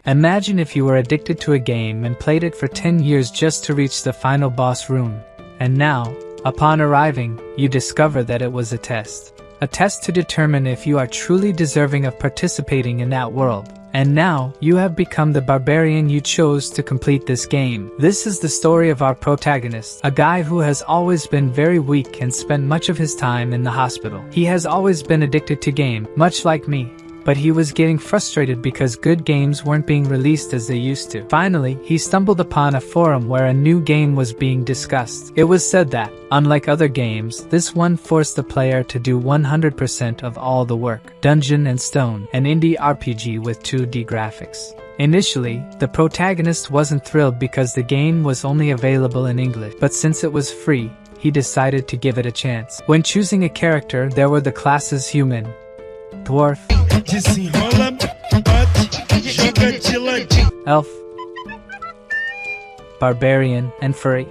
Imagine if you were addicted to a game and played it for 10 years just to reach the final boss room. And now, upon arriving, you discover that it was a test. A test to determine if you are truly deserving of participating in that world. And now, you have become the barbarian you chose to complete this game. This is the story of our protagonist, a guy who has always been very weak and spent much of his time in the hospital. He has always been addicted to game, much like me. But he was getting frustrated because good games weren't being released as they used to. Finally, he stumbled upon a forum where a new game was being discussed. It was said that, unlike other games, this one forced the player to do 100% of all the work. Dungeon and Stone, an indie RPG with 2D graphics. Initially, the protagonist wasn't thrilled because the game was only available in English, but since it was free, he decided to give it a chance. When choosing a character, there were the classes human, dwarf, elf, barbarian, and furry.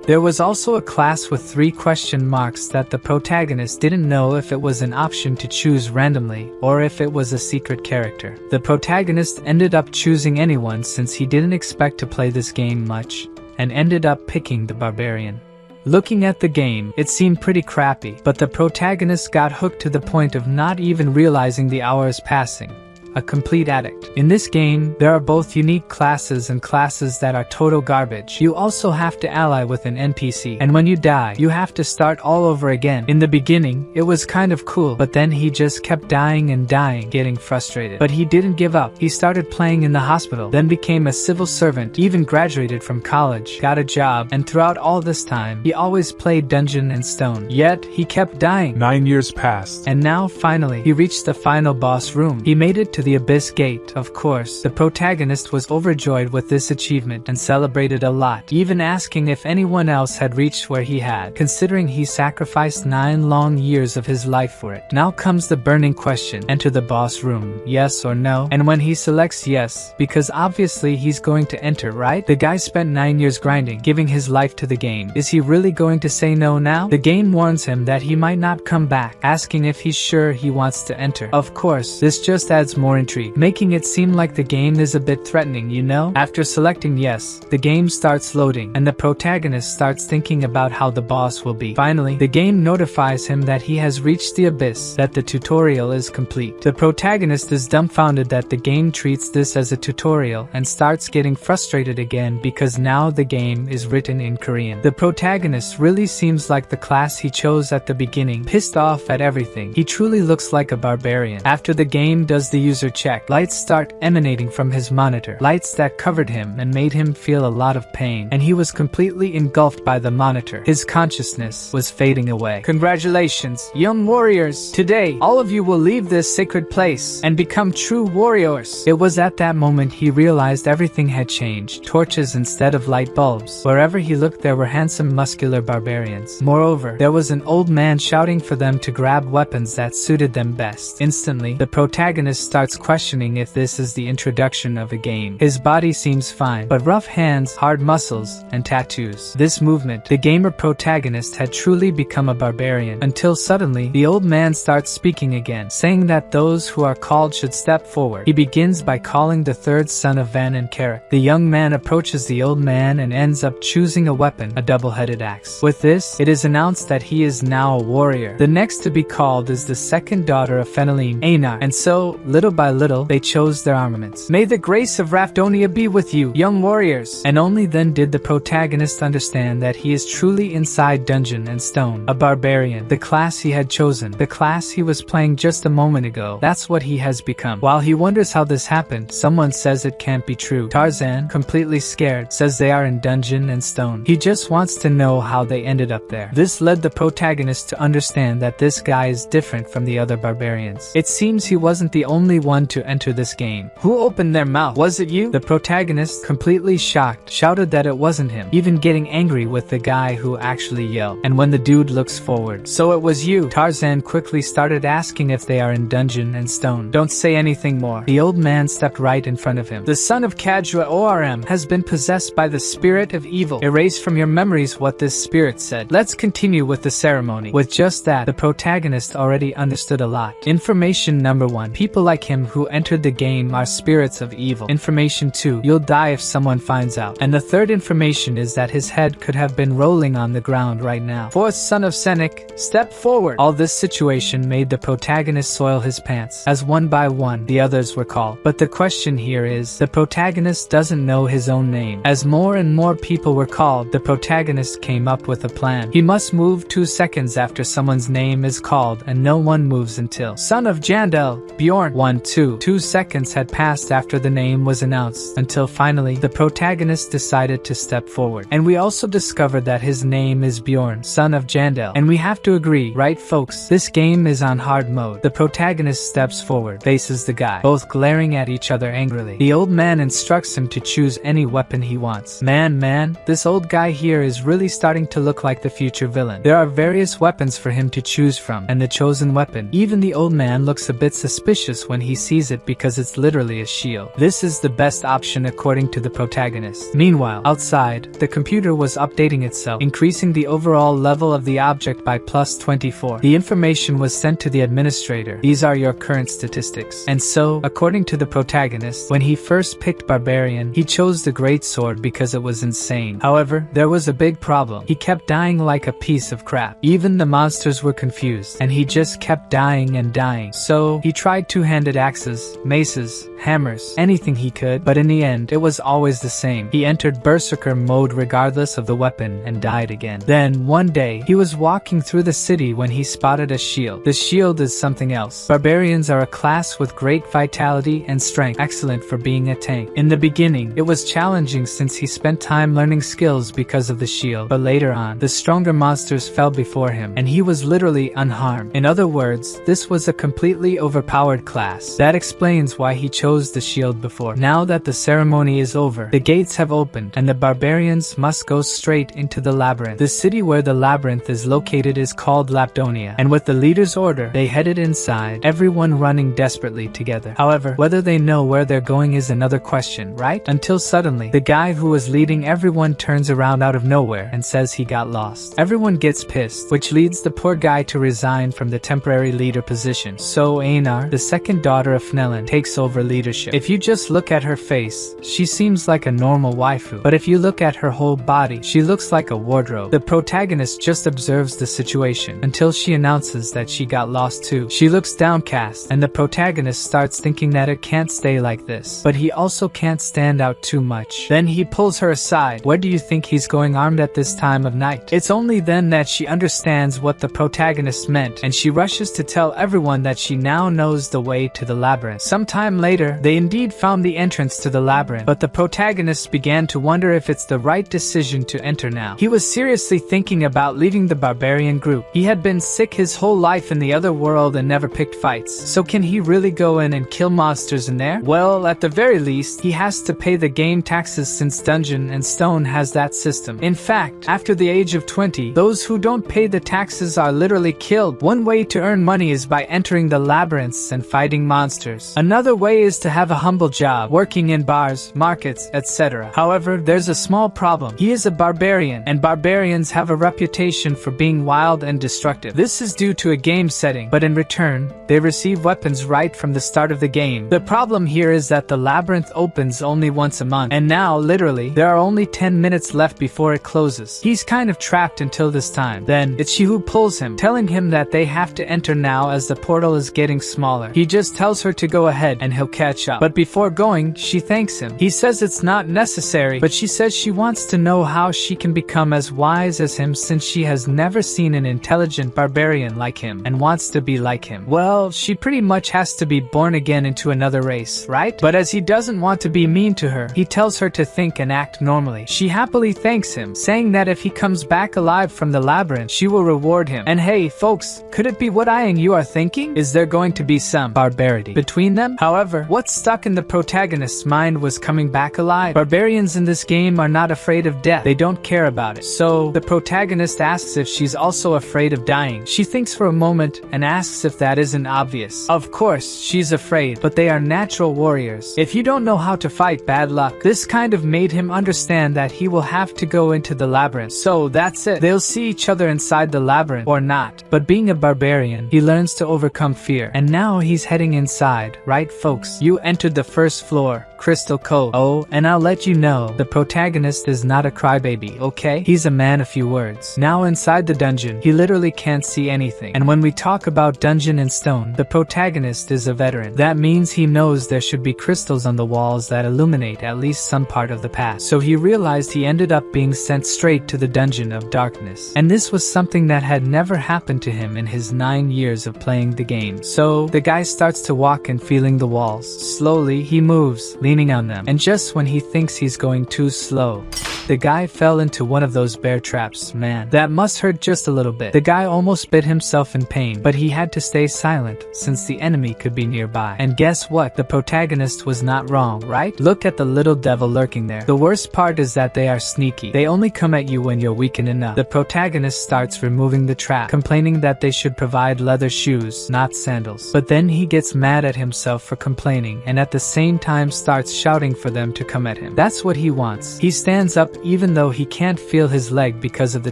There was also a class with 3 question marks that the protagonist didn't know if it was an option to choose randomly or if it was a secret character. The protagonist ended up choosing anyone since he didn't expect to play this game much, and ended up picking the barbarian. Looking at the game, it seemed pretty crappy, but the protagonist got hooked to the point of not even realizing the hours passing. A complete addict. In this game, there are both unique classes and classes that are total garbage. You also have to ally with an NPC, and when you die, you have to start all over again. In the beginning, it was kind of cool, but then he just kept dying and dying, getting frustrated. But he didn't give up. He started playing in the hospital, then became a civil servant, even graduated from college, got a job, and throughout all this time, he always played Dungeon and Stone. Yet, he kept dying. 9 years passed. And now, finally, he reached the final boss room. He made it to the Abyss Gate, of course. The protagonist was overjoyed with this achievement and celebrated a lot, even asking if anyone else had reached where he had, considering he sacrificed 9 long years of his life for it. Now comes the burning question: enter the boss room, yes or no? And when he selects yes, because obviously he's going to enter, right? The guy spent 9 years grinding, giving his life to the game. Is he really going to say no now? The game warns him that he might not come back, asking if he's sure he wants to enter. Of course, this just adds more intrigue, making it seem like the game is a bit threatening, you know? After selecting yes, the game starts loading, and the protagonist starts thinking about how the boss will be. Finally, the game notifies him that he has reached the abyss, that the tutorial is complete. The protagonist is dumbfounded that the game treats this as a tutorial and starts getting frustrated again because now the game is written in Korean. The protagonist really seems like the class he chose at the beginning, pissed off at everything. He truly looks like a barbarian. After the game does the user check, lights start emanating from his monitor, lights that covered him and made him feel a lot of pain, and he was completely engulfed by the monitor. His consciousness was fading away. Congratulations, young warriors! Today, all of you will leave this sacred place and become true warriors. It was at that moment he realized everything had changed. Torches instead of light bulbs. Wherever he looked, there were handsome, muscular barbarians. Moreover, there was an old man shouting for them to grab weapons that suited them best. Instantly, the protagonist starts questioning if this is the introduction of a game. His body seems fine, but rough hands, hard muscles, and tattoos. This movement, the gamer protagonist had truly become a barbarian, until suddenly, the old man starts speaking again, saying that those who are called should step forward. He begins by calling the third son of Van and Carrick. The young man approaches the old man and ends up choosing a weapon, a double-headed axe. With this, it is announced that he is now a warrior. The next to be called is the second daughter of Fenelin, Einar, and so, little by little, they chose their armaments. May the grace of Rafdonia be with you, young warriors! And only then did the protagonist understand that he is truly inside Dungeon and Stone, a barbarian, the class he had chosen, the class he was playing just a moment ago. That's what he has become. While he wonders how this happened, someone says it can't be true. Tarzan, completely scared, says they are in Dungeon and Stone. He just wants to know how they ended up there. This led the protagonist to understand that this guy is different from the other barbarians. It seems he wasn't the only one to enter this game. Who opened their mouth? Was it you? The protagonist, completely shocked, shouted that it wasn't him, even getting angry with the guy who actually yelled. And when the dude looks forward, so it was you. Tarzan quickly started asking if they are in dungeon and stone. Don't say anything more. The old man stepped right in front of him. The son of Kajua Orm has been possessed by the spirit of evil. Erase from your memories what this spirit said. Let's continue with the ceremony. With just that, the protagonist already understood a lot. Information number 1. People like him who entered the game are spirits of evil. Information 2. You'll die if someone finds out. And the third information is that his head could have been rolling on the ground right now. Fourth son of Senek, step forward. All this situation made the protagonist soil his pants, as one by one the others were called. But the question here is, the protagonist doesn't know his own name. As more and more people were called, the protagonist came up with a plan. He must move 2 seconds after someone's name is called, and no one moves until son of Jandel, Bjorn. 1, 2. 2 seconds had passed after the name was announced, until finally the protagonist decided to step forward. And we also discovered that his name is Bjorn, son of Jandel. And we have to agree, right folks? This game is on hard mode. The protagonist steps forward, faces the guy, both glaring at each other angrily. The old man instructs him to choose any weapon he wants. Man, this old guy here is really starting to look like the future villain. There are various weapons for him to choose from, and the chosen weapon, even the old man looks a bit suspicious when he sees it because it's literally a shield. This is the best option according to the protagonist. Meanwhile, outside, the computer was updating itself, increasing the overall level of the object by +24. The information was sent to the administrator. These are your current statistics. And so, according to the protagonist, when he first picked Barbarian, he chose the Great Sword because it was insane. However, there was a big problem. He kept dying like a piece of crap. Even the monsters were confused, and he just kept dying and dying. So, he tried two-handed axes, maces, hammers, anything he could, but in the end, it was always the same. He entered Berserker mode regardless of the weapon and died again. Then, one day, he was walking through the city when he spotted a shield. The shield is something else. Barbarians are a class with great vitality and strength, excellent for being a tank. In the beginning, it was challenging since he spent time learning skills because of the shield, but later on, the stronger monsters fell before him, and he was literally unharmed. In other words, this was a completely overpowered class. That explains why he chose the shield before. Now that the ceremony is over, the gates have opened, and the barbarians must go straight into the labyrinth. The city where the labyrinth is located is called Lapdonia, and with the leader's order, they headed inside, everyone running desperately together. However, whether they know where they're going is another question, right? Until suddenly, the guy who was leading everyone turns around out of nowhere and says he got lost. Everyone gets pissed, which leads the poor guy to resign from the temporary leader position. So Einar, the second daughter of Fnellen, takes over leadership. If you just look at her face, she seems like a normal waifu, but if you look at her whole body, she looks like a wardrobe. The protagonist just observes the situation until she announces that she got lost too. She looks downcast, and the protagonist starts thinking that it can't stay like this, but he also can't stand out too much. Then he pulls her aside. Where do you think he's going armed at this time of night? It's only then that she understands what the protagonist meant, and she rushes to tell everyone that she now knows the way to the labyrinth. Sometime later, they indeed found the entrance to the labyrinth, but the protagonist began to wonder if it's the right decision to enter now. He was seriously thinking about leaving the barbarian group. He had been sick his whole life in the other world and never picked fights, so can he really go in and kill monsters in there? Well, at the very least, he has to pay the game taxes since Dungeon and Stone has that system. In fact, after the age of 20, those who don't pay the taxes are literally killed. One way to earn money is by entering the labyrinths and fighting monsters. Another way is to have a humble job, working in bars, markets, etc. However, there's a small problem. He is a barbarian, and barbarians have a reputation for being wild and destructive. This is due to a game setting, but in return, they receive weapons right from the start of the game. The problem here is that the labyrinth opens only once a month, and now, literally, there are only 10 minutes left before it closes. He's kind of trapped until this time. Then, it's she who pulls him, telling him that they have to enter now as the portal is getting smaller. He just tells her to go ahead and he'll catch up. But before going, she thanks him. He says it's not necessary, but she says she wants to know how she can become as wise as him since she has never seen an intelligent barbarian like him and wants to be like him. Well, she pretty much has to be born again into another race, right? But as he doesn't want to be mean to her, he tells her to think and act normally. She happily thanks him, saying that if he comes back alive from the labyrinth, she will reward him. And hey, folks, could it be what I and you are thinking? Is there going to be some barbarity between them. However, what stuck in the protagonist's mind was coming back alive. Barbarians in this game are not afraid of death. They don't care about it. So, the protagonist asks if she's also afraid of dying. She thinks for a moment and asks if that isn't obvious. Of course, she's afraid, but they are natural warriors. If you don't know how to fight, bad luck. This kind of made him understand that he will have to go into the labyrinth. So that's it. They'll see each other inside the labyrinth or not. But being a barbarian, he learns to overcome fear. And now he's heading inside, right folks? You entered the first floor, Crystal Cove. Oh, and I'll let you know, the protagonist is not a crybaby, okay? He's a man of few words. Now inside the dungeon, he literally can't see anything. And when we talk about dungeon and stone, the protagonist is a veteran. That means he knows there should be crystals on the walls that illuminate at least some part of the past. So he realized he ended up being sent straight to the dungeon of darkness. And this was something that had never happened to him in his 9 years of playing the game. So the guy starts to walk and feeling the walls. Slowly he moves, leaning on them. And just when he thinks he's going too slow, the guy fell into one of those bear traps. Man, that must hurt just a little bit. The guy almost bit himself in pain, but he had to stay silent since the enemy could be nearby. And guess what? The protagonist was not wrong, right? Look at the little devil lurking there. The worst part is that they are sneaky. They only come at you when you're weakened enough. The protagonist starts removing the trap, complaining that they should provide leather shoes, not sandals. But then he gets mad at himself for complaining and at the same time starts shouting for them to come at him. That's what he wants. He stands up even though he can't feel his leg because of the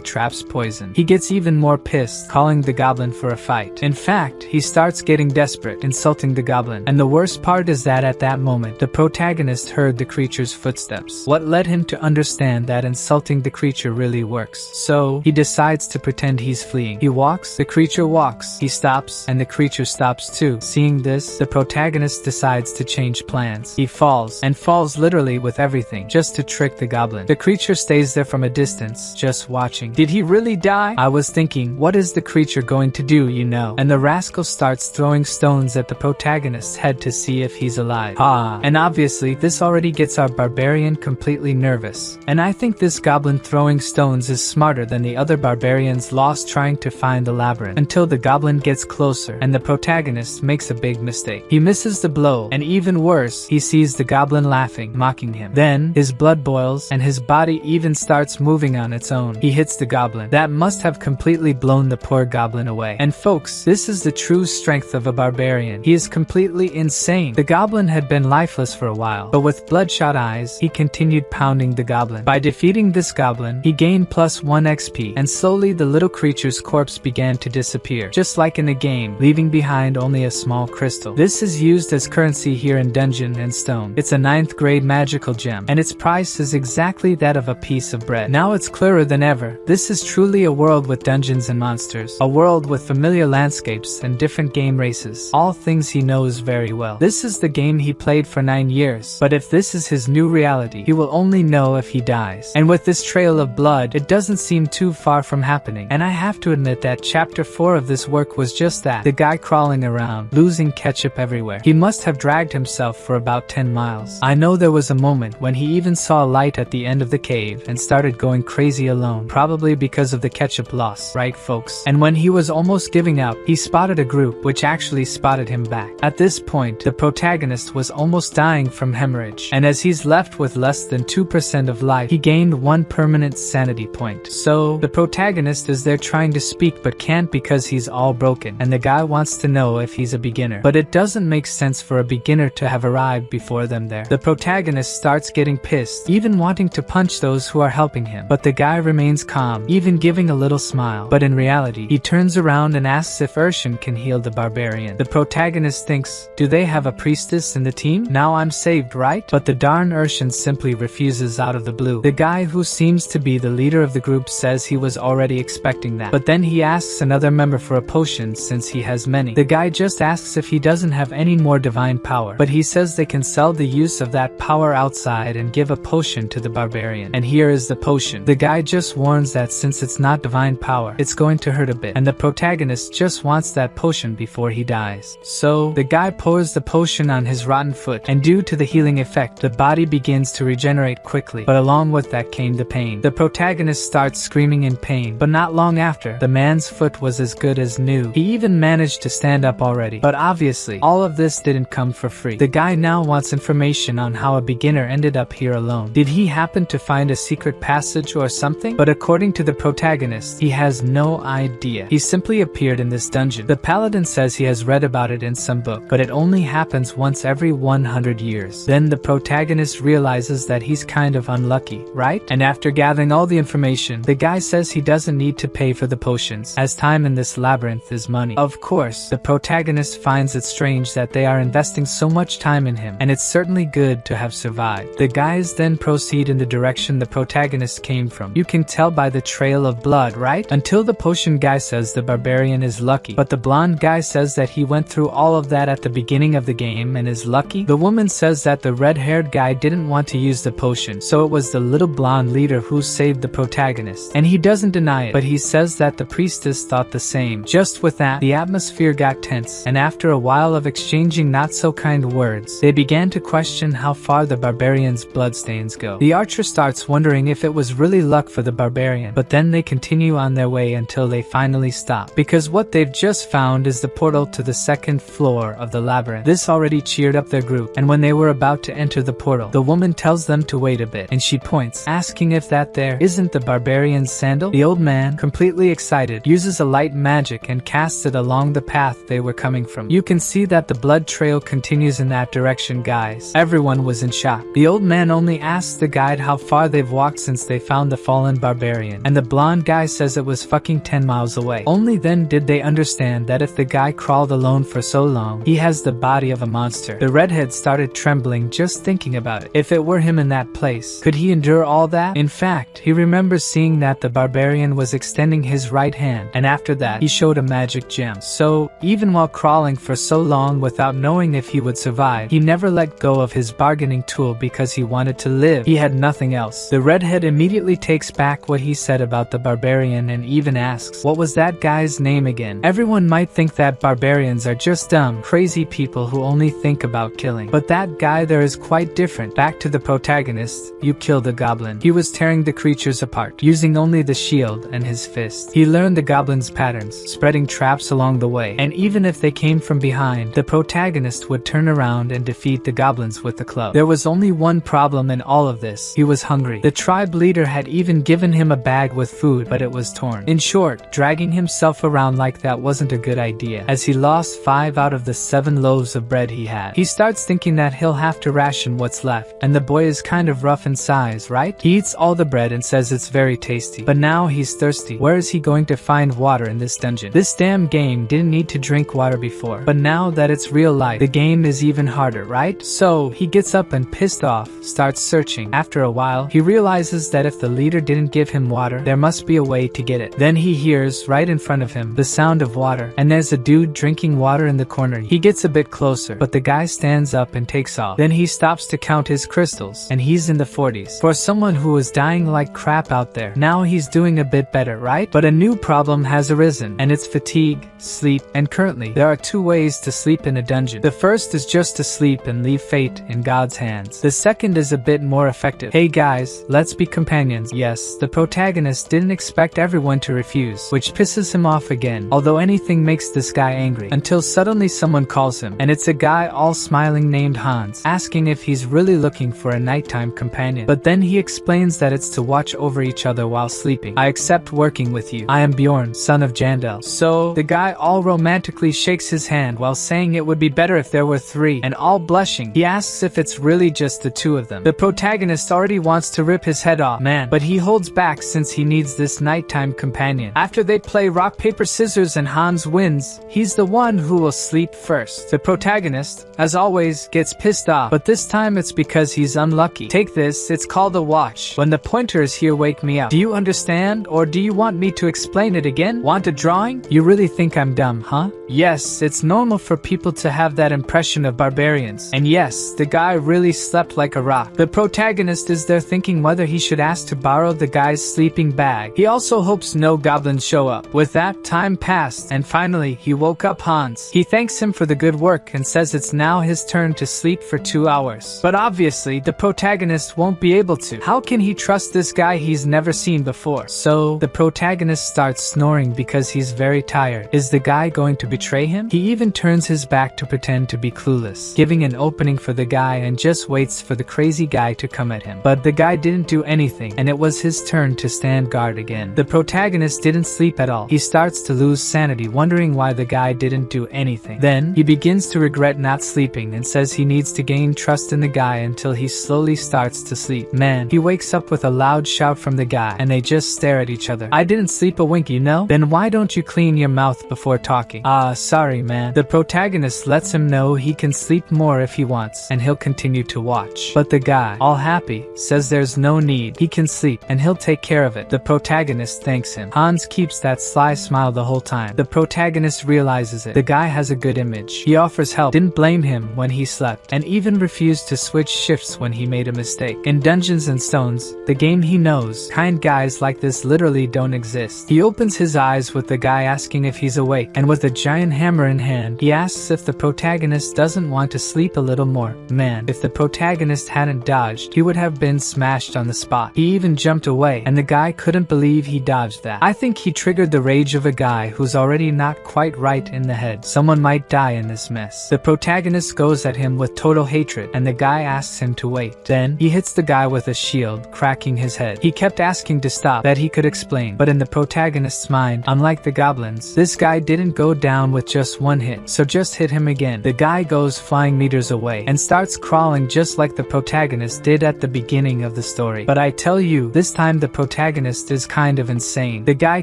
trap's poison. He gets even more pissed, calling the goblin for a fight. In fact, he starts getting desperate, insulting the goblin. And the worst part is that at that moment, the protagonist heard the creature's footsteps. What led him to understand that insulting the creature really works. So, he decides to pretend he's fleeing. He walks, the creature walks. He stops, and the creature stops too. Seeing this, the protagonist decides to change plans. He falls, and falls literally with everything, just to trick the goblin. The creature stays there from a distance, just watching. Did he really die? I was thinking, what is the creature going to do, you know? And the rascal starts throwing stones at the protagonist's head to see if he's alive. And obviously, this already gets our barbarian completely nervous. And I think this goblin throwing stones is smarter than the other barbarians lost trying to find the labyrinth, until the goblin gets closer and the protagonist makes a big mistake. He misses the blow, and even worse, he sees the goblin laughing, mocking him. Then, his blood boils, and his body even starts moving on its own. He hits the goblin. That must have completely blown the poor goblin away. And folks, this is the true strength of a barbarian. He is completely insane. The goblin had been lifeless for a while, but with bloodshot eyes, he continued pounding the goblin. By defeating this goblin, he gained +1 XP, and slowly the little creature's corpse began to disappear, just like in the game, leaving behind only a small crystal. This is used as currency here in Dungeon and Stone. It's a 9th grade magical gem, and its price is exactly that of a piece of bread. Now it's clearer than ever. This is truly a world with dungeons and monsters, a world with familiar landscapes and different game races, all things he knows very well. This is the game he played for 9 years, but if this is his new reality, he will only know if he dies. And with this trail of blood, it doesn't seem too far from happening. And I have to admit that chapter 4 of this work was just that. The guy crawling around, losing ketchup everywhere. He must have dragged himself for about 10 miles. I know there was a moment when he even saw a light at the end of the cave and started going crazy alone, probably because of the ketchup loss, right folks? And when he was almost giving up, he spotted a group which actually spotted him back. At this point, the protagonist was almost dying from hemorrhage, and as he's left with less than 2% of life, he gained 1 permanent sanity point. So, the protagonist is there trying to speak but can't because he's all broken, and the guy wants to know if he's a beginner. But it doesn't make sense for a beginner to have arrived before them there. The protagonist starts getting pissed, even wanting to punch those who are helping him. But the guy remains calm, even giving a little smile. But in reality, he turns around and asks if Urshan can heal the barbarian. The protagonist thinks, do they have a priestess in the team? Now I'm saved, right? But the darn Urshan simply refuses out of the blue. The guy who seems to be the leader of the group says he was already expecting that. But then he asks another member for a potion since he has many. The guy just asks if he doesn't have any more divine power, but he says they can sell the use of that power outside and give a potion to the barbarian. barbarian. And here is the potion. The guy just warns that since it's not divine power, it's going to hurt a bit, and the protagonist just wants that potion before he dies. So, the guy pours the potion on his rotten foot, and due to the healing effect, the body begins to regenerate quickly, but along with that came the pain. The protagonist starts screaming in pain, but not long after, the man's foot was as good as new. He even managed to stand up already. But obviously, all of this didn't come for free. The guy now wants information on how a beginner ended up here alone. Did he happen to find a secret passage or something? But according to the protagonist, he has no idea. He simply appeared in this dungeon. The paladin says he has read about it in some book, but it only happens once every 100 years. Then the protagonist realizes that he's kind of unlucky, right? And after gathering all the information, the guy says he doesn't need to pay for the potions, as time in this labyrinth is money. Of course, the protagonist finds it strange that they are investing so much time in him, and it's certainly good to have survived. The guys then proceed in the direction the protagonist came from. You can tell by the trail of blood, right? Until the potion guy says the barbarian is lucky, but the blonde guy says that he went through all of that at the beginning of the game and is lucky. The woman says that the red-haired guy didn't want to use the potion, so it was the little blonde leader who saved the protagonist, and he doesn't deny it, but he says that the priestess thought the same. Just with that, the atmosphere got tense, and after a while of exchanging not-so-kind words, they began to question how far the barbarian's bloodstains go. The archer starts wondering if it was really luck for the barbarian, but then they continue on their way until they finally stop, because what they've just found is the portal to the second floor of the labyrinth. This already cheered up their group, and when they were about to enter the portal, the woman tells them to wait a bit, and she points, asking if that there isn't the barbarian's sandal. The old man, completely excited, uses a light magic and casts it along the path they were coming from. You can see that the blood trail continues in that direction, guys. Everyone was in shock. The old man only asks the guide how far they've walked since they found the fallen barbarian, and the blonde guy says it was fucking 10 miles away. Only then did they understand that if the guy crawled alone for so long, he has the body of a monster. The redhead started trembling just thinking about it. If it were him in that place, could he endure all that? In fact, he remembers seeing that the barbarian was extending his right hand, and after that, he showed a magic gem. So, even while crawling for so long without knowing if he would survive, he never let go of his bargaining tool because he wanted to live. He had nothing else. The redhead immediately takes back what he said about the barbarian and even asks, what was that guy's name again? Everyone might think that barbarians are just dumb, crazy people who only think about killing. But that guy there is quite different. Back to the protagonist, you killed the goblin. He was tearing the creatures apart, using only the shield and his fist. He learned the goblin's patterns, spreading traps along the way, and even if they came from behind, the protagonist would turn around and defeat the goblins with the club. There was only one problem in all of this. He was hungry. The tribe leader had even given him a bag with food, but it was torn. In short, dragging himself around like that wasn't a good idea, as he lost 5 out of the 7 loaves of bread he had. He starts thinking that he'll have to ration what's left, and the boy is kind of rough in size, right? He eats all the bread and says it's very tasty, but now he's thirsty. Where is he going to find water in this dungeon? This damn game didn't need to drink water before, but now that it's real life, the game is even harder, right? So, he gets up and pissed off, starts searching. After a while, he realizes that if the leader didn't give him water, there must be a way to get it. Then he hears, right in front of him, the sound of water, and there's a dude drinking water in the corner. He gets a bit closer, but the guy stands up and takes off. Then he stops to count his crystals, and he's in the 40s. For someone who was dying like crap out there, now he's doing a bit better, right? But a new problem has arisen, and it's fatigue, sleep, and currently, there are 2 ways to sleep in a dungeon. The first is just to sleep and leave fate in God's hands. The second is a bit more effective. Hey guys, let's be companions. Yes, the protagonist didn't expect everyone to refuse, which pisses him off again, although anything makes this guy angry, until suddenly someone calls him, and it's a guy all smiling named Hans, asking if he's really looking for a nighttime companion. But then he explains that it's to watch over each other while sleeping. I accept working with you. I am Bjorn, son of Jandel. So, the guy all romantically shakes his hand while saying it would be better if there were 3, and all blushing, he asks if it's really just the 2 of them. The protagonist already wants to rip his head off, man, but he holds back since he needs this nighttime companion. After they play rock, paper, scissors and Hans wins, he's the one who will sleep first. The protagonist, as always, gets pissed off, but this time it's because he's unlucky. Take this, it's called a watch. When the pointers here wake me up. Do you understand, or do you want me to explain it again? Want a drawing? You really think I'm dumb, huh? Yes, it's normal for people to have that impression of barbarians. And yes, the guy really slept like a rock. The protagonist is their thinking whether he should ask to borrow the guy's sleeping bag. He also hopes no goblins show up. With that, time passed, and finally, he woke up Hans. He thanks him for the good work and says it's now his turn to sleep for 2 hours. But obviously, the protagonist won't be able to. How can he trust this guy he's never seen before? So, the protagonist starts snoring because he's very tired. Is the guy going to betray him? He even turns his back to pretend to be clueless, giving an opening for the guy and just waits for the crazy guy to come at him. But the guy didn't do anything, and it was his turn to stand guard again. The protagonist didn't sleep at all. He starts to lose sanity, wondering why the guy didn't do anything. Then, he begins to regret not sleeping and says he needs to gain trust in the guy until he slowly starts to sleep. Man, he wakes up with a loud shout from the guy, and they just stare at each other. I didn't sleep a wink, you know? Then why don't you clean your mouth before talking? Sorry man. The protagonist lets him know he can sleep more if he wants, and he'll continue to watch. But the guy, all happy, says there's no need. He can sleep, and he'll take care of it. The protagonist thanks him. Hans keeps that sly smile the whole time. The protagonist realizes it. The guy has a good image. He offers help, didn't blame him when he slept, and even refused to switch shifts when he made a mistake. In Dungeons and Stones, the game he knows, kind guys like this literally don't exist. He opens his eyes with the guy asking if he's awake, and with a giant hammer in hand, he asks if the protagonist doesn't want to sleep a little more. Man, if the protagonist hadn't dodged, he would have been smashed on the spot. He even jumped away, and the guy couldn't believe he dodged that. I think he triggered the rage of a guy who's already not quite right in the head. Someone might die in this mess. The protagonist goes at him with total hatred, and the guy asks him to wait. Then, he hits the guy with a shield, cracking his head. He kept asking to stop, that he could explain, but in the protagonist's mind, unlike the goblins, this guy didn't go down with just one hit, so just hit him again. The guy goes flying meters away, and starts crawling just like the protagonist did at the beginning of the story. But I tell you, this time the protagonist is kind of insane. The guy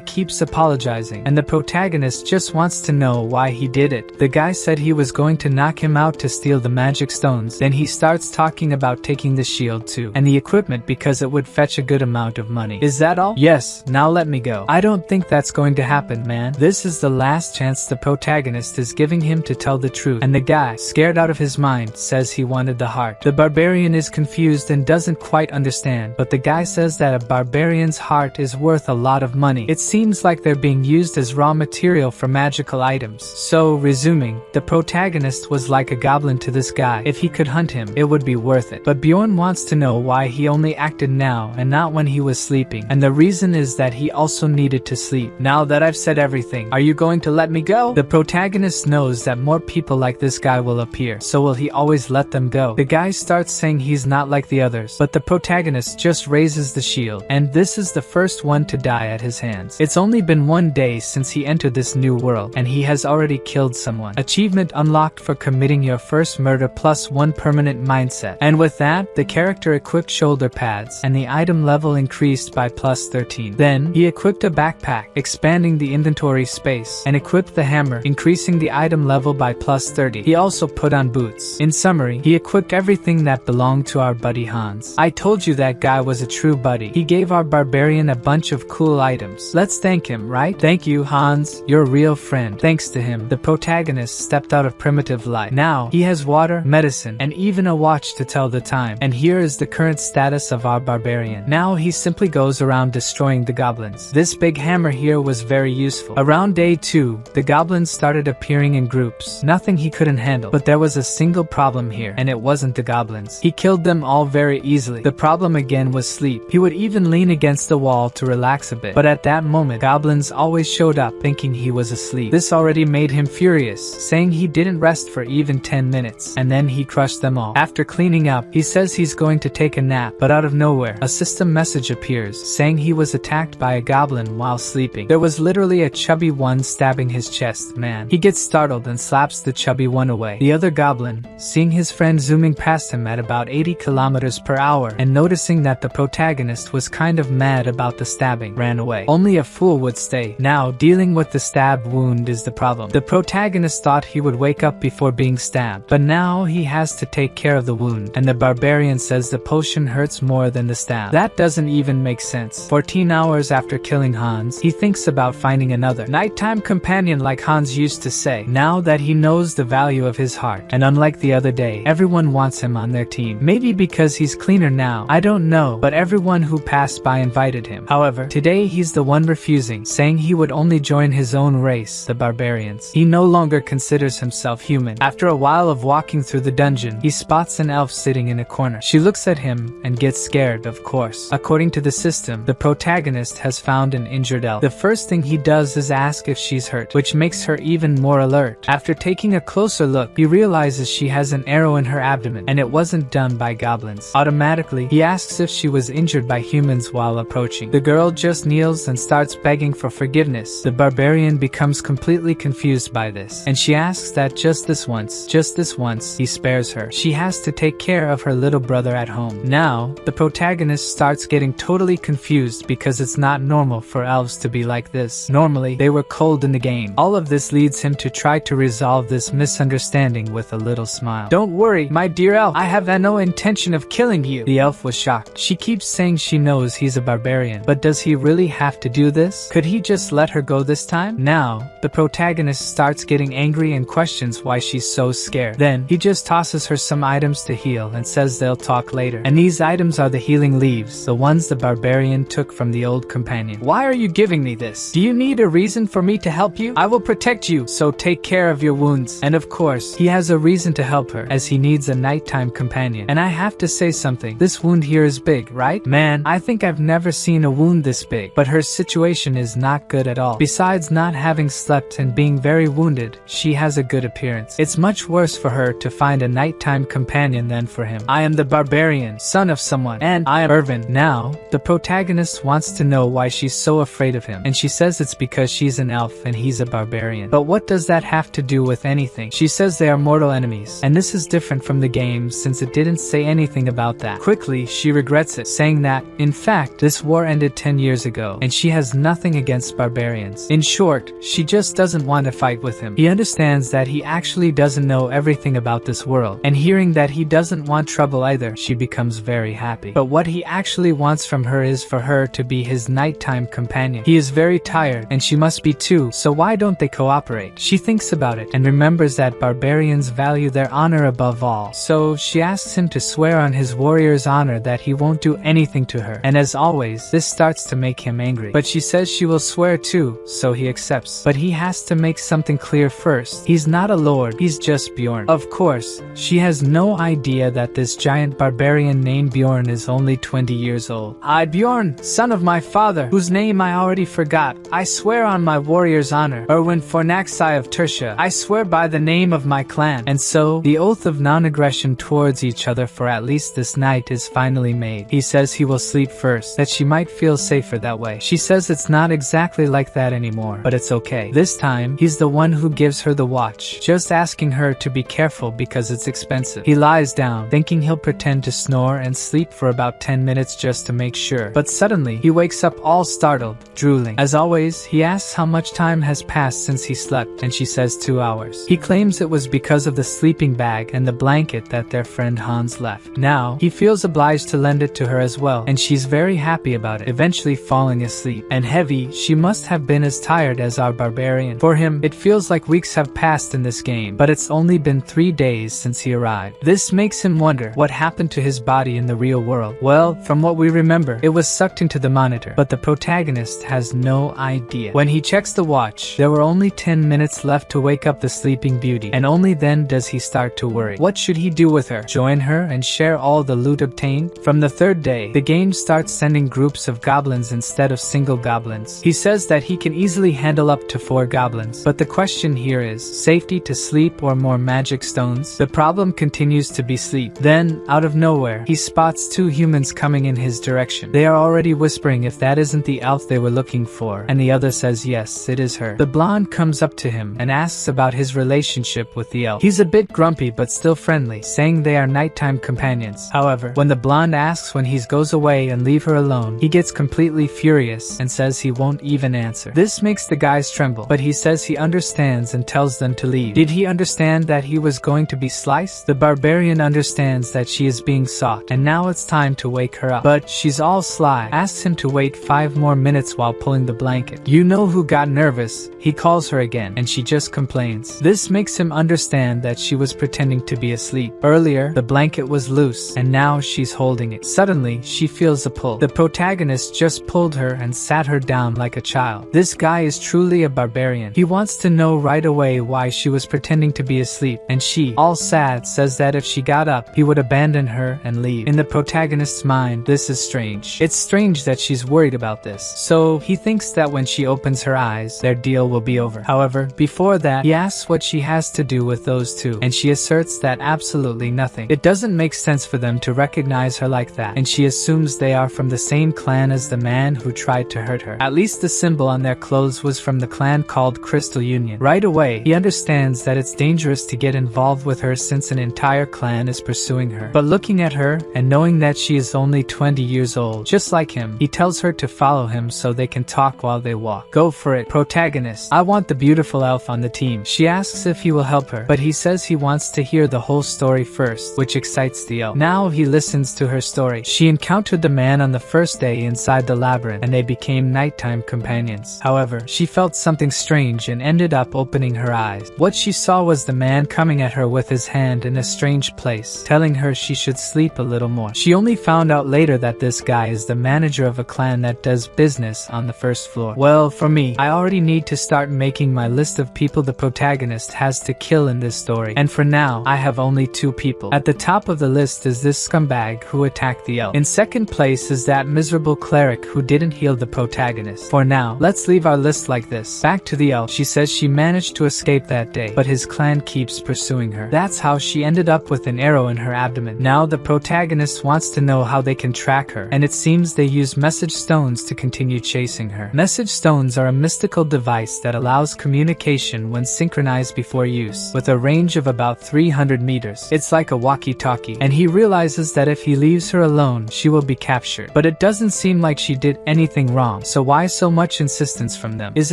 keeps apologizing, and the protagonist just wants to know why he did it. The guy said he was going to knock him out to steal the magic stones. Then he starts talking about taking the shield too, and the equipment because it would fetch a good amount of money. Is that all? Yes, now let me go. I don't think that's going to happen, man. This is the last chance the protagonist is giving him to tell the truth, and the guy, scared out of his mind, says he wanted the heart. The barbarian is confused and doesn't quite understand, but the guy says that a barbarian's heart is worth a lot of money. It seems like they're being used as raw material for magical items. So, resuming, the protagonist was like a goblin to this guy. If he could hunt him, it would be worth it. But Bjorn wants to know why he only acted now and not when he was sleeping, and the reason is that he also needed to sleep. Now that I've said everything, are you going to let me go? The protagonist knows that more people like this guy will appear, so will he always let them go? The guy starts saying he's not like the others, but the protagonist just raises the shield, and this is the first one to die at his hands. It's only been 1 day since he entered this new world, and he has already killed someone. Achievement unlocked for committing your first murder plus 1 permanent mindset. And with that, the character equipped shoulder pads, and the item level increased by plus 13. Then, he equipped a backpack, expanding the inventory space, and equipped the hammer, increasing the item level by plus 30. He also put on boots. In summary, he equipped everything that belonged to our buddy Hans. I told you that guy was a true buddy. He gave our barbarian a bunch of cool items. Let's thank him, right? Thank you, Hans. You're a real friend. Thanks to him, the protagonist stepped out of primitive life. Now, he has water, medicine, and even a watch to tell the time. And here is the current status of our barbarian. Now he simply goes around destroying the goblins. This big hammer here was very useful. Around day 2, the goblins started appearing in groups. Nothing he couldn't handle. But there was a single problem here, and it wasn't the goblins. He killed them all very easily. The problem again was sleep. He would even lean against the wall to relax a bit. But at that moment, goblins always showed up thinking he was asleep. This already made him furious, saying he didn't rest for even 10 minutes. And then he crushed them all. After cleaning up, he says he's going to take a nap, but out of nowhere, a system message appears, saying he was attacked by a goblin while sleeping. There was literally a chubby one stabbing his chest. Man, he gets startled and slaps the chubby one away. The other goblin, seeing his friend zooming past him at about 80 kilometers per hour and noticing that the protagonist was kind of mad about the stabbing, ran away. Only a fool would stay. Now, dealing with the stab wound is the problem. The protagonist thought he would wake up before being stabbed, but now he has to take care of the wound, and the barbarian says the potion hurts more than the stab. That doesn't even make sense. 14 hours after killing Hans, he thinks about finding another nighttime companion like Hans used to say, now that he knows the value of his heart. And unlike the other day, everyone wants him on their team. Maybe because he's cleaner now now? I don't know, but everyone who passed by invited him. However, today he's the one refusing, saying he would only join his own race, the barbarians. He no longer considers himself human. After a while of walking through the dungeon, he spots an elf sitting in a corner. She looks at him and gets scared, of course. According to the system, the protagonist has found an injured elf. The first thing he does is ask if she's hurt, which makes her even more alert. After taking a closer look, he realizes she has an arrow in her abdomen, and it wasn't done by goblins. Automatically, he asks if she was injured by humans while approaching. The girl just kneels and starts begging for forgiveness. The barbarian becomes completely confused by this, and she asks that just this once, he spares her. She has to take care of her little brother at home. Now, the protagonist starts getting totally confused because it's not normal for elves to be like this. Normally, they were cold in the game. All of this leads him to try to resolve this misunderstanding with a little smile. "Don't worry, my dear elf, I have no intention of killing you." The elf was shocked. She keeps saying she knows he's a barbarian, but does he really have to do this? Could he just let her go this time? Now, the protagonist starts getting angry and questions why she's so scared. Then, he just tosses her some items to heal and says they'll talk later. And these items are the healing leaves, the ones the barbarian took from the old companion. "Why are you giving me this? Do you need a reason for me to help you? I will protect you, so take care of your wounds." And of course, he has a reason to help her, as he needs a nighttime companion. And I have to say something, this wound here is big, right? Man, I think I've never seen a wound this big. But her situation is not good at all. Besides not having slept and being very wounded, she has a good appearance. It's much worse for her to find a nighttime companion than for him. "I am the barbarian, son of someone, and I am Irvin." Now, the protagonist wants to know why she's so afraid of him, and she says it's because she's an elf and he's a barbarian. But what does that have to do with anything? She says they are mortal enemies, and this is different from the game since it didn't say anything about that. Quickly, she regrets it, saying that, in fact, this war ended 10 years ago, and she has nothing against barbarians. In short, she just doesn't want to fight with him. He understands that he actually doesn't know everything about this world, and hearing that he doesn't want trouble either, she becomes very happy. But what he actually wants from her is for her to be his nighttime companion. He is very tired, and she must be too, so why don't they cooperate? She thinks about it, and remembers that barbarians value their honor above all. So she asks him to swear on his warrior's honor that he won't do anything to her, and as always, this starts to make him angry. But she says she will swear too, so he accepts. But he has to make something clear first. He's not a lord, he's just Bjorn. Of course, she has no idea that this giant barbarian named Bjorn is only 20 years old. "I, Bjorn, son of my father, whose name I already forgot, I swear on my warrior's honor, Erwin Fornaxai of Tertia, I swear by the name of my clan." And so, the oath of non-aggression towards each other for at least this night is finally made. He says he will sleep first, that she might feel safer that way. She says it's not exactly like that anymore, but it's okay. This time, he's the one who gives her the watch, just asking her to be careful because it's expensive. He lies down, thinking he'll pretend to snore and sleep for about 10 minutes just to make sure. But suddenly, he wakes up all startled, drooling. As always, he asks how much time has passed since he slept, and she says 2 hours. He claims it was because of the sleeping bag and the blanket that their friend Hans left. Now, he feels obliged to lend it to her as well, and she's very happy about it, eventually falling asleep. And heavy, she must have been as tired as our barbarian. For him, it feels like weeks have passed in this game, but it's only been 3 days since he arrived. This makes him wonder what happened to his body in the real world. Well, from what we remember, it was sucked into the monitor, but the protagonist has no idea. When he checks the watch, there were only 10 minutes left to wake up the sleeping beauty, and only then does he start to worry. What should he do with her? Join her and share all the loot obtained? From the third day, the game starts sending groups of goblins instead of single goblins. He says that he can easily handle up to 4 goblins, but the question here is, safety to sleep or more magic stones? The problem continues to be sleep. Then, out of nowhere, he spots 2 humans coming in his direction. They are already whispering if that isn't the elf they were looking for, and the other says yes, it is her. The blonde comes up to him and asks about his relationship with the elf. He's a bit grumpy but still friendly, saying they are nighttime companions. However, when the blonde asks when he goes away and leave her alone, he gets completely furious and says he won't even answer. This makes the guys tremble, but he says he understands and tells them to leave. Did he understand that he was going to be sliced? The barbarian understands that she is being sought, and now it's time to wake her up. But she's all sly, asks him to wait 5 more minutes while pulling the blanket. You know who got nervous? He calls her again, and she just complains. This makes him understand that she was pretending to be asleep. Earlier, the blanket was loose, and now she she's holding it. Suddenly, she feels a pull. The protagonist just pulled her and sat her down like a child. This guy is truly a barbarian. He wants to know right away why she was pretending to be asleep, and she, all sad, says that if she got up, he would abandon her and leave. In the protagonist's mind, this is strange. It's strange that she's worried about this. So, he thinks that when she opens her eyes, their deal will be over. However, before that, he asks what she has to do with those two, and she asserts that absolutely nothing. It doesn't make sense for them to recognize her like that, and she assumes they are from the same clan as the man who tried to hurt her. At least the symbol on their clothes was from the clan called Crystal Union. Right away, he understands that it's dangerous to get involved with her since an entire clan is pursuing her. But looking at her, and knowing that she is only 20 years old, just like him, he tells her to follow him so they can talk while they walk. Go for it, protagonist. I want the beautiful elf on the team. She asks if he will help her, but he says he wants to hear the whole story first, which excites the elf. Now he listens to her story. She encountered the man on the first day inside the labyrinth, and they became nighttime companions. However, she felt something strange and ended up opening her eyes. What she saw was the man coming at her with his hand in a strange place, telling her she should sleep a little more. She only found out later that this guy is the manager of a clan that does business on the first floor. Well, for me, I already need to start making my list of people the protagonist has to kill in this story, and for now, I have only 2 people. At the top of the list is this scumbag who attacked the elf. In second place is that miserable cleric who didn't heal the protagonist. For now, let's leave our list like this. Back to the elf. She says she managed to escape that day, but his clan keeps pursuing her. That's how she ended up with an arrow in her abdomen. Now the protagonist wants to know how they can track her, and it seems they use message stones to continue chasing her. Message stones are a mystical device that allows communication when synchronized before use, with a range of about 300 meters. It's like a walkie-talkie, and he realizes that if he leaves her alone, she will be captured. But it doesn't seem like she did anything wrong, so why so much insistence from them? Is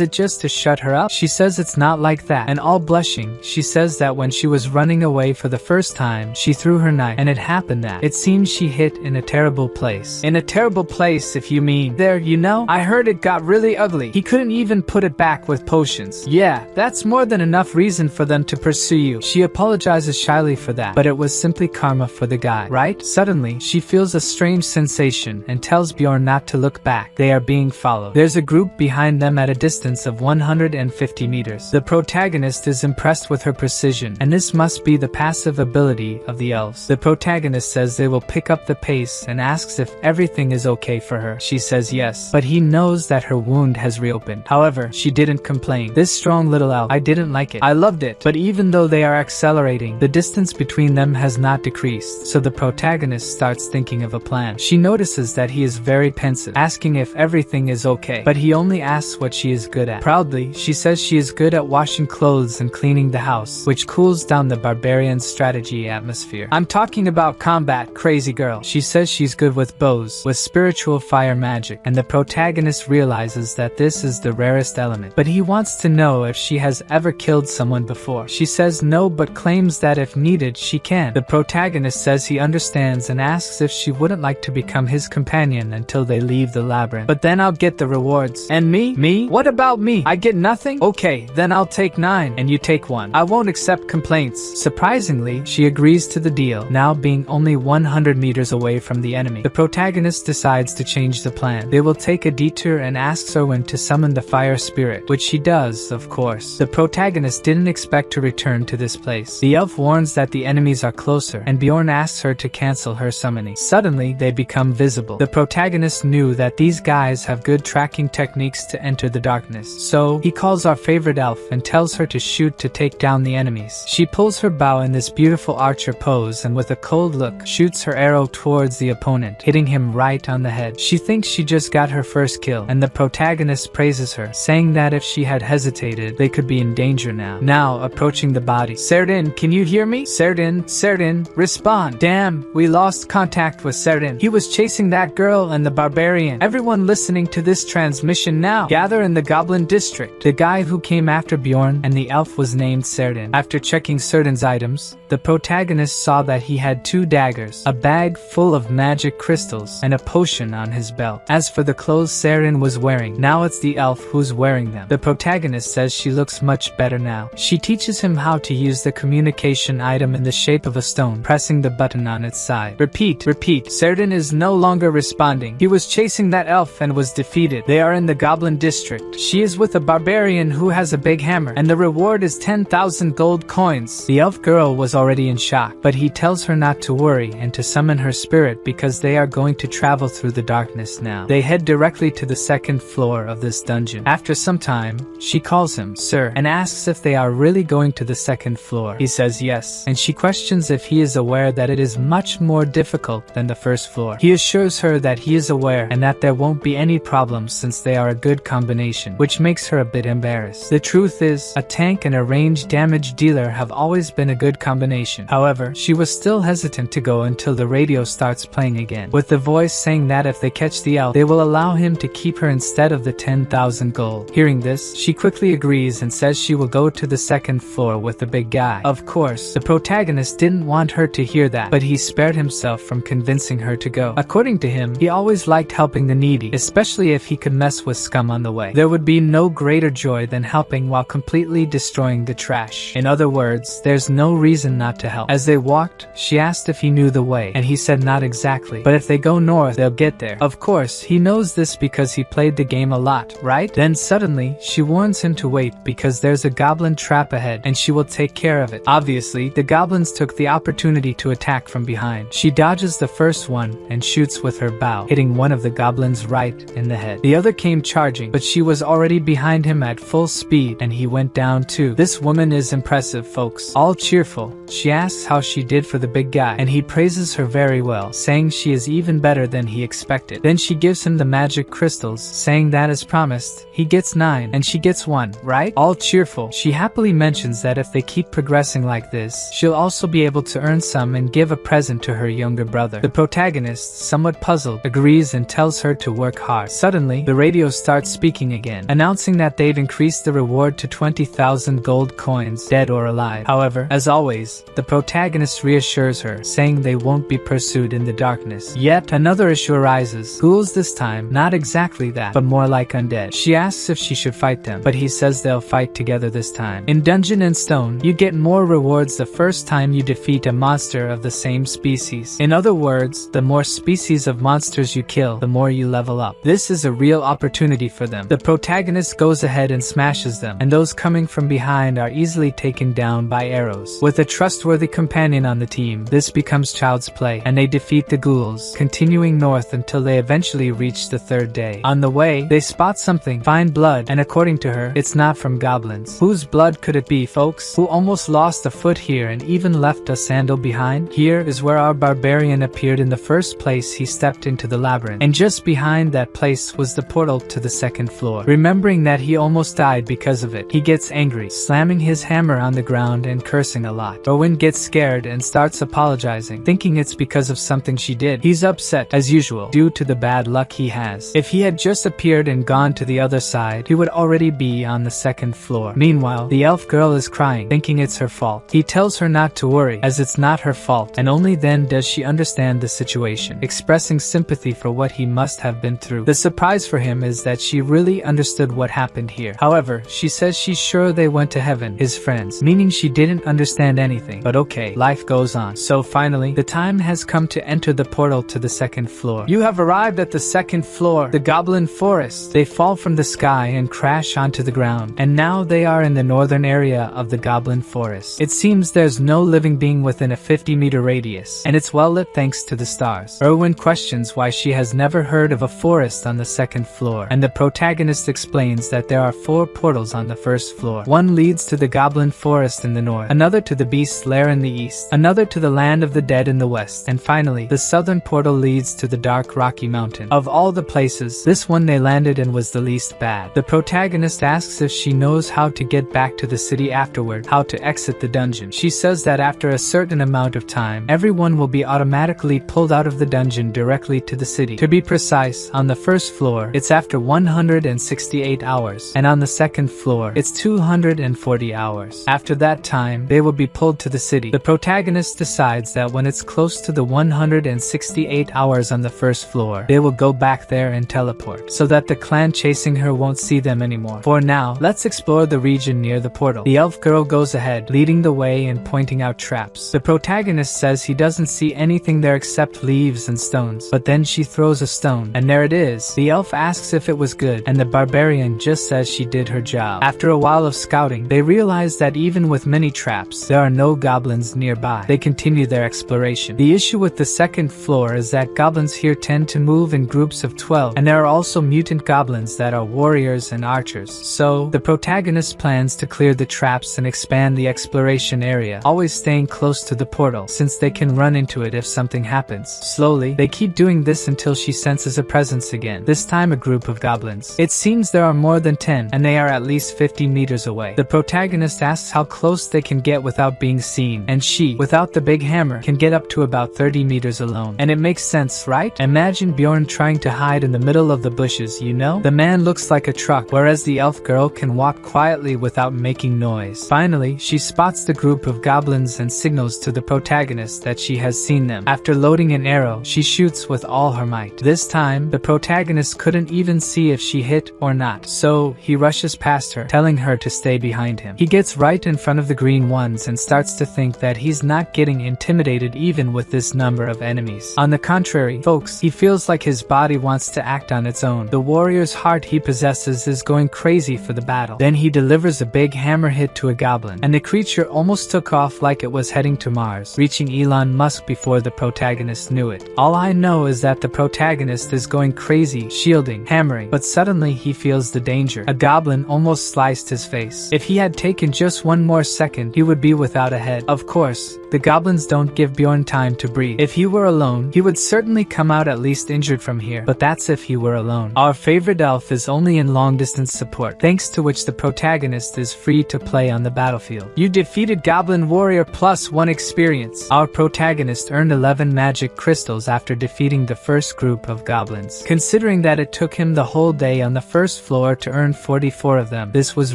it just to shut her up? She says it's not like that, and all blushing, she says that when she was running away for the first time, she threw her knife, and it happened that it seems she hit in a terrible place. In a terrible place, if you mean. There, you know? I heard it got really ugly. He couldn't even put it back with potions. Yeah, that's more than enough reason for them to pursue you. She apologizes shyly for that, but it was simply karma for the guy, right? Suddenly, she feels a strange sensation and tells Bjorn not to look back. They are being followed. There's a group behind them at a distance of 150 meters. The protagonist is impressed with her precision, and this must be the passive ability of the elves. The protagonist says they will pick up the pace and asks if everything is okay for her. She says yes, but he knows that her wound has reopened. However, she didn't complain. This strong little elf, I didn't like it. I loved it. But even though they are accelerating, the distance between them has not decreased, so the protagonist starts thinking of a plan. She notices that he is very pensive, asking if everything is okay, but he only asks what she is good at. Proudly, she says she is good at washing clothes and cleaning the house, which cools down the barbarian strategy atmosphere. I'm talking about combat, crazy girl. She says she's good with bows, with spiritual fire magic, and the protagonist realizes that this is the rarest element. But he wants to know if she has ever killed someone before. She says no, but claims that if needed, she can. The protagonist says he understands and asks if she wouldn't like to become his companion until they leave the labyrinth. But then I'll get the rewards. And me? Me? What about me? I get nothing? Okay, then I'll take 9, and you take 1. I won't accept complaints. Surprisingly, she agrees to the deal, now being only 100 meters away from the enemy. The protagonist decides to change the plan. They will take a detour and asks Erwin to summon the fire spirit, which she does, of course. The protagonist didn't expect to return to this place. The elf warns that the enemies are closer, and Bjorn asks her to cancel her summoning. Suddenly, they become visible. The protagonist knew that these guys have good tracking techniques to enter the darkness, so he calls our favorite elf and tells her to shoot to take down the enemies. She pulls her bow in this beautiful archer pose and with a cold look, shoots her arrow towards the opponent, hitting him right on the head. She thinks she just got her first kill, and the protagonist praises her, saying that if she had hesitated, they could be in danger now. Now, approaching the body. Serdin, can you hear me? Serdin, respond. Damn, we lost contact with Serdin. He was chasing that girl and the barbarian. Everyone listening to this transmission now, gather in the Goblin District. The guy who came after Bjorn and the elf was named Serdin. After checking Serdin's items, the protagonist saw that he had 2 daggers, a bag full of magic crystals, and a potion on his belt. As for the clothes Seren was wearing, now it's the elf who's wearing them. The protagonist says she looks much better now. She teaches him how to use the communication item in the shape of a stone, pressing the button on its side. Repeat, repeat. Seren is no longer responding. He was chasing that elf and was defeated. They are in the Goblin District. She is with a barbarian who has a big hammer, and the reward is 10,000 gold coins. The elf girl was already in shock, but he tells her not to worry and to summon her spirit because they are going to travel through the darkness now. They head directly to the 2nd floor of this dungeon. After some time, she calls him sir and asks if they are really going to the 2nd floor. He says yes, and she questions if he is aware that it is much more difficult than the 1st floor. He assures her that he is aware and that there won't be any problems since they are a good combination, which makes her a bit embarrassed. The truth is, a tank and a range damage dealer have always been a good combination. However, she was still hesitant to go until the radio starts playing again, with the voice saying that if they catch the elf, they will allow him to keep her instead of the 10,000 gold. Hearing this, she quickly agrees and says she will go to the 2nd floor with the big guy. Of course, the protagonist didn't want her to hear that, but he spared himself from convincing her to go. According to him, he always liked helping the needy, especially if he could mess with scum on the way. There would be no greater joy than helping while completely destroying the trash. In other words, there's no reason not to help. As they walked, she asked if he knew the way, and he said not exactly, but if they go north, they'll get there. Of course, he knows this because he played the game a lot, right? Then suddenly, she warns him to wait because there's a goblin trap ahead and she will take care of it. Obviously, the goblins took the opportunity to attack from behind. She dodges the first one and shoots with her bow, hitting one of the goblins right in the head. The other came charging, but she was already behind him at full speed and he went down too. This woman is impressive, folks. All cheerful, she asks how she did for the big guy and he praises her very well, saying she is even better than he expected. Then she gives him the magic crystals, saying that as promised, he gets 9 and she gets 1, right? All cheerful, she happily mentions that if they keep progressing like this, she'll also be able to earn some and give a present to her younger brother. The protagonist, somewhat puzzled, agrees and tells her to work hard. Suddenly, the radio starts speaking again, announcing that they've increased the reward to 20,000 gold coins, dead or alive. However, as always, the protagonist reassures her, saying they won't be pursued in the darkness. Yet another issue arises. Ghouls this time, not exactly that, but more like undead. She asks if she should fight them, but he says they'll fight together this time. In Dungeon and Stone, you get more rewards the first time you defeat a monster of the same species. In other words, the more species of monsters you kill, the more you level up. This is a real opportunity for them. The protagonist goes ahead and smashes them, and those coming from behind are easily taken down by arrows. With a trustworthy companion on the team, this becomes child's play, and they defeat the ghouls, continuing north until they eventually reach the 3rd day. On the way, they spot something, find blood, and according to her, it's not from goblins. Whose blood could it be, folks? Who almost lost a foot here and even left a sandal behind? Here is where our barbarian appeared in the first place he stepped into the labyrinth, and just behind that place was the portal to the 2nd floor. Remembering that he almost died because of it, he gets angry, slamming his hammer on the ground and cursing a lot. Owen gets scared and starts apologizing, thinking it's because of something she did. He's upset, as usual, due to the bad luck he has. If he had just appeared and gone to the other side, he would already be on the 2nd floor. Meanwhile, the elf girl is crying, thinking it's her fault. He tells her not to worry, as it's not her fault, and only then does she understand the situation, expressing sympathy for what he must have been through. The surprise for him is that she really understood what happened here. However, she says she's sure they went to heaven, his friends, meaning she didn't understand anything. But okay, life goes on. So finally, the time has come to enter the portal to the 2nd floor. You have arrived at the 2nd floor, the Goblin Forest. They fall from the sky and crash onto the ground, and now they are in the northern area of the Goblin Forest. It seems there's no living being within a 50-meter radius, and it's well lit thanks to the stars. Erwin questions why she has never heard of a forest on the 2nd floor, and the protagonist explains that there are 4 portals on the 1st floor. One leads to the Goblin Forest in the north, another to the Beast's Lair in the east, another to the Land of the Dead in the west, and finally, the southern portal leads to the dark Rocky Mountain. Of all the places, this one they landed in was the least bad. The protagonist asks if she knows how to get back to the city afterward, how to exit the dungeon. She says that after a certain amount of time, everyone will be automatically pulled out of the dungeon directly to the city. To be precise, on the 1st floor, it's after 168 hours, and on the 2nd floor, it's 240 hours. After that time, they will be pulled to the city. The protagonist decides that when it's close to the 168 hours on the first floor, they will go back there and teleport, so that the clan chasing her won't see them anymore. For now, let's explore the region near the portal. The elf girl goes ahead, leading the way and pointing out traps. The protagonist says he doesn't see anything there except leaves and stones, but then she throws a stone, and there it is. The elf asks if it was good, and the barbarian just says she did her job. After a while of scouting, they realize that even with many traps, there are no goblins nearby. They continue their exploration. The issue with the second floor is that goblins here tend to move in groups of 12, and there are also mutant goblins that are warriors and archers. So, the protagonist plans to clear the traps and expand the exploration area, always staying close to the portal, since they can run into it if something happens. Slowly, they keep doing this until she senses a presence again, this time a group of goblins. It seems there are more than 10, and they are at least 50 meters away. The protagonist asks how close they can get without being seen, and she, without the big hammer, can get up to about 30 meters alone. And it makes sense, right? Imagine Bjorn trying to hide in the middle of the bushes, you know? The man looks like a truck, whereas the elf girl can walk quietly without making noise. Finally, she spots the group of goblins and signals to the protagonist that she has seen them. After loading an arrow, she shoots with all her might. This time, the protagonist couldn't even see if she hit or not, so he rushes past her, telling her to stay behind him. He gets right in front of the green ones and starts to think that he's not getting intimidated even with this number of enemies. On the contrary, folks, he feels like his body wants to act on its own. The warrior's heart he possesses is going crazy for the battle. Then he delivers a big hammer hit to a goblin, and the creature almost took off like it was heading to Mars, reaching Elon Musk before the protagonist knew it. All I know is that the protagonist is going crazy, shielding, hammering, but suddenly he feels the danger. A goblin almost sliced his face. If he had taken just one more second, he would be without a head. Of course, the goblins don't give Bjorn time to breathe. If he were alone, he would certainly come out at least injured from here, but that's if he were alone. Our favorite elf is only in long-distance support, thanks to which the protagonist is free to play on the battlefield. You defeated Goblin Warrior +1 experience. Our protagonist earned 11 magic crystals after defeating the first group of goblins. Considering that it took him the whole day on the first floor to earn 44 of them, this was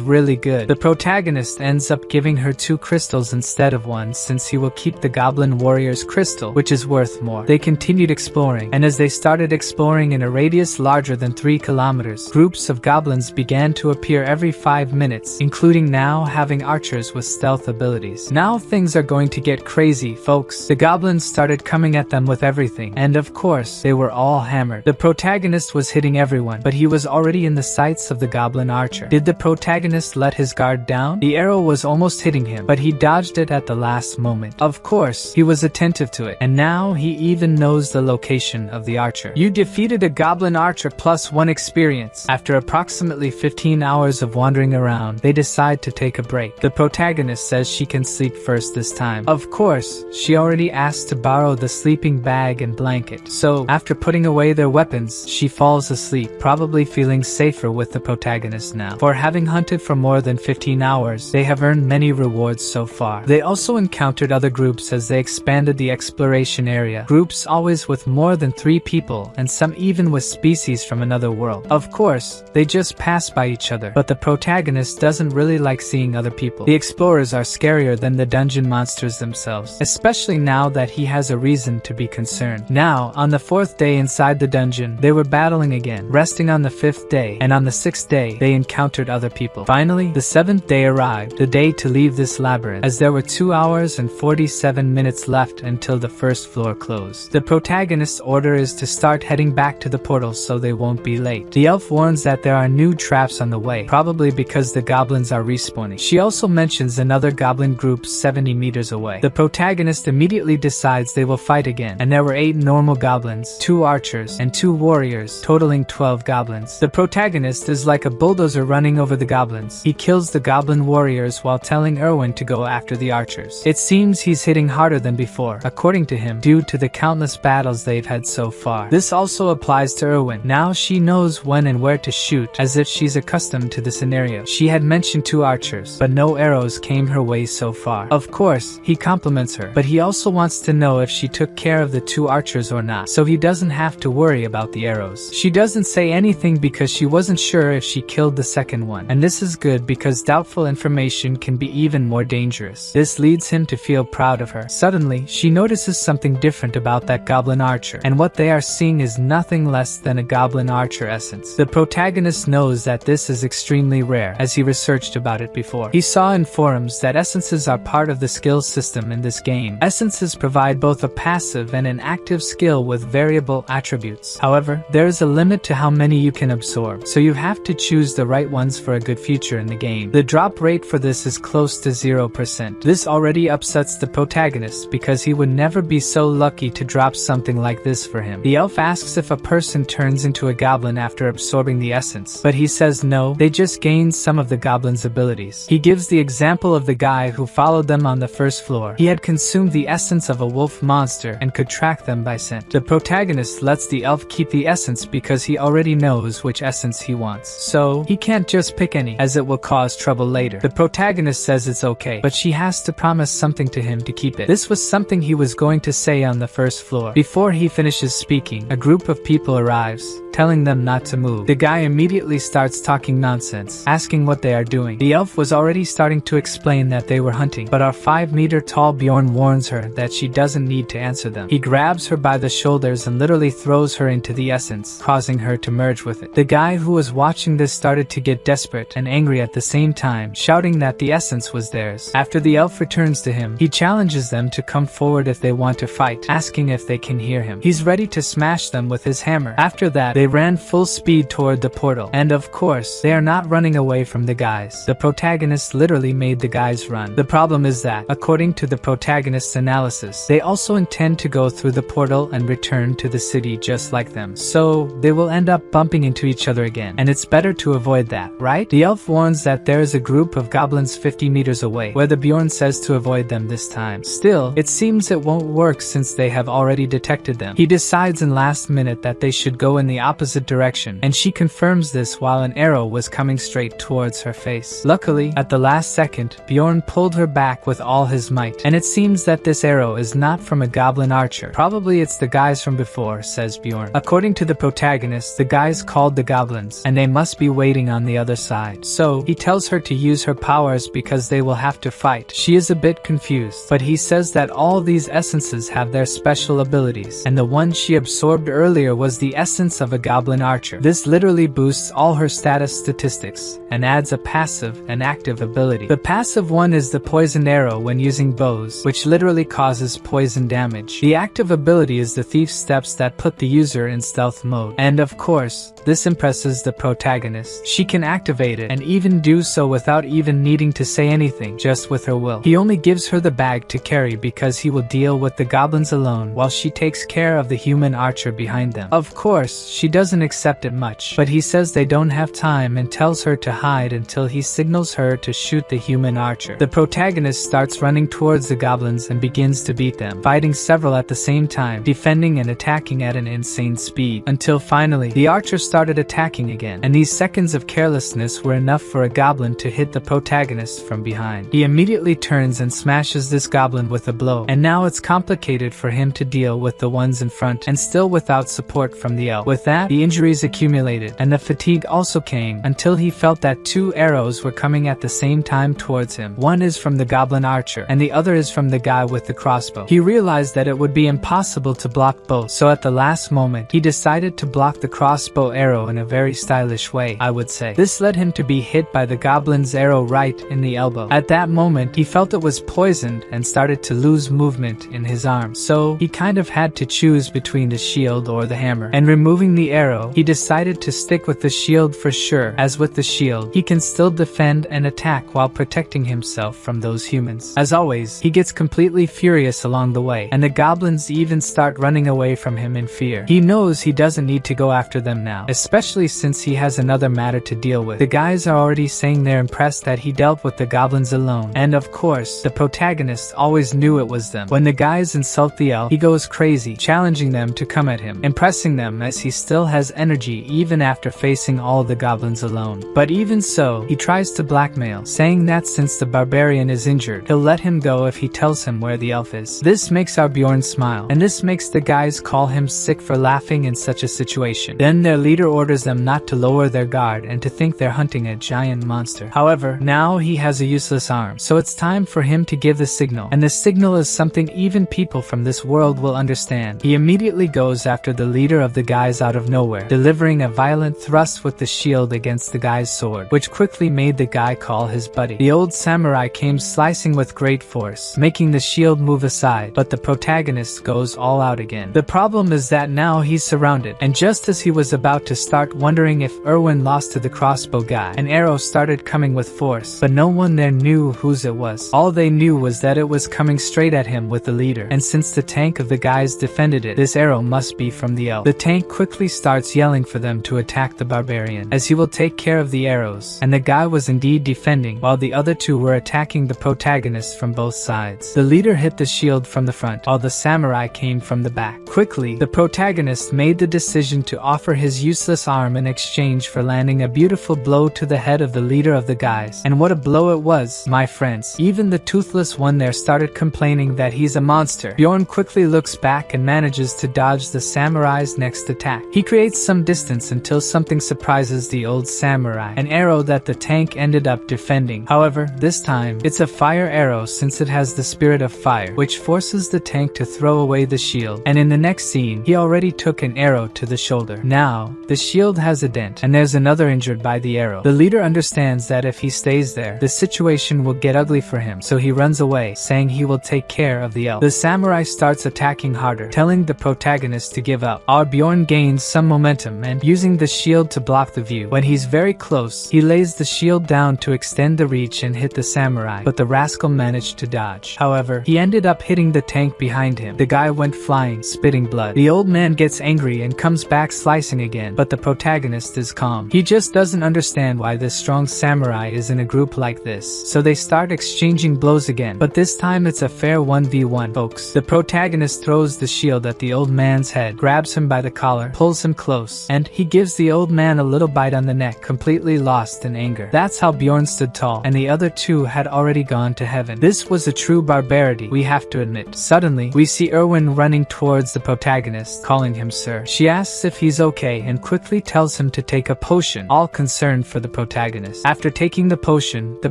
really good. The protagonist ends up giving her 2 crystals instead of 1, since he will keep the Goblin Warrior's crystal, which is worth more. They continued exploring, and as they started exploring in a radius larger than 3 kilometers, groups of goblins began to appear every 5 minutes, including now having archers with stealth abilities. Now things are going to get crazy, folks. The goblins started coming at them with everything, and of course, they were all hammered. The protagonist was hitting everyone, but he was already in the sights of the goblin archer. Did the protagonist let his guard down? The arrow was almost hitting him, but he dodged it at the last moment. Of course, he was attentive to it, and now he even knows the location of the archer. You defeated a goblin archer +1 experience. After approximately 15 hours of wandering around, they decide to take a break. The protagonist says she can sleep first this time. Of course, she already asked to borrow the sleeping bag and blanket, so after putting away their weapons, she falls asleep, probably feeling safer with the protagonist now. For having hunted for more than 15 hours, they have earned many rewards so far. They also encountered other groups as they expanded the exploration area, groups always with more than 3 people, and some even with species from another world. Of course, they just pass by each other, but the protagonist doesn't really like seeing other people. The explorers are scarier than the dungeon monsters themselves, especially now that he has a reason to be concerned. Now, on the 4th day inside the dungeon, they were battling again, resting on the 5th day, and on the 6th day, they encountered other people. Finally, the 7th day arrived, the day to leave this labyrinth, as there were 2 hours and 47 minutes left until the first floor closed. The protagonist's order is to start heading back to the portal so they won't be late. The elf warns that there are new traps on the way, probably because the goblins are respawning. She also mentions another goblin group 70 meters away. The protagonist immediately decides they will fight again, and there were 8 normal goblins, 2 archers, and 2 warriors, totaling 12 goblins. The protagonist is like a bulldozer running over the goblins. He kills the goblin warriors while telling Erwin to go after the archers. It seems he's hitting harder than before, according to him, due to the countless battles they've had so far. This also applies to Erwin. Now she knows when and where to shoot, as if she's accustomed to the scenario. She had mentioned 2 archers, but no arrows came her way so far. Of course, he compliments her, but he also wants to know if she took care of the 2 archers or not, so he doesn't have to worry about the arrows. She doesn't say anything because she wasn't sure if she killed the second one, and this is good because doubtful information can be even more dangerous. This leads him to feel proud of her. Suddenly, she notices something different about that goblin archer, and what they are seeing is nothing less than a goblin archer essence. The protagonist knows that this is extremely rare, as he researched about it before. He saw in forums that essences are part of the skill system in this game. Essences provide both a passive and an active skill with variable attributes. However, there is a limit to how many you can absorb, so you have to choose the right ones for a good future in the game. The drop rate for this is close to 0%. This already upsets the protagonist because he would never be so lucky to drop something like this for him. The elf asks if a person turns into a goblin after absorbing the essence, but he says no, they just gain some of the goblin's abilities. He gives the example of the guy who followed them on the first floor. He had consumed the essence of a wolf monster and could track them by scent. The protagonist lets the elf keep the essence because he already knows which essence he wants, so he can't just pick any, as it will cause trouble later. The protagonist says it's okay, but she has to promise something to him to keep it. This was something he was going to say on the first floor. Before he finishes speaking, a group of people arrives, telling them not to move. The guy immediately starts talking nonsense, asking what they are doing. The elf was already starting to explain that they were hunting, but our 5-meter tall Bjorn warns her that she doesn't need to answer them. He grabs her by the shoulders and literally throws her into the essence, causing her to merge with it. The guy who was watching this started to get desperate and angry at the same time, shouting that the essence was theirs. After the elf returns to him, he challenges them to come forward if they want to fight, asking if they can hear him. He's ready to smash them with his hammer. After that, they ran full speed toward the portal, and of course, they are not running away from the guys. The protagonist literally made the guys run. The problem is that, according to the protagonist's analysis, they also intend to go through the portal and return to the city just like them, so they will end up bumping into each other again, and it's better to avoid that, right? The elf warns that there is a group of goblins 50 meters away, where the Bjorn says to avoid them this time. Still, it seems it won't work since they have already detected them. He decides in last minute that they should go in the opposite direction, and she confirms this while an arrow was coming straight towards her face. Luckily, at the last second, Bjorn pulled her back with all his might, and it seems that this arrow is not from a goblin archer. Probably it's the guys from before, says Bjorn. According to the protagonist, the guys called the goblins, and they must be waiting on the other side. So, he tells her to use her powers because they will have to fight. She is a bit confused, but he says that all these essences have their special abilities, and the one she absorbed earlier was the essence of a goblin archer. This literally boosts all her status statistics, and adds a passive and active ability. The passive one is the poison arrow when using bows, which literally causes poison damage. The active ability is the thief steps that put the user in stealth mode. And of course, this impresses the protagonist. She can activate it, and even do so without even needing to say anything, just with her will. He only gives her the bag to carry because he will deal with the goblins alone while she takes care of the human archer behind them. Of course, she doesn't accept it much, but he says they don't have time and tells her to hide until he signals her to shoot the human archer. The protagonist starts running towards the goblins and begins to beat them, fighting several at the same time, defending and attacking at an insane speed, until finally, the archer started attacking again, and these seconds of carelessness were enough for a goblin to hit the protagonist from behind. He immediately turns and smashes this goblin with a blow, and now it's complicated for him to deal with the ones in front, and still without support from the elf. With that, the injuries accumulated, and the fatigue also came, until he felt that 2 arrows were coming at the same time towards him. One is from the goblin archer, and the other is from the guy with the crossbow. He realized that it would be impossible to block both, so at the last moment, he decided to block the crossbow arrow in a very stylish way, I would say. This led him to be hit by the goblin's arrow right in the elbow. At that moment, he felt it was poisoned and started to lose movement in his arm, so he kind of had to choose between the shield or the hammer. And removing the arrow, he decided to stick with the shield for sure, as with the shield, he can still defend and attack while protecting himself from those humans. As always, he gets completely furious along the way, and the goblins even start running away from him in fear. He knows he doesn't need to go after them now, especially since he has another matter to deal with. The guys are already saying they're impressed that he dealt with the goblins alone, and of course, the protagonist protagonist always knew it was them. When the guys insult the elf, he goes crazy, challenging them to come at him, impressing them as he still has energy even after facing all the goblins alone. But even so, he tries to blackmail, saying that since the barbarian is injured, he'll let him go if he tells him where the elf is. This makes our Bjorn smile, and this makes the guys call him sick for laughing in such a situation. Then their leader orders them not to lower their guard and to think they're hunting a giant monster. However, now he has a useless arm, so it's time for him to give the signal, and the signal is something even people from this world will understand. He immediately goes after the leader of the guys out of nowhere, delivering a violent thrust with the shield against the guy's sword, which quickly made the guy call his buddy. The old samurai came slicing with great force, making the shield move aside, but the protagonist goes all out again. The problem is that now he's surrounded, and just as he was about to start wondering if Erwin lost to the crossbow guy, an arrow started coming with force, but no one there knew whose it was. All they knew was that it was coming straight at him with the leader, and since the tank of the guys defended it, this arrow must be from the elf. The tank quickly starts yelling for them to attack the barbarian, as he will take care of the arrows, and the guy was indeed defending, while the other two were attacking the protagonist from both sides. The leader hit the shield from the front, while the samurai came from the back. Quickly, the protagonist made the decision to offer his useless arm in exchange for landing a beautiful blow to the head of the leader of the guys. And what a blow it was, my friends. Even the toothless one there started complaining that he's a monster. Bjorn quickly looks back and manages to dodge the samurai's next attack. He creates some distance until something surprises the old samurai, an arrow that the tank ended up defending. However, this time, it's a fire arrow since it has the spirit of fire, which forces the tank to throw away the shield, and in the next scene, he already took an arrow to the shoulder. Now, the shield has a dent, and there's another injured by the arrow. The leader understands that if he stays there, the situation will get ugly for him, so he runs away, saying he will take care of the elf. The samurai starts attacking harder, telling the protagonist to give up. Our Bjorn gains some momentum and, using the shield to block the view. When he's very close, he lays the shield down to extend the reach and hit the samurai, but the rascal managed to dodge. However, he ended up hitting the tank behind him. The guy went flying, spitting blood. The old man gets angry and comes back slicing again, but the protagonist is calm. He just doesn't understand why this strong samurai is in a group like this, so they start exchanging blows again, but this time it's a fair 1v1, folks. The protagonist throws the shield at the old man's head, grabs him by the collar, pulls him close, and he gives the old man a little bite on the neck, completely lost in anger. That's how Bjorn stood tall, and the other two had already gone to heaven. This was a true barbarity, we have to admit. Suddenly, we see Erwin running towards the protagonist, calling him sir. She asks if he's okay and quickly tells him to take a potion, all concerned for the protagonist. After taking the potion, the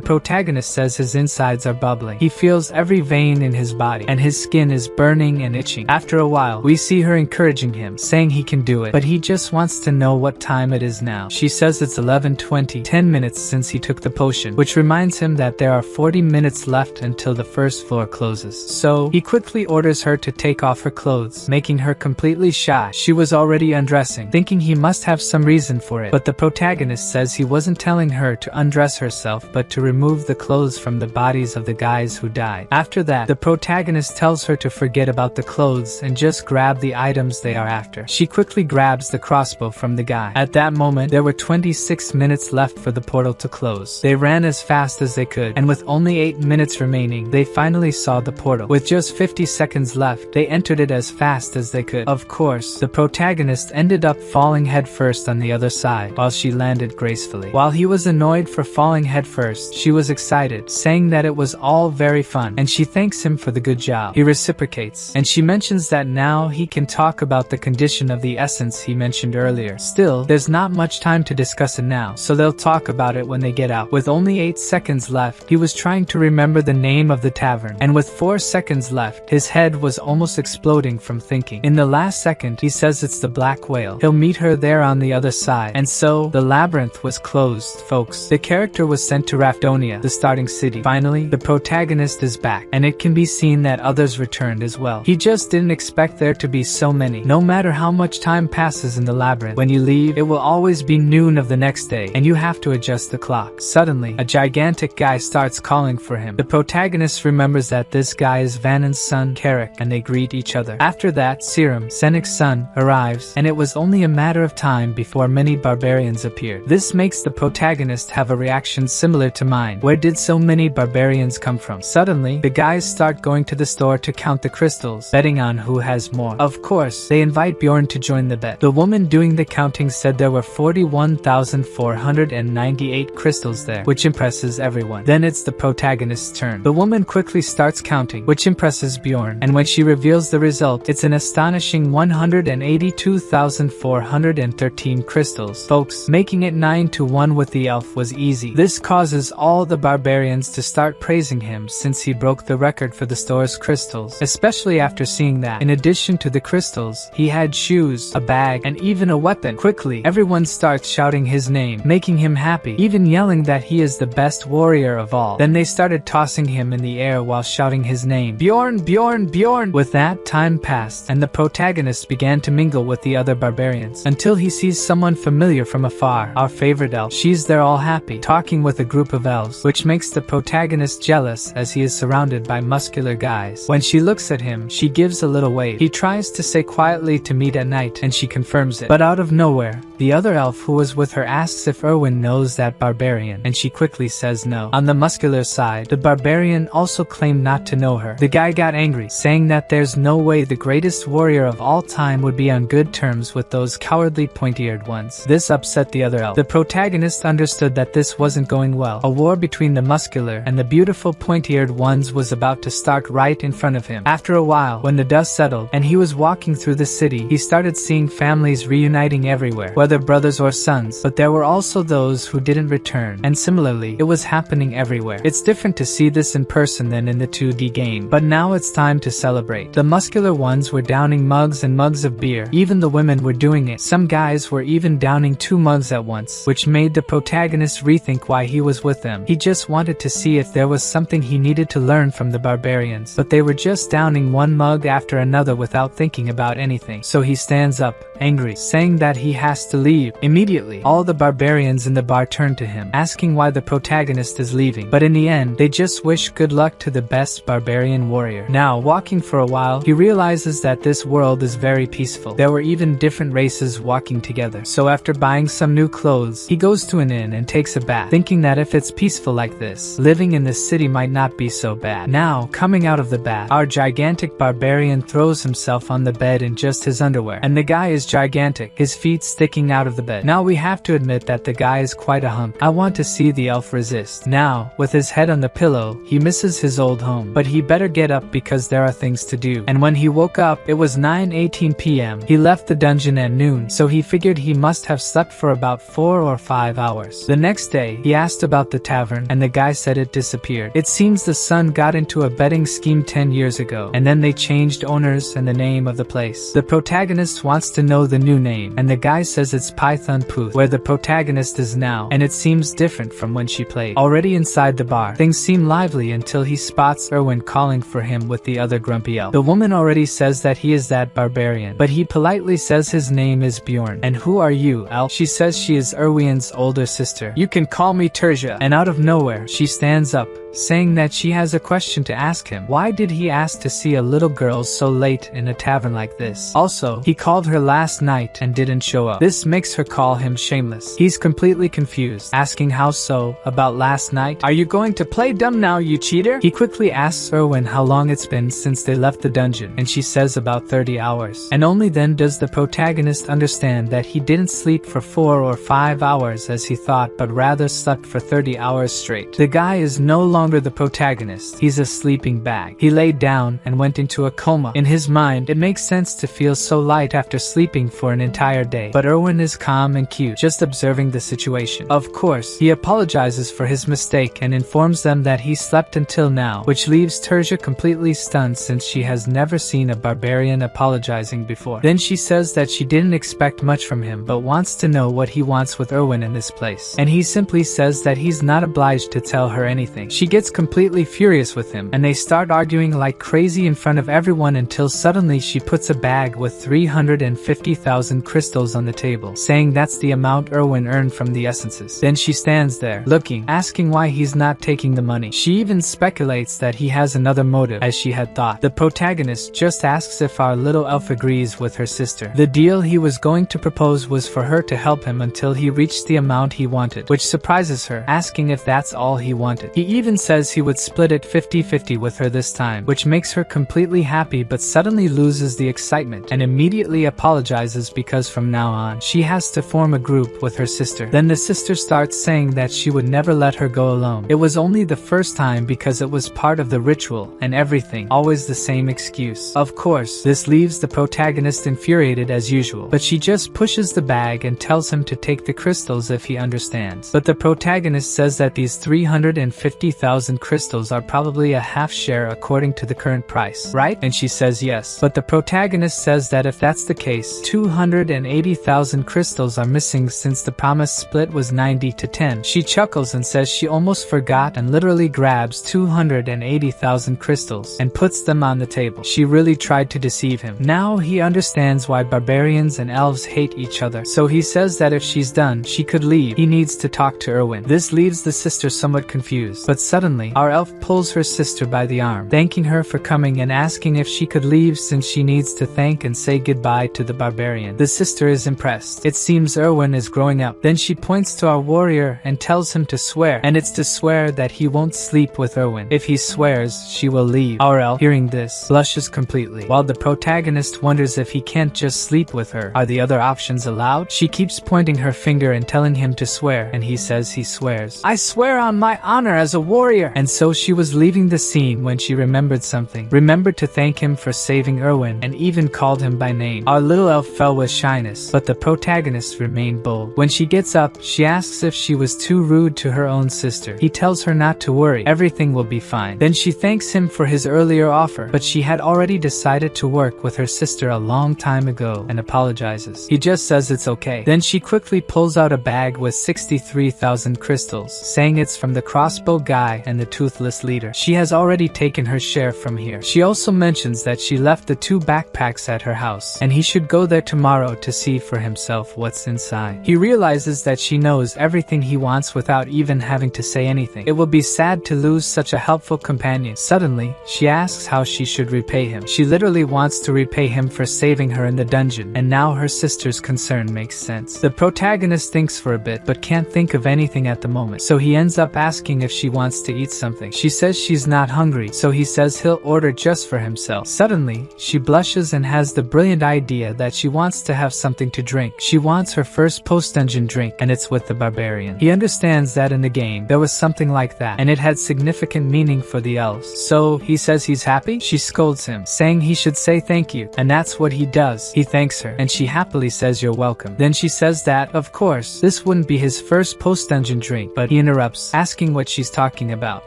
protagonist says his insides are bubbling. He feels every vein in his body, and his skin is burning and itching. After a while, we see her encouraging him, saying he can do it, but he just wants to know what time it is now. She says it's 11:20, 10 minutes since he took the potion, which reminds him that there are 40 minutes left until the first floor closes. So, he quickly orders her to take off her clothes, making her completely shy. She was already undressing, thinking he must have some reason for it, but the protagonist says he wasn't telling her to undress herself but to remove the clothes from the bodies of the guys who died. After that, the protagonist tells her to forget about the clothes and just grab the items they are after. She quickly grabs the crossbow from the guy. At that moment, there were 26 minutes left for the portal to close. They ran as fast as they could, and with only 8 minutes remaining, they finally saw the portal. With just 50 seconds left, they entered it as fast as they could. Of course, the protagonist ended up falling headfirst on the other side, while she landed gracefully. While he was annoyed for falling headfirst, she was excited, saying that it was all very fun, and she thanks him for the good job. He reciprocates, and she mentions that now he can talk about the condition of the essence he mentioned earlier. Still, there's not much time to discuss it now, so they'll talk about it when they get out. With only 8 seconds left, he was trying to remember the name of the tavern, and with 4 seconds left, his head was almost exploding from thinking. In the last second, he says it's the Black Whale. He'll meet her there on the other side, and so, the labyrinth was closed, folks. The character was sent to Rafdonia, the starting city. Finally, the protagonist is back, and it can be seen that others returned as well. He just didn't expect there to be so many. No matter how much time passes in the labyrinth, when you leave, it will always be noon of the next day, and you have to adjust the clock. Suddenly, a gigantic guy starts calling for him. The protagonist remembers that this guy is Vanon's son, Carrick, and they greet each other. After that, Serum, Senik's son, arrives, and it was only a matter of time before many barbarians appeared. This makes the protagonist have a reaction similar to mine. Where did so many barbarians come from? Suddenly, Suddenly, the guys start going to the store to count the crystals, betting on who has more. Of course, they invite Bjorn to join the bet. The woman doing the counting said there were 41,498 crystals there, which impresses everyone. Then it's the protagonist's turn. The woman quickly starts counting, which impresses Bjorn, and when she reveals the result, it's an astonishing 182,413 crystals. Folks, making it 9-1 with the elf was easy. This causes all the barbarians to start praising him since he broke the record for the store's crystals, especially after seeing that, in addition to the crystals, he had shoes, a bag, and even a weapon. Quickly, everyone starts shouting his name, making him happy, even yelling that he is the best warrior of all. Then they started tossing him in the air while shouting his name, Bjorn, Bjorn, Bjorn! With that, time passed, and the protagonist began to mingle with the other barbarians, until he sees someone familiar from afar, our favorite elf. She's there all happy, talking with a group of elves, which makes the protagonist jealous as he is surrounded by muscular guys. When she looks at him, she gives a little wave. He tries to say quietly to meet at night, and she confirms it. But out of nowhere, the other elf who was with her asks if Erwin knows that barbarian, and she quickly says no. On the muscular side, the barbarian also claimed not to know her. The guy got angry, saying that there's no way the greatest warrior of all time would be on good terms with those cowardly pointy-eared ones. This upset the other elf. The protagonist understood that this wasn't going well. A war between the muscular and the beautiful pointy-eared ones was about to start right in front of him. After a while, when the dust settled and he was walking through the city, he started seeing families reuniting everywhere, whether brothers or sons, but there were also those who didn't return, and similarly, it was happening everywhere. It's different to see this in person than in the 2D game, but now it's time to celebrate. The muscular ones were downing mugs and mugs of beer. Even the women were doing it. Some guys were even downing 2 mugs at once, which made the protagonist rethink why he was with them. He just wanted to see if there was something he needed to learn from the barbarians, but they were just downing one mug after another without thinking about anything. So he stands up, angry, saying that he has to leave. Immediately, all the barbarians in the bar turn to him, asking why the protagonist is leaving, but in the end, they just wish good luck to the best barbarian warrior. Now, walking for a while, he realizes that this world is very peaceful. There were even different races walking together. So after buying some new clothes, he goes to an inn and takes a bath, thinking that if it's peaceful like this, living in this city might not be so bad. Now, coming out of the bath, our gigantic barbarian throws himself on the bed in just his underwear, and the guy is gigantic, his feet sticking out of the bed. Now we have to admit that the guy is quite a hunk. I want to see the elf resist. Now, with his head on the pillow, he misses his old home, but he better get up because there are things to do. And when he woke up, it was 9:18 p.m. He left the dungeon at noon, so he figured he must have slept for about 4 or 5 hours. The next day, he asked about the tavern, and the guy said it disappeared. It seems the son got into a betting scheme 10 years ago, and then they changed owners and the name of the place. The protagonist wants to know the new name, and the guy says it's Python Pooth, where the protagonist is now, and it seems different from when she played. Already inside the bar, things seem lively until he spots Erwin calling for him with the other grumpy elf. The woman already says that he is that barbarian, but he politely says his name is Bjorn. And who are you, elf? She says she is Erwin's older sister. You can call me Terja. And out of nowhere, she stands up, saying that she has a question to ask him. Why did he ask to see a little girl so late in a tavern like this? Also, he called her last night and didn't show up. This makes her call him shameless. He's completely confused, asking how so, about last night? Are you going to play dumb now, you cheater? He quickly asks Erwin how long it's been since they left the dungeon, and she says about 30 hours. And only then does the protagonist understand that he didn't sleep for 4 or 5 hours as he thought, but rather slept for 30 hours straight. The guy is no longer the protagonist. He's a sleeping bag. He laid down and went into a coma. In his mind, it makes sense to feel so light after sleeping for an entire day. But Erwin is calm and cute, just observing the situation. Of course, he apologizes for his mistake and informs them that he slept until now, which leaves Terja completely stunned since she has never seen a barbarian apologizing before. Then she says that she didn't expect much from him, but wants to know what he wants with Erwin in this place. And he simply says that he's not obliged to tell her anything. She gets completely furious with him, and they start arguing like crazy in front of everyone until suddenly she puts a bag with 350,000 crystals on the table, saying that's the amount Erwin earned from the essences. Then she stands there, looking, asking why he's not taking the money. She even speculates that he has another motive, as she had thought. The protagonist just asks if our little elf agrees with her sister. The deal he was going to propose was for her to help him until he reached the amount he wanted, which surprises her, asking if that's all he wanted. He even says he would spend split it 50-50 with her this time, which makes her completely happy but suddenly loses the excitement and immediately apologizes because from now on she has to form a group with her sister. Then the sister starts saying that she would never let her go alone. It was only the first time because it was part of the ritual and everything, always the same excuse. Of course, this leaves the protagonist infuriated as usual, but she just pushes the bag and tells him to take the crystals if he understands. But the protagonist says that these 350,000 crystals are probably a half share according to the current price, right? And she says yes. But the protagonist says that if that's the case, 280,000 crystals are missing since the promised split was 90-10. She chuckles and says she almost forgot and literally grabs 280,000 crystals and puts them on the table. She really tried to deceive him. Now he understands why barbarians and elves hate each other, so he says that if she's done, she could leave. He needs to talk to Erwin. This leaves the sister somewhat confused, but suddenly, our elf pulls her sister by the arm, thanking her for coming and asking if she could leave since she needs to thank and say goodbye to the barbarian. The sister is impressed. It seems Erwin is growing up. Then she points to our warrior and tells him to swear, and it's to swear that he won't sleep with Erwin. If he swears, she will leave. Our elf, hearing this, blushes completely, while the protagonist wonders if he can't just sleep with her. Are the other options allowed? She keeps pointing her finger and telling him to swear, and he says he swears. I swear on my honor as a warrior! And so she was leaving the scene when she remembered something. Remembered to thank him for saving Erwin, and even called him by name. Our little elf fell with shyness, but the protagonist remained bold. When she gets up, she asks if she was too rude to her own sister. He tells her not to worry, everything will be fine. Then she thanks him for his earlier offer, but she had already decided to work with her sister a long time ago and apologizes. He just says it's okay. Then she quickly pulls out a bag with 63,000 crystals, saying it's from the crossbow guy and the toothless leader. She has already taken her share from here. She also mentions that she left the 2 backpacks at her house, and he should go there tomorrow to see for himself what's inside. He realizes that she knows everything he wants without even having to say anything. It will be sad to lose such a helpful companion. Suddenly, she asks how she should repay him. She literally wants to repay him for saving her in the dungeon, and now her sister's concern makes sense. The protagonist thinks for a bit, but can't think of anything at the moment, so he ends up asking if she wants to eat something. She says she's not hungry, so he says he'll order just for himself. Suddenly, she blushes and has the brilliant idea that she wants to have something to drink. She wants her first post-dungeon drink, and it's with the barbarian. He understands that in the game, there was something like that, and it had significant meaning for the elves. So, he says he's happy? She scolds him, saying he should say thank you, and that's what he does. He thanks her, and she happily says you're welcome. Then she says that, of course, this wouldn't be his first post-dungeon drink, but he interrupts, asking what she's talking about.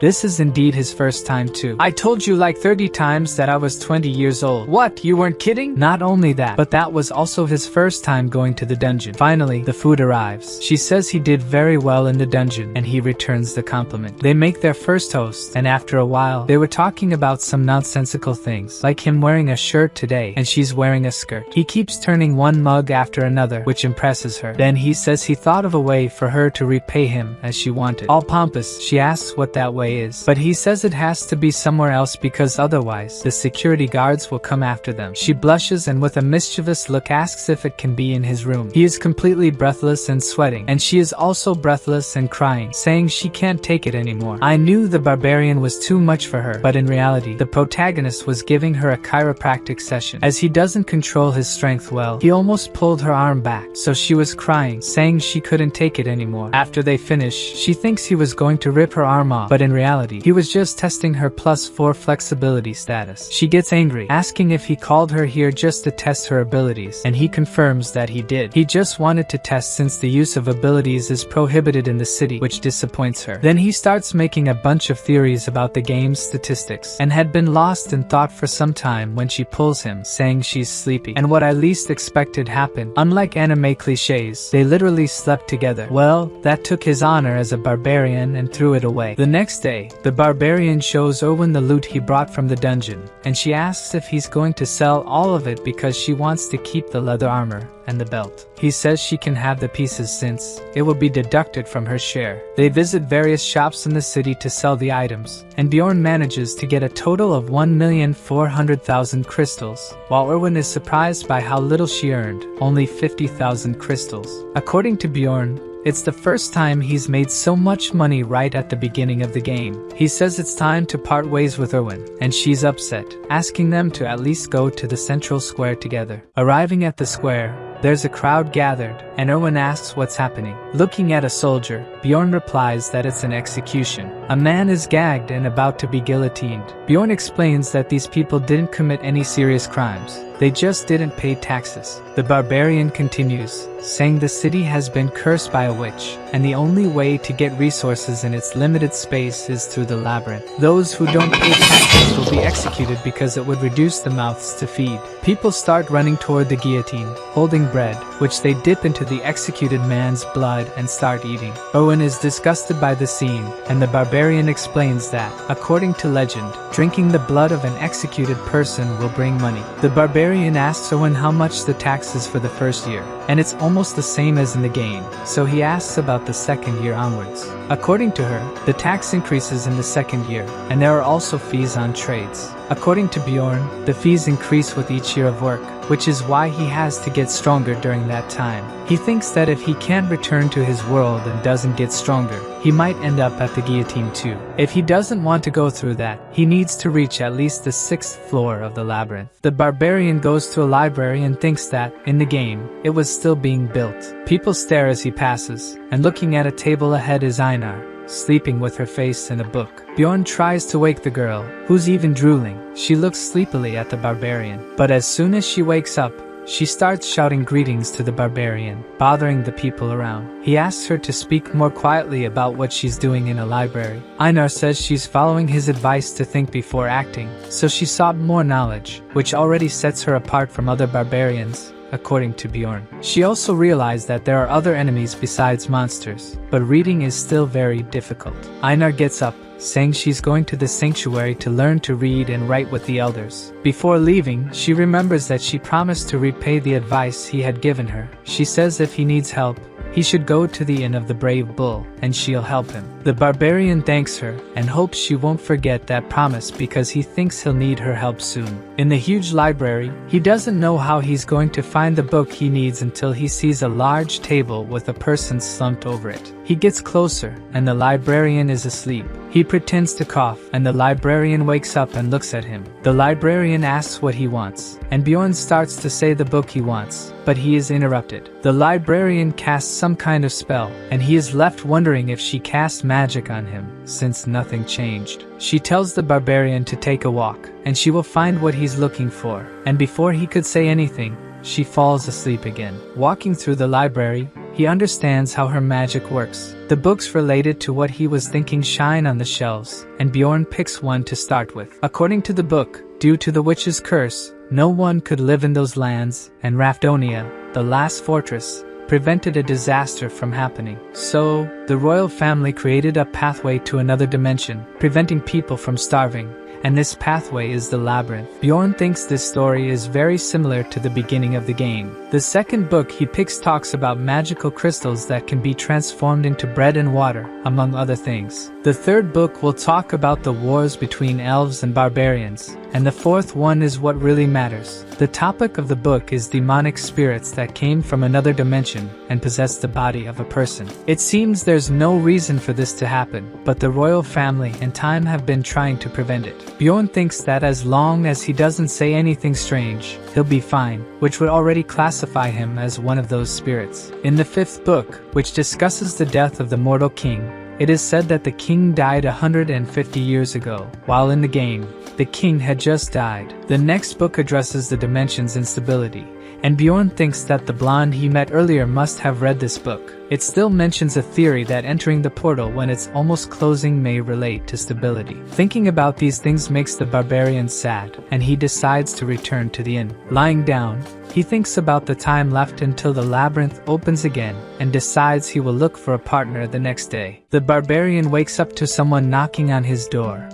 This is indeed his first time too. I told you like 30 times that I was 20 years old. What, you weren't kidding? Not only that, but that was also his first time going to the dungeon. Finally, the food arrives. She says he did very well in the dungeon, and he returns the compliment. They make their first toast, and after a while, they were talking about some nonsensical things, like him wearing a shirt today, and she's wearing a skirt. He keeps turning one mug after another, which impresses her. Then he says he thought of a way for her to repay him as she wanted. All pompous, she asks what that way is, but he says it has to be somewhere else because otherwise, the security guards will come after them. She blushes and with a mischievous look asks if it can be in his room. He is completely breathless and sweating, and she is also breathless and crying, saying she can't take it anymore. I knew the barbarian was too much for her, but in reality, the protagonist was giving her a chiropractic session. As he doesn't control his strength well, he almost pulled her arm back, so she was crying, saying she couldn't take it anymore. After they finish, she thinks he was going to rip her arm off, but in reality, he was just testing her +4 flexibility status. She gets angry, asking if he called her here just to test her abilities, and he confirms that he did. He just wanted to test since the use of abilities is prohibited in the city, which disappoints her. Then he starts making a bunch of theories about the game's statistics, and had been lost in thought for some time when she pulls him, saying she's sleepy. And what I least expected happened. Unlike anime cliches, they literally slept together. Well, that took his honor as a barbarian and threw it away. The next day, the barbarian shows Erwin the loot he brought from the dungeon, and she asks if he's going to sell all of it because she wants to keep the leather armor and the belt. He says she can have the pieces since it will be deducted from her share. They visit various shops in the city to sell the items, and Bjorn manages to get a total of 1,400,000 crystals, while Erwin is surprised by how little she earned, only 50,000 crystals. According to Bjorn, It's the first time he's made so much money right at the beginning of the game. He says it's time to part ways with Erwin, and she's upset, asking them to at least go to the central square together. Arriving at the square, there's a crowd gathered, and Erwin asks what's happening. Looking at a soldier, Bjorn replies that it's an execution. A man is gagged and about to be guillotined. Bjorn explains that these people didn't commit any serious crimes. They just didn't pay taxes. The barbarian continues, saying the city has been cursed by a witch, and the only way to get resources in its limited space is through the labyrinth. Those who don't pay taxes will be executed because it would reduce the mouths to feed. People start running toward the guillotine, holding bread, which they dip into the executed man's blood and start eating. Owen is disgusted by the scene, and the barbarian explains that, according to legend, drinking the blood of an executed person will bring money. The barbarian asks Owen how much the tax is for the first year, and it's almost the same as in the game, so he asks about the second year onwards. According to her, the tax increases in the second year, and there are also fees on trades. According to Bjorn, the fees increase with each year of work, which is why he has to get stronger during that time. He thinks that if he can't return to his world and doesn't get stronger, he might end up at the guillotine too. If he doesn't want to go through that, he needs to reach at least the 6th floor of the labyrinth. The barbarian goes to a library and thinks that, in the game, it was still being built. People stare as he passes, and looking at a table ahead is Einar, sleeping with her face in a book. Bjorn tries to wake the girl, who's even drooling. She looks sleepily at the barbarian, but as soon as she wakes up, she starts shouting greetings to the barbarian, bothering the people around. He asks her to speak more quietly about what she's doing in a library. Einar says she's following his advice to think before acting, so she sought more knowledge, which already sets her apart from other barbarians, according to Bjorn. She also realized that there are other enemies besides monsters, but reading is still very difficult. Einar gets up, saying she's going to the sanctuary to learn to read and write with the elders. Before leaving, she remembers that she promised to repay the advice he had given her. She says if he needs help, he should go to the Inn of the Brave Bull, and she'll help him. The barbarian thanks her, and hopes she won't forget that promise because he thinks he'll need her help soon. In the huge library, he doesn't know how he's going to find the book he needs until he sees a large table with a person slumped over it. He gets closer, and the librarian is asleep. He pretends to cough, and the librarian wakes up and looks at him. The librarian asks what he wants, and Bjorn starts to say the book he wants, but he is interrupted. The librarian casts some kind of spell, and he is left wondering if she cast magic on him, since nothing changed. She tells the barbarian to take a walk, and she will find what he's looking for, and before he could say anything, she falls asleep again. Walking through the library, he understands how her magic works. The books related to what he was thinking shine on the shelves, and Bjorn picks one to start with. According to the book, due to the witch's curse, no one could live in those lands, and Rafdonia, the last fortress, prevented a disaster from happening. So, the royal family created a pathway to another dimension, preventing people from starving. And this pathway is the labyrinth. Bjorn thinks this story is very similar to the beginning of the game. The second book he picks talks about magical crystals that can be transformed into bread and water, among other things. The third book will talk about the wars between elves and barbarians, and the fourth one is what really matters. The topic of the book is demonic spirits that came from another dimension and possessed the body of a person. It seems there's no reason for this to happen, but the royal family and time have been trying to prevent it. Bjorn thinks that as long as he doesn't say anything strange, he'll be fine, which would already classify him as one of those spirits. In the fifth book, which discusses the death of the mortal king, it is said that the king died 150 years ago, while in the game, the king had just died. The next book addresses the dimension's instability, and Bjorn thinks that the blonde he met earlier must have read this book. It still mentions a theory that entering the portal when it's almost closing may relate to stability. Thinking about these things makes the barbarian sad, and he decides to return to the inn. Lying down, he thinks about the time left until the labyrinth opens again, and decides he will look for a partner the next day. The barbarian wakes up to someone knocking on his door,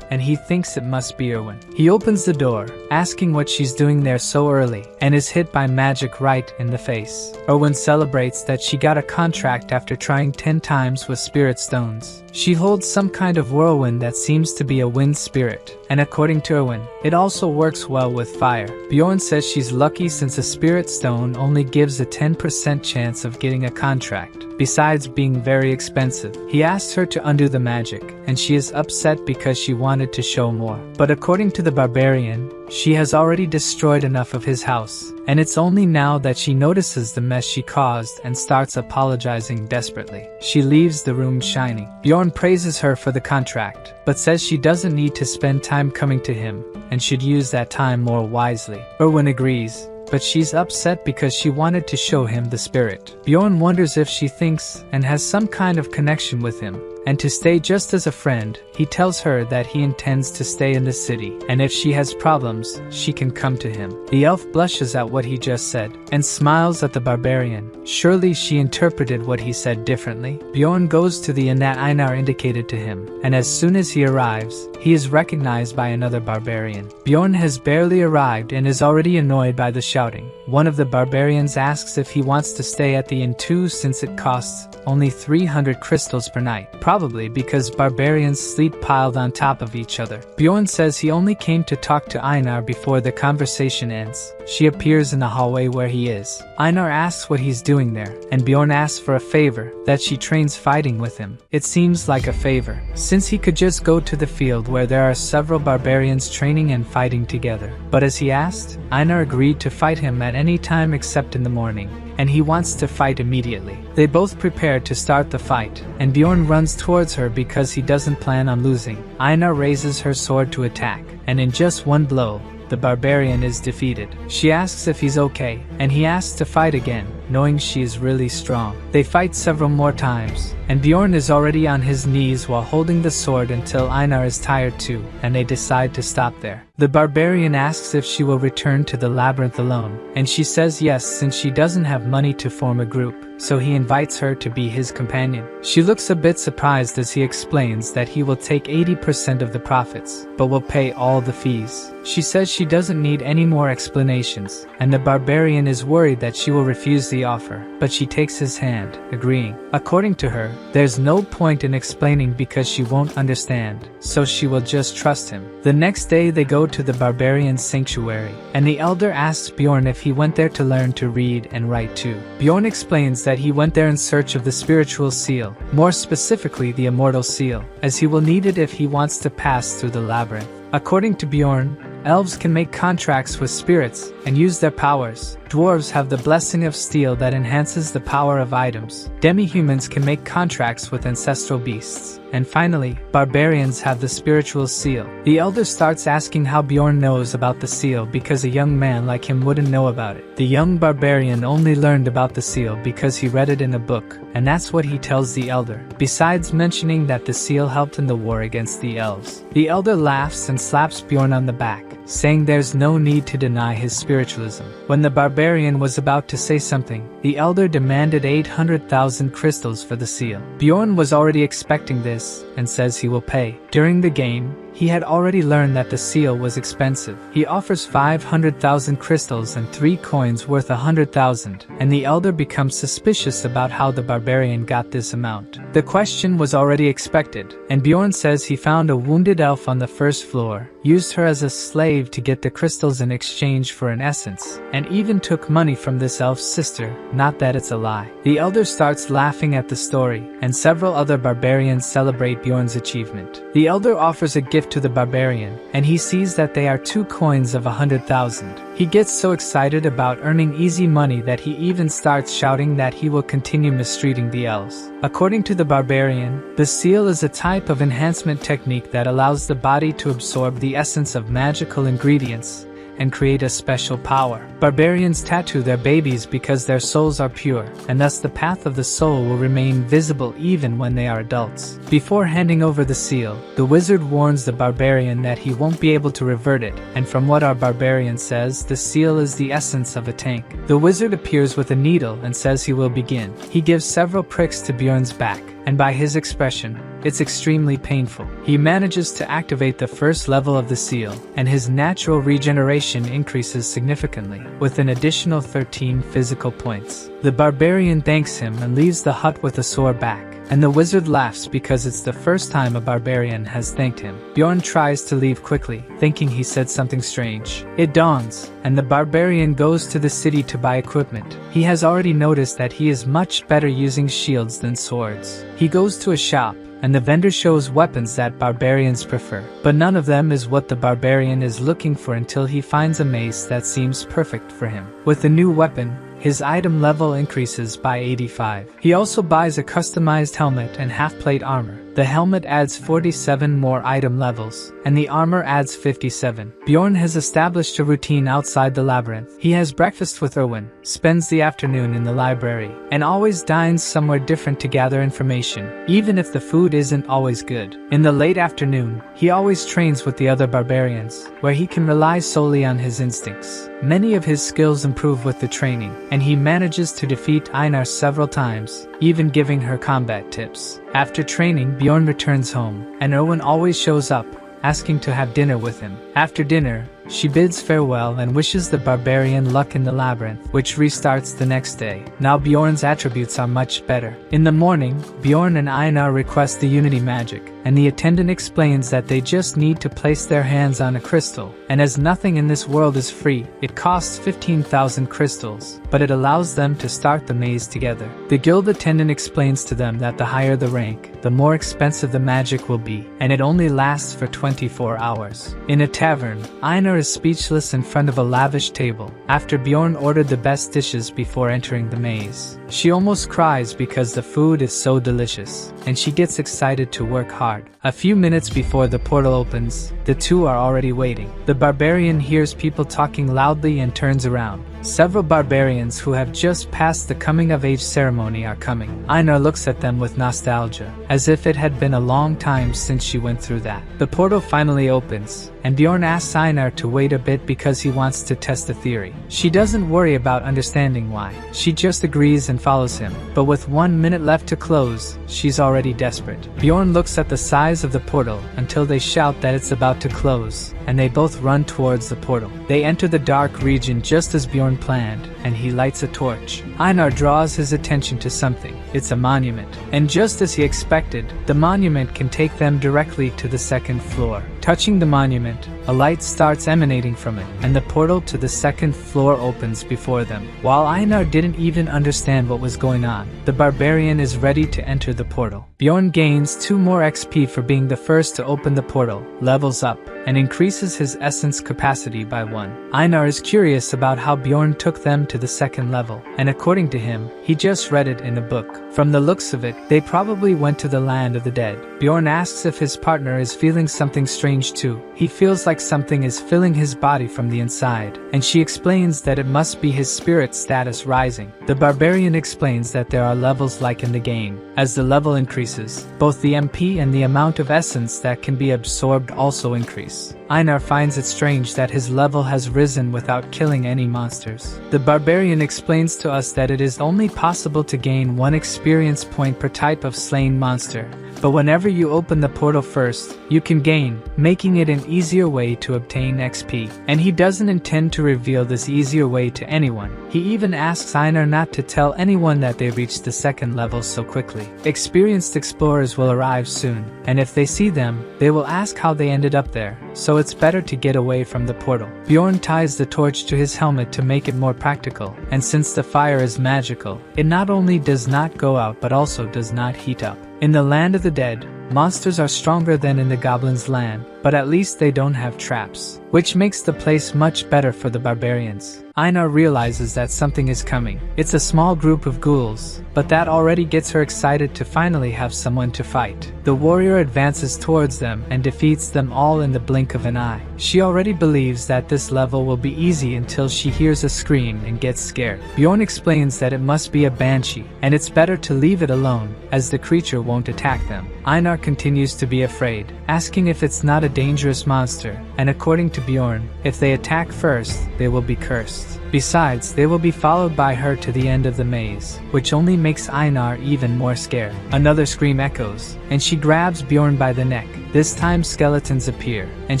and he thinks it must be Erwin. He opens the door, asking what she's doing there so early, and is hit by magic right in the face. Erwin celebrates that she got a contract after trying 10 times with spirit stones. She holds some kind of whirlwind that seems to be a wind spirit, and according to Erwin, it also works well with fire. Bjorn says she's lucky since a spirit stone only gives a 10% chance of getting a contract, besides being very expensive. He asks her to undo the magic, and she is upset because she wanted to show more. But according to the barbarian, she has already destroyed enough of his house, and it's only now that she notices the mess she caused and starts apologizing desperately. She leaves the room shining. Bjorn praises her for the contract, but says she doesn't need to spend time coming to him, and should use that time more wisely. Erwin agrees, but she's upset because she wanted to show him the spirit. Bjorn wonders if she thinks and has some kind of connection with him, and to stay just as a friend, he tells her that he intends to stay in the city, and if she has problems, she can come to him. The elf blushes at what he just said, and smiles at the barbarian. Surely she interpreted what he said differently. Bjorn goes to the inn that Einar indicated to him, and as soon as he arrives, he is recognized by another barbarian. Bjorn has barely arrived and is already annoyed by the shouting. One of the barbarians asks if he wants to stay at the inn too, since it costs only 300 crystals per night, probably because barbarians sleep piled on top of each other. Bjorn says he only came to talk to Einar before the conversation ends. She appears in the hallway where he is. Einar asks what he's doing there, and Bjorn asks for a favor, that she trains fighting with him. It seems like a favor, since he could just go to the field where there are several barbarians training and fighting together. But as he asked, Einar agreed to fight him at any time except in the morning, and he wants to fight immediately. They both prepare to start the fight, and Bjorn runs towards her because he doesn't plan on losing. Einar raises her sword to attack, and in just one blow, the barbarian is defeated. She asks if he's okay, and he asks to fight again, knowing she is really strong. They fight several more times, and Bjorn is already on his knees while holding the sword until Einar is tired too, and they decide to stop there. The barbarian asks if she will return to the labyrinth alone, and she says yes since she doesn't have money to form a group, so he invites her to be his companion. She looks a bit surprised as he explains that he will take 80% of the profits, but will pay all the fees. She says she doesn't need any more explanations, and the barbarian is worried that she will refuse the offer, but she takes his hand, agreeing. According to her, there's no point in explaining because she won't understand, so she will just trust him. The next day they go to the barbarian's sanctuary, and the elder asks Bjorn if he went there to learn to read and write too. Bjorn explains that he went there in search of the spiritual seal, more specifically the immortal seal, as he will need it if he wants to pass through the labyrinth. According to Bjorn, elves can make contracts with spirits and use their powers. Dwarves have the blessing of steel that enhances the power of items. Demi-humans can make contracts with ancestral beasts. And finally, barbarians have the spiritual seal. The elder starts asking how Bjorn knows about the seal because a young man like him wouldn't know about it. The young barbarian only learned about the seal because he read it in a book, and that's what he tells the elder, besides mentioning that the seal helped in the war against the elves. The elder laughs and slaps Bjorn on the back, saying there's no need to deny his spiritualism. When the barbarian was about to say something, the elder demanded 800,000 crystals for the seal. Bjorn was already expecting this, and says he will pay. During the game, he had already learned that the seal was expensive. He offers 500,000 crystals and 3 coins worth 100,000, and the elder becomes suspicious about how the barbarian got this amount. The question was already expected, and Bjorn says he found a wounded elf on the first floor, used her as a slave to get the crystals in exchange for an essence, and even took money from this elf's sister, not that it's a lie. The elder starts laughing at the story, and several other barbarians celebrate Bjorn's achievement. The elder offers a gift to the barbarian, and he sees that they are 2 coins of 100,000. He gets so excited about earning easy money that he even starts shouting that he will continue mistreating the elves. According to the barbarian, the seal is a type of enhancement technique that allows the body to absorb the essence of magical ingredients and create a special power. Barbarians tattoo their babies because their souls are pure, and thus the path of the soul will remain visible even when they are adults. Before handing over the seal, the wizard warns the barbarian that he won't be able to revert it, and from what our barbarian says, the seal is the essence of a tank. The wizard appears with a needle and says he will begin. He gives several pricks to Bjorn's back, and by his expression, it's extremely painful. He manages to activate the first level of the seal, and his natural regeneration increases significantly, with an additional 13 physical points. The barbarian thanks him and leaves the hut with a sore back, and the wizard laughs because it's the first time a barbarian has thanked him. Bjorn tries to leave quickly, thinking he said something strange. It dawns, and the barbarian goes to the city to buy equipment. He has already noticed that he is much better using shields than swords. He goes to a shop, and the vendor shows weapons that barbarians prefer, but none of them is what the barbarian is looking for until he finds a mace that seems perfect for him. With the new weapon, his item level increases by 85. He also buys a customized helmet and half-plate armor. The helmet adds 47 more item levels, and the armor adds 57. Bjorn has established a routine outside the labyrinth. He has breakfast with Erwin, spends the afternoon in the library, and always dines somewhere different to gather information, even if the food isn't always good. In the late afternoon, he always trains with the other barbarians, where he can rely solely on his instincts. Many of his skills improve with the training, and he manages to defeat Einar several times, even giving her combat tips. After training, Bjorn returns home, and Erwin always shows up, asking to have dinner with him. After dinner, she bids farewell and wishes the barbarian luck in the labyrinth, which restarts the next day. Now Bjorn's attributes are much better. In the morning, Bjorn and Einar request the Unity magic, and the attendant explains that they just need to place their hands on a crystal, and as nothing in this world is free, it costs 15,000 crystals, but it allows them to start the maze together. The guild attendant explains to them that the higher the rank, the more expensive the magic will be, and it only lasts for 24 hours. In a tavern, Einar is speechless in front of a lavish table, after Bjorn ordered the best dishes before entering the maze. She almost cries because the food is so delicious, and she gets excited to work hard. A few minutes before the portal opens, the two are already waiting. The barbarian hears people talking loudly and turns around. Several barbarians who have just passed the coming-of-age ceremony are coming. Einar looks at them with nostalgia, as if it had been a long time since she went through that. The portal finally opens, and Bjorn asks Einar to wait a bit because he wants to test the theory. She doesn't worry about understanding why. She just agrees and follows him. But with 1 minute left to close, she's already desperate. Bjorn looks at the size of the portal until they shout that it's about to close, and they both run towards the portal. They enter the dark region just as Bjorn planned, and he lights a torch. Einar draws his attention to something. It's a monument. And just as he expected, the monument can take them directly to the second floor. Touching the monument, a light starts emanating from it, and the portal to the second floor opens before them. While Einar didn't even understand what was going on, the barbarian is ready to enter the portal. Bjorn gains 2 more XP for being the first to open the portal, levels up, and increases his essence capacity by 1. Einar is curious about how Bjorn took them to the second level, and according to him, he just read it in a book. From the looks of it, they probably went to the land of the dead. Bjorn asks if his partner is feeling something strange too. He feels like something is filling his body from the inside, and she explains that it must be his spirit status rising. The barbarian explains that there are levels like in the game. As the level increases, both the MP and the amount of essence that can be absorbed also increase. Einar finds it strange that his level has risen without killing any monsters. The barbarian explains to us that it is only possible to gain 1 experience point per type of slain monster, but whenever you open the portal first, you can gain, making it an easier way to obtain XP. And he doesn't intend to reveal this easier way to anyone. He even asks Einar not to tell anyone that they reached the second level so quickly. Experienced explorers will arrive soon, and if they see them, they will ask how they ended up there, so it's better to get away from the portal. Bjorn ties the torch to his helmet to make it more practical, and since the fire is magical, it not only does not go out but also does not heat up. In the land of the dead, monsters are stronger than in the goblins' land, but at least they don't have traps, which makes the place much better for the barbarians. Einar realizes that something is coming. It's a small group of ghouls, but that already gets her excited to finally have someone to fight. The warrior advances towards them and defeats them all in the blink of an eye. She already believes that this level will be easy until she hears a scream and gets scared. Bjorn explains that it must be a banshee, and it's better to leave it alone, as the creature won't attack them. Einar continues to be afraid, asking if it's not a dangerous monster, and according to Bjorn, if they attack first, they will be cursed. Besides, they will be followed by her to the end of the maze, which only makes Einar even more scared. Another scream echoes, and she grabs Bjorn by the neck. This time skeletons appear, and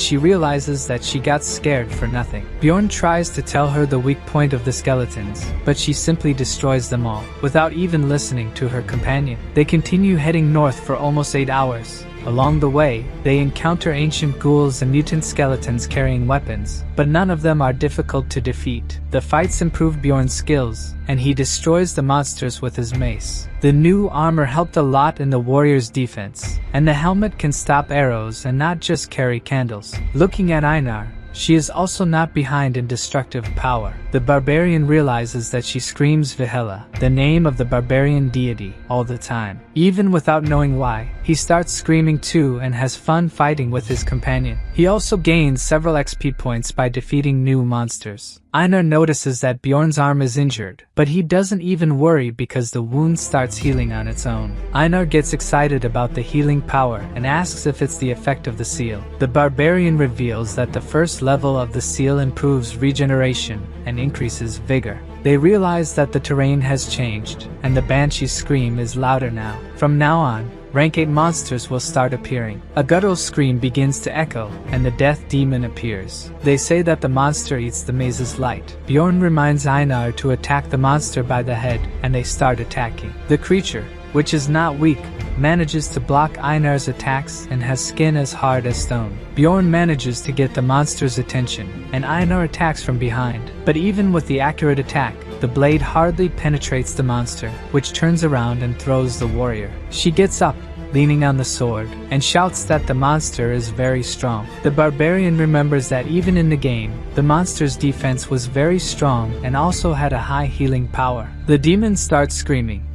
she realizes that she got scared for nothing. Bjorn tries to tell her the weak point of the skeletons, but she simply destroys them all, without even listening to her companion. They continue heading north for almost 8 hours. Along the way, they encounter ancient ghouls and mutant skeletons carrying weapons, but none of them are difficult to defeat. The fights improve Bjorn's skills, and he destroys the monsters with his mace. The new armor helped a lot in the warrior's defense, and the helmet can stop arrows and not just carry candles. Looking at Einar, she is also not behind in destructive power. The barbarian realizes that she screams Vihela, the name of the barbarian deity, all the time. Even without knowing why, he starts screaming too and has fun fighting with his companion. He also gains several XP points by defeating new monsters. Einar notices that Bjorn's arm is injured, but he doesn't even worry because the wound starts healing on its own. Einar gets excited about the healing power and asks if it's the effect of the seal. The barbarian reveals that the first level of the seal improves regeneration and increases vigor. They realize that the terrain has changed, and the banshee's scream is louder now. From now on, Rank 8 monsters will start appearing. A guttural scream begins to echo, and the death demon appears. They say that the monster eats the maze's light. Bjorn reminds Einar to attack the monster by the head, and they start attacking. The creature, which is not weak, manages to block Einar's attacks and has skin as hard as stone. Bjorn manages to get the monster's attention, and Einar attacks from behind. But even with the accurate attack, the blade hardly penetrates the monster, which turns around and throws the warrior. She gets up, leaning on the sword, and shouts that the monster is very strong. The barbarian remembers that even in the game, the monster's defense was very strong and also had a high healing power. The demon starts screaming.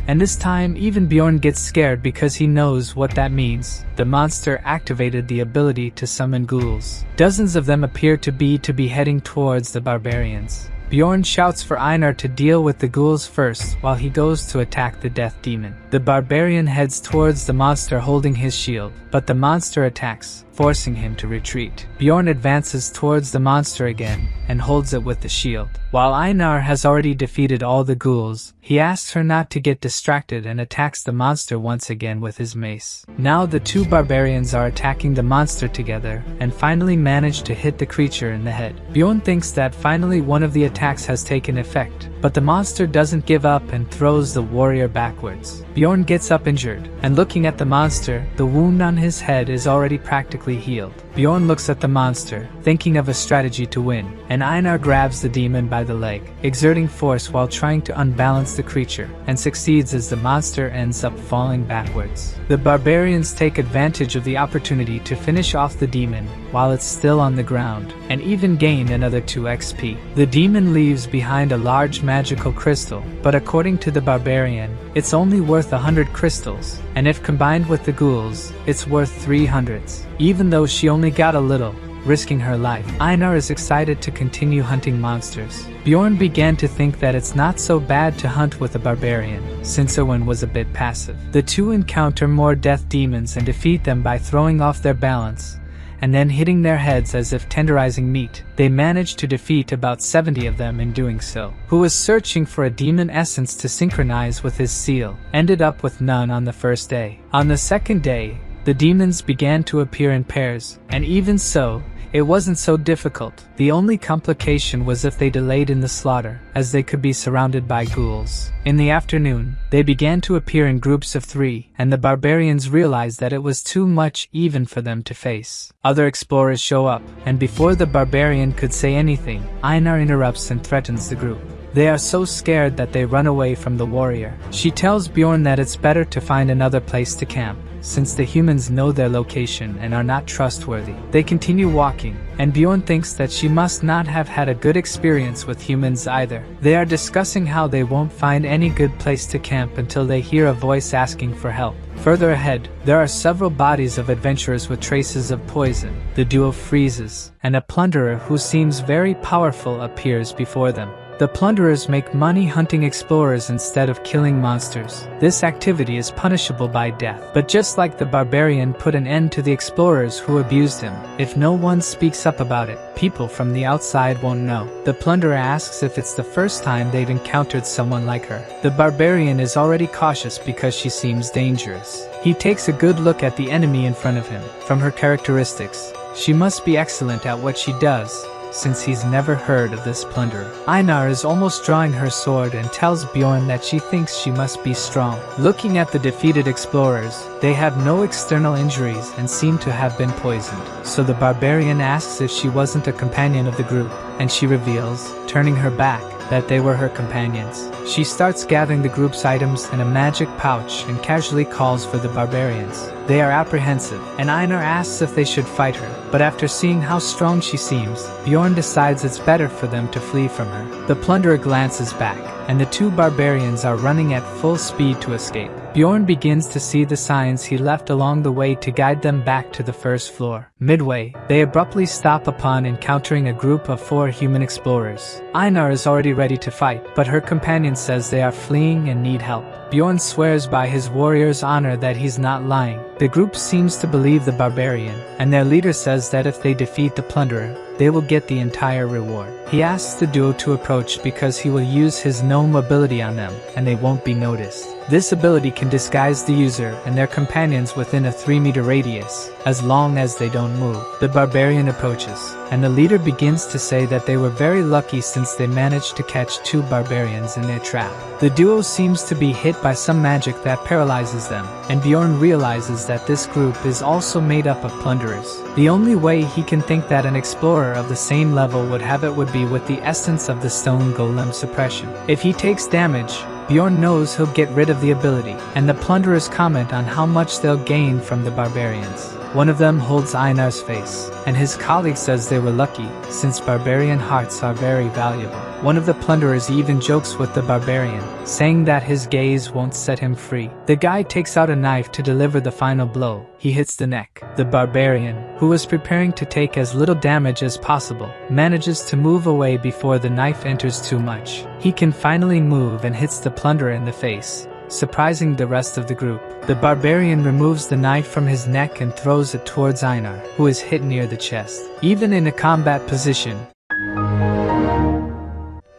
And this time, even Bjorn gets scared because he knows what that means. The monster activated the ability to summon ghouls. Dozens of them appear to be heading towards the barbarians. Bjorn shouts for Einar to deal with the ghouls first while he goes to attack the death demon. The barbarian heads towards the monster holding his shield, but the monster attacks, forcing him to retreat. Bjorn advances towards the monster again and holds it with the shield. While Einar has already defeated all the ghouls, he asks her not to get distracted and attacks the monster once again with his mace. Now the two barbarians are attacking the monster together and finally manage to hit the creature in the head. Bjorn thinks that finally one of the attacks has taken effect, but the monster doesn't give up and throws the warrior backwards. Bjorn gets up injured, and looking at the monster, the wound on his head is already practically healed. Bjorn looks at the monster, thinking of a strategy to win, and Einar grabs the demon by the leg, exerting force while trying to unbalance the creature, and succeeds as the monster ends up falling backwards. The barbarians take advantage of the opportunity to finish off the demon while it's still on the ground, and even gain another 2 XP. The demon leaves behind a large magical crystal, but according to the barbarian, it's only worth 100 crystals, and if combined with the ghouls, it's worth 300s. Even though she only got a little, risking her life, Einar is excited to continue hunting monsters. Bjorn began to think that it's not so bad to hunt with a barbarian, since Owen was a bit passive. The two encounter more death demons and defeat them by throwing off their balance, and then hitting their heads as if tenderizing meat. They managed to defeat about 70 of them in doing so. Who was searching for a demon essence to synchronize with his seal, ended up with none on the first day. On the second day, the demons began to appear in pairs, and even so, it wasn't so difficult. The only complication was if they delayed in the slaughter, as they could be surrounded by ghouls. In the afternoon, they began to appear in groups of 3, and the barbarians realized that it was too much even for them to face. Other explorers show up, and before the barbarian could say anything, Einar interrupts and threatens the group. They are so scared that they run away from the warrior. She tells Bjorn that it's better to find another place to camp, since the humans know their location and are not trustworthy. They continue walking, and Bjorn thinks that she must not have had a good experience with humans either. They are discussing how they won't find any good place to camp until they hear a voice asking for help. Further ahead, there are several bodies of adventurers with traces of poison. The duo freezes, and a plunderer who seems very powerful appears before them. The plunderers make money hunting explorers instead of killing monsters. This activity is punishable by death. But just like the barbarian put an end to the explorers who abused him, if no one speaks up about it, people from the outside won't know. The plunderer asks if it's the first time they've encountered someone like her. The barbarian is already cautious because she seems dangerous. He takes a good look at the enemy in front of him. From her characteristics, she must be excellent at what she does, since he's never heard of this plunderer. Einar is almost drawing her sword and tells Bjorn that she thinks she must be strong. Looking at the defeated explorers, they have no external injuries and seem to have been poisoned. So the barbarian asks if she wasn't a companion of the group, and she reveals, turning her back, that they were her companions. She starts gathering the group's items in a magic pouch and casually calls for the barbarians. They are apprehensive, and Einar asks if they should fight her, but after seeing how strong she seems, Bjorn decides it's better for them to flee from her. The plunderer glances back, and the two barbarians are running at full speed to escape. Bjorn begins to see the signs he left along the way to guide them back to the first floor. Midway, they abruptly stop upon encountering a group of 4 human explorers. Einar is already ready to fight, but her companion says they are fleeing and need help. Bjorn swears by his warrior's honor that he's not lying. The group seems to believe the barbarian, and their leader says that if they defeat the plunderer, they will get the entire reward. He asks the duo to approach because he will use his gnome ability on them, and they won't be noticed. This ability can disguise the user and their companions within a 3-meter radius, as long as they don't move. The barbarian approaches, and the leader begins to say that they were very lucky since they managed to catch 2 barbarians in their trap. The duo seems to be hit by some magic that paralyzes them, and Bjorn realizes that this group is also made up of plunderers. The only way he can think that an explorer of the same level would have it would be with the essence of the stone golem suppression. If he takes damage, Bjorn knows he'll get rid of the ability, and the plunderers comment on how much they'll gain from the barbarians. One of them holds Einar's face, and his colleague says they were lucky, since barbarian hearts are very valuable. One of the plunderers even jokes with the barbarian, saying that his gaze won't set him free. The guy takes out a knife to deliver the final blow. He hits the neck. The barbarian, who was preparing to take as little damage as possible, manages to move away before the knife enters too much. He can finally move and hits the plunderer in the face, surprising the rest of the group. The barbarian removes the knife from his neck and throws it towards Einar, who is hit near the chest. Even in a combat position,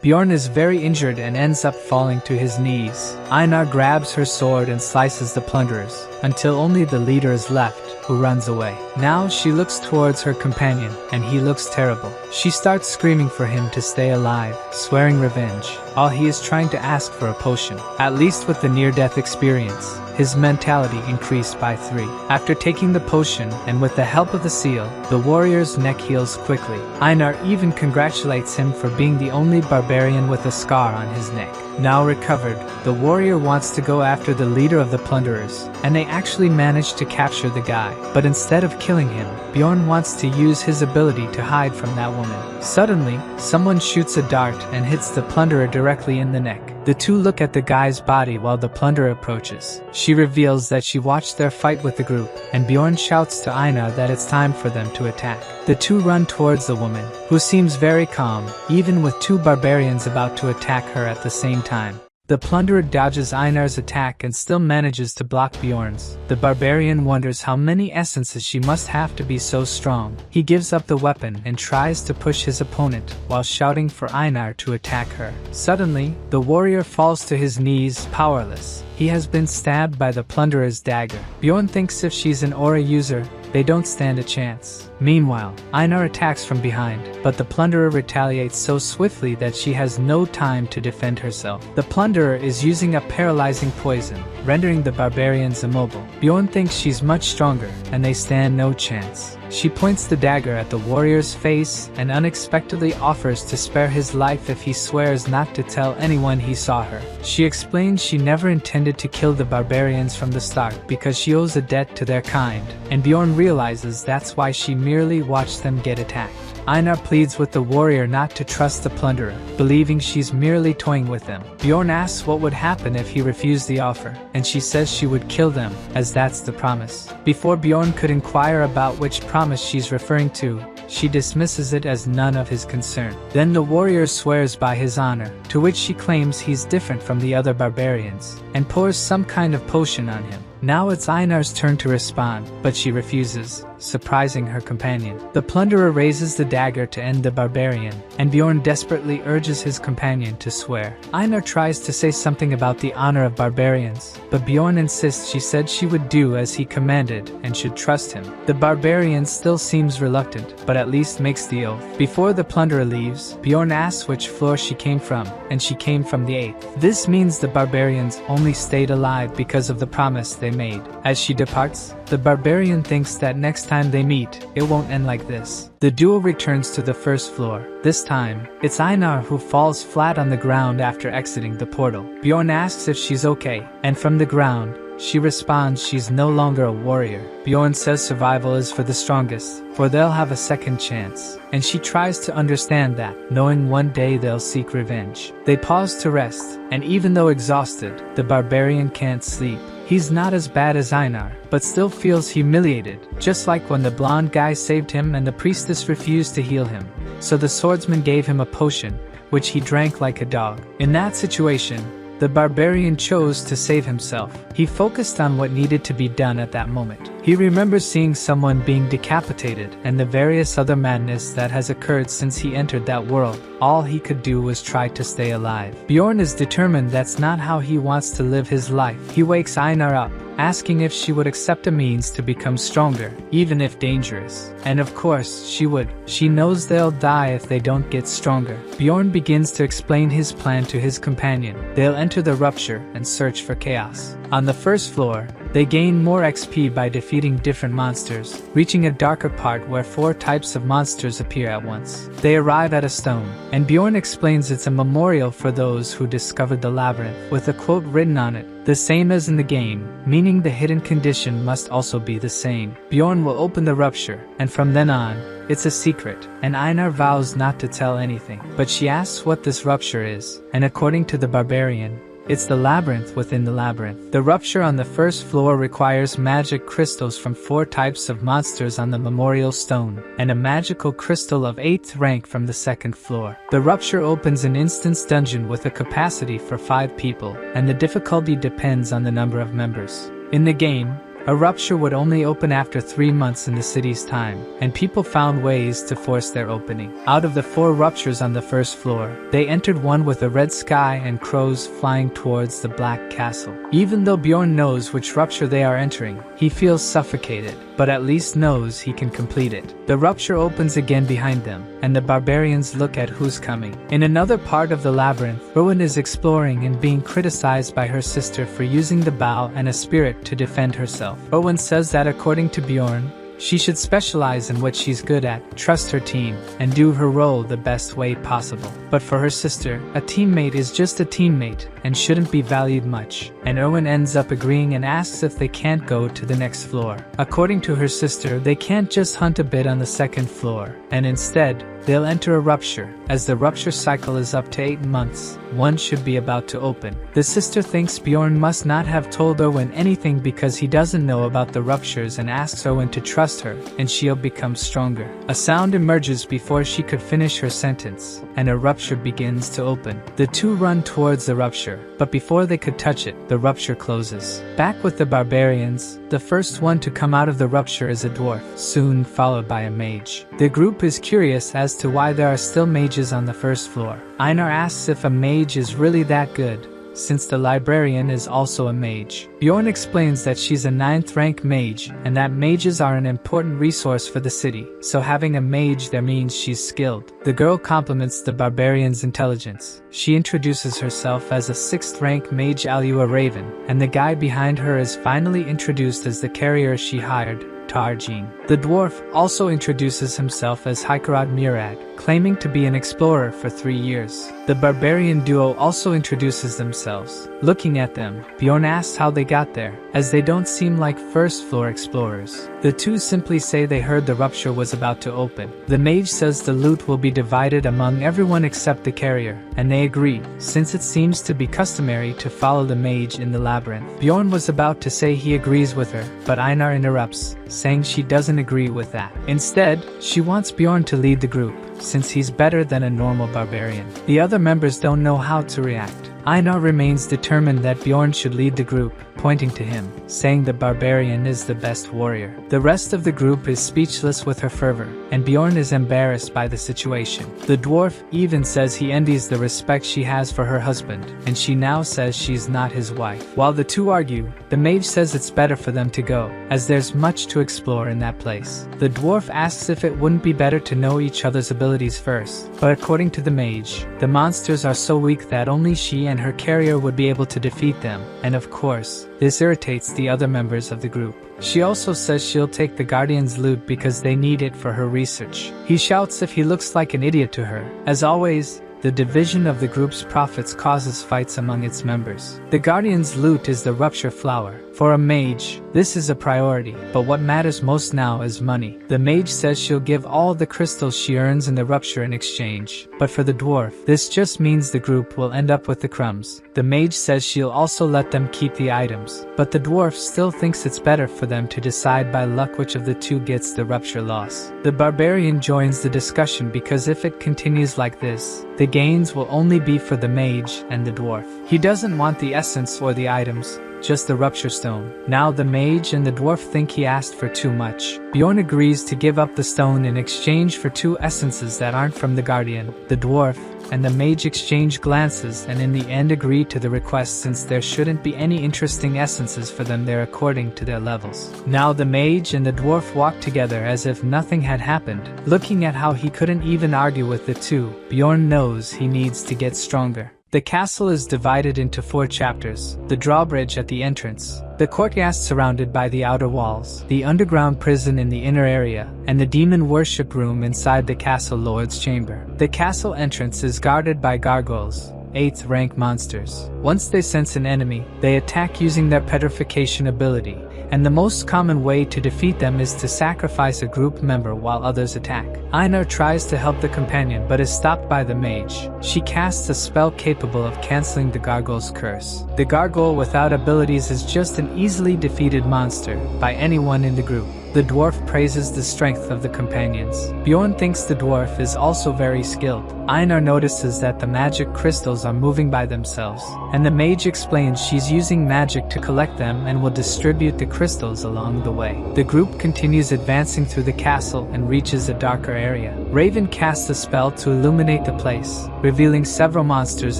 Bjorn is very injured and ends up falling to his knees. Einar grabs her sword and slices the plunderers, until only the leader is left, who runs away. Now she looks towards her companion, and he looks terrible. She starts screaming for him to stay alive, swearing revenge, while he is trying to ask for a potion. At least with the near-death experience, his mentality increased by 3. After taking the potion, and with the help of the seal, the warrior's neck heals quickly. Einar even congratulates him for being the only barbarian with a scar on his neck. Now recovered, the warrior wants to go after the leader of the plunderers, and they actually manage to capture the guy. But instead of killing him, Bjorn wants to use his ability to hide from that woman. Suddenly, someone shoots a dart and hits the plunderer directly in the neck. The two look at the guy's body while the plunderer approaches. She reveals that she watched their fight with the group, and Bjorn shouts to Einar that it's time for them to attack. The two run towards the woman, who seems very calm, even with 2 barbarians about to attack her at the same time. The plunderer dodges Einar's attack and still manages to block Bjorn's. The barbarian wonders how many essences she must have to be so strong. He gives up the weapon and tries to push his opponent, while shouting for Einar to attack her. Suddenly, the warrior falls to his knees, powerless. He has been stabbed by the plunderer's dagger. Bjorn thinks if she's an aura user, they don't stand a chance. Meanwhile, Einar attacks from behind, but the plunderer retaliates so swiftly that she has no time to defend herself. The plunderer is using a paralyzing poison, rendering the barbarians immobile. Bjorn thinks she's much stronger, and they stand no chance. She points the dagger at the warrior's face and unexpectedly offers to spare his life if he swears not to tell anyone he saw her. She explains she never intended to kill the barbarians from the start because she owes a debt to their kind, and Bjorn realizes that's why she merely watched them get attacked. Einar pleads with the warrior not to trust the plunderer, believing she's merely toying with them. Bjorn asks what would happen if he refused the offer, and she says she would kill them, as that's the promise. Before Bjorn could inquire about which promise she's referring to, she dismisses it as none of his concern. Then the warrior swears by his honor, to which she claims he's different from the other barbarians, and pours some kind of potion on him. Now it's Einar's turn to respond, but she refuses, surprising her companion. The plunderer raises the dagger to end the barbarian, and Bjorn desperately urges his companion to swear. Einar tries to say something about the honor of barbarians, but Bjorn insists she said she would do as he commanded and should trust him. The barbarian still seems reluctant, but at least makes the oath. Before the plunderer leaves, Bjorn asks which floor she came from, and she came from the 8th. This means the barbarians only stayed alive because of the promise they made. As she departs, the barbarian thinks that next time they meet, it won't end like this. The duo returns to the first floor. This time, it's Einar who falls flat on the ground after exiting the portal. Bjorn asks if she's okay, and from the ground, she responds she's no longer a warrior. Bjorn says survival is for the strongest, for they'll have a second chance, and she tries to understand that, knowing one day they'll seek revenge. They pause to rest, and even though exhausted, the barbarian can't sleep. He's not as bad as Einar, but still feels humiliated, just like when the blonde guy saved him and the priestess refused to heal him. So the swordsman gave him a potion, which he drank like a dog. In that situation, the barbarian chose to save himself. He focused on what needed to be done at that moment. He remembers seeing someone being decapitated and the various other madness that has occurred since he entered that world. All he could do was try to stay alive. Bjorn is determined that's not how he wants to live his life. He wakes Einar up, asking if she would accept a means to become stronger, even if dangerous. And of course, she would. She knows they'll die if they don't get stronger. Bjorn begins to explain his plan to his companion. They'll enter the rupture and search for chaos. On the first floor, they gain more XP by defeating different monsters, reaching a darker part where 4 types of monsters appear at once. They arrive at a stone, and Bjorn explains it's a memorial for those who discovered the labyrinth, with a quote written on it, the same as in the game, meaning the hidden condition must also be the same. Bjorn will open the rupture, and from then on, it's a secret, and Einar vows not to tell anything. But she asks what this rupture is, and according to the barbarian, it's the labyrinth within the labyrinth. The rupture on the first floor requires magic crystals from 4 types of monsters on the memorial stone, and a magical crystal of 8th rank from the second floor. The rupture opens an instance dungeon with a capacity for 5 people, and the difficulty depends on the number of members. In the game, a rupture would only open after 3 months in the city's time, and people found ways to force their opening. Out of the 4 ruptures on the first floor, they entered one with a red sky and crows flying towards the black castle. Even though Bjorn knows which rupture they are entering, he feels suffocated, but at least knows he can complete it. The rupture opens again behind them, and the barbarians look at who's coming. In another part of the labyrinth, Rowan is exploring and being criticized by her sister for using the bow and a spirit to defend herself. Rowan says that according to Bjorn, she should specialize in what she's good at, trust her team, and do her role the best way possible. But for her sister, a teammate is just a teammate and shouldn't be valued much, and Owen ends up agreeing and asks if they can't go to the next floor. According to her sister, they can't just hunt a bit on the second floor, and instead, they'll enter a rupture. As the rupture cycle is up to 8 months, one should be about to open. The sister thinks Bjorn must not have told Owen anything because he doesn't know about the ruptures and asks Owen to trust her, and she'll become stronger. A sound emerges before she could finish her sentence, and a rupture begins to open. The two run towards the rupture, but before they could touch it, the rupture closes. Back with the barbarians, the first one to come out of the rupture is a dwarf, soon followed by a mage. The group is curious as to why there are still mages on the first floor. Einar asks if a mage is really that good, since the librarian is also a mage. Bjorn explains that she's a 9th rank mage, and that mages are an important resource for the city, so having a mage there means she's skilled. The girl compliments the barbarian's intelligence. She introduces herself as a 6th rank mage Alua Raven, and the guy behind her is finally introduced as the carrier she hired, Tarjin. The dwarf also introduces himself as Hikarad Murad, claiming to be an explorer for 3 years. The barbarian duo also introduces themselves. Looking at them, Bjorn asks how they got there, as they don't seem like first-floor explorers. The two simply say they heard the rupture was about to open. The mage says the loot will be divided among everyone except the carrier, and they agree, since it seems to be customary to follow the mage in the labyrinth. Bjorn was about to say he agrees with her, but Einar interrupts, saying she doesn't agree with that. Instead, she wants Bjorn to lead the group, since he's better than a normal barbarian. The other members don't know how to react. Einar remains determined that Bjorn should lead the group, pointing to him, saying the barbarian is the best warrior. The rest of the group is speechless with her fervor, and Bjorn is embarrassed by the situation. The dwarf even says he envies the respect she has for her husband, and she now says she's not his wife. While the two argue, the mage says it's better for them to go, as there's much to explore in that place. The dwarf asks if it wouldn't be better to know each other's abilities first, but according to the mage, the monsters are so weak that only she and her carrier would be able to defeat them, and of course, this irritates the other members of the group. She also says she'll take the Guardian's loot because they need it for her research. He shouts if he looks like an idiot to her. As always, the division of the group's profits causes fights among its members. The Guardian's loot is the rupture flower. For a mage, this is a priority, but what matters most now is money. The mage says she'll give all the crystals she earns in the rupture in exchange, but for the dwarf, this just means the group will end up with the crumbs. The mage says she'll also let them keep the items, but the dwarf still thinks it's better for them to decide by luck which of the two gets the rupture loss. The barbarian joins the discussion because if it continues like this, the gains will only be for the mage and the dwarf. He doesn't want the essence or the items, just the rupture stone. Now the mage and the dwarf think he asked for too much. Bjorn agrees to give up the stone in exchange for 2 essences that aren't from the Guardian. The dwarf and the mage exchange glances and in the end agree to the request since there shouldn't be any interesting essences for them there according to their levels. Now the mage and the dwarf walk together as if nothing had happened. Looking at how he couldn't even argue with the two, Bjorn knows he needs to get stronger. The castle is divided into 4 chapters: the drawbridge at the entrance, the courtyard surrounded by the outer walls, the underground prison in the inner area, and the demon worship room inside the castle lord's chamber. The castle entrance is guarded by gargoyles, 8th rank monsters. Once they sense an enemy, they attack using their petrification ability, and the most common way to defeat them is to sacrifice a group member while others attack. Einar tries to help the companion but is stopped by the mage. She casts a spell capable of canceling the gargoyle's curse. The gargoyle without abilities is just an easily defeated monster by anyone in the group. The dwarf praises the strength of the companions. Bjorn thinks the dwarf is also very skilled. Einar notices that the magic crystals are moving by themselves, and the mage explains she's using magic to collect them and will distribute the crystals along the way. The group continues advancing through the castle and reaches a darker area. Raven casts a spell to illuminate the place, revealing several monsters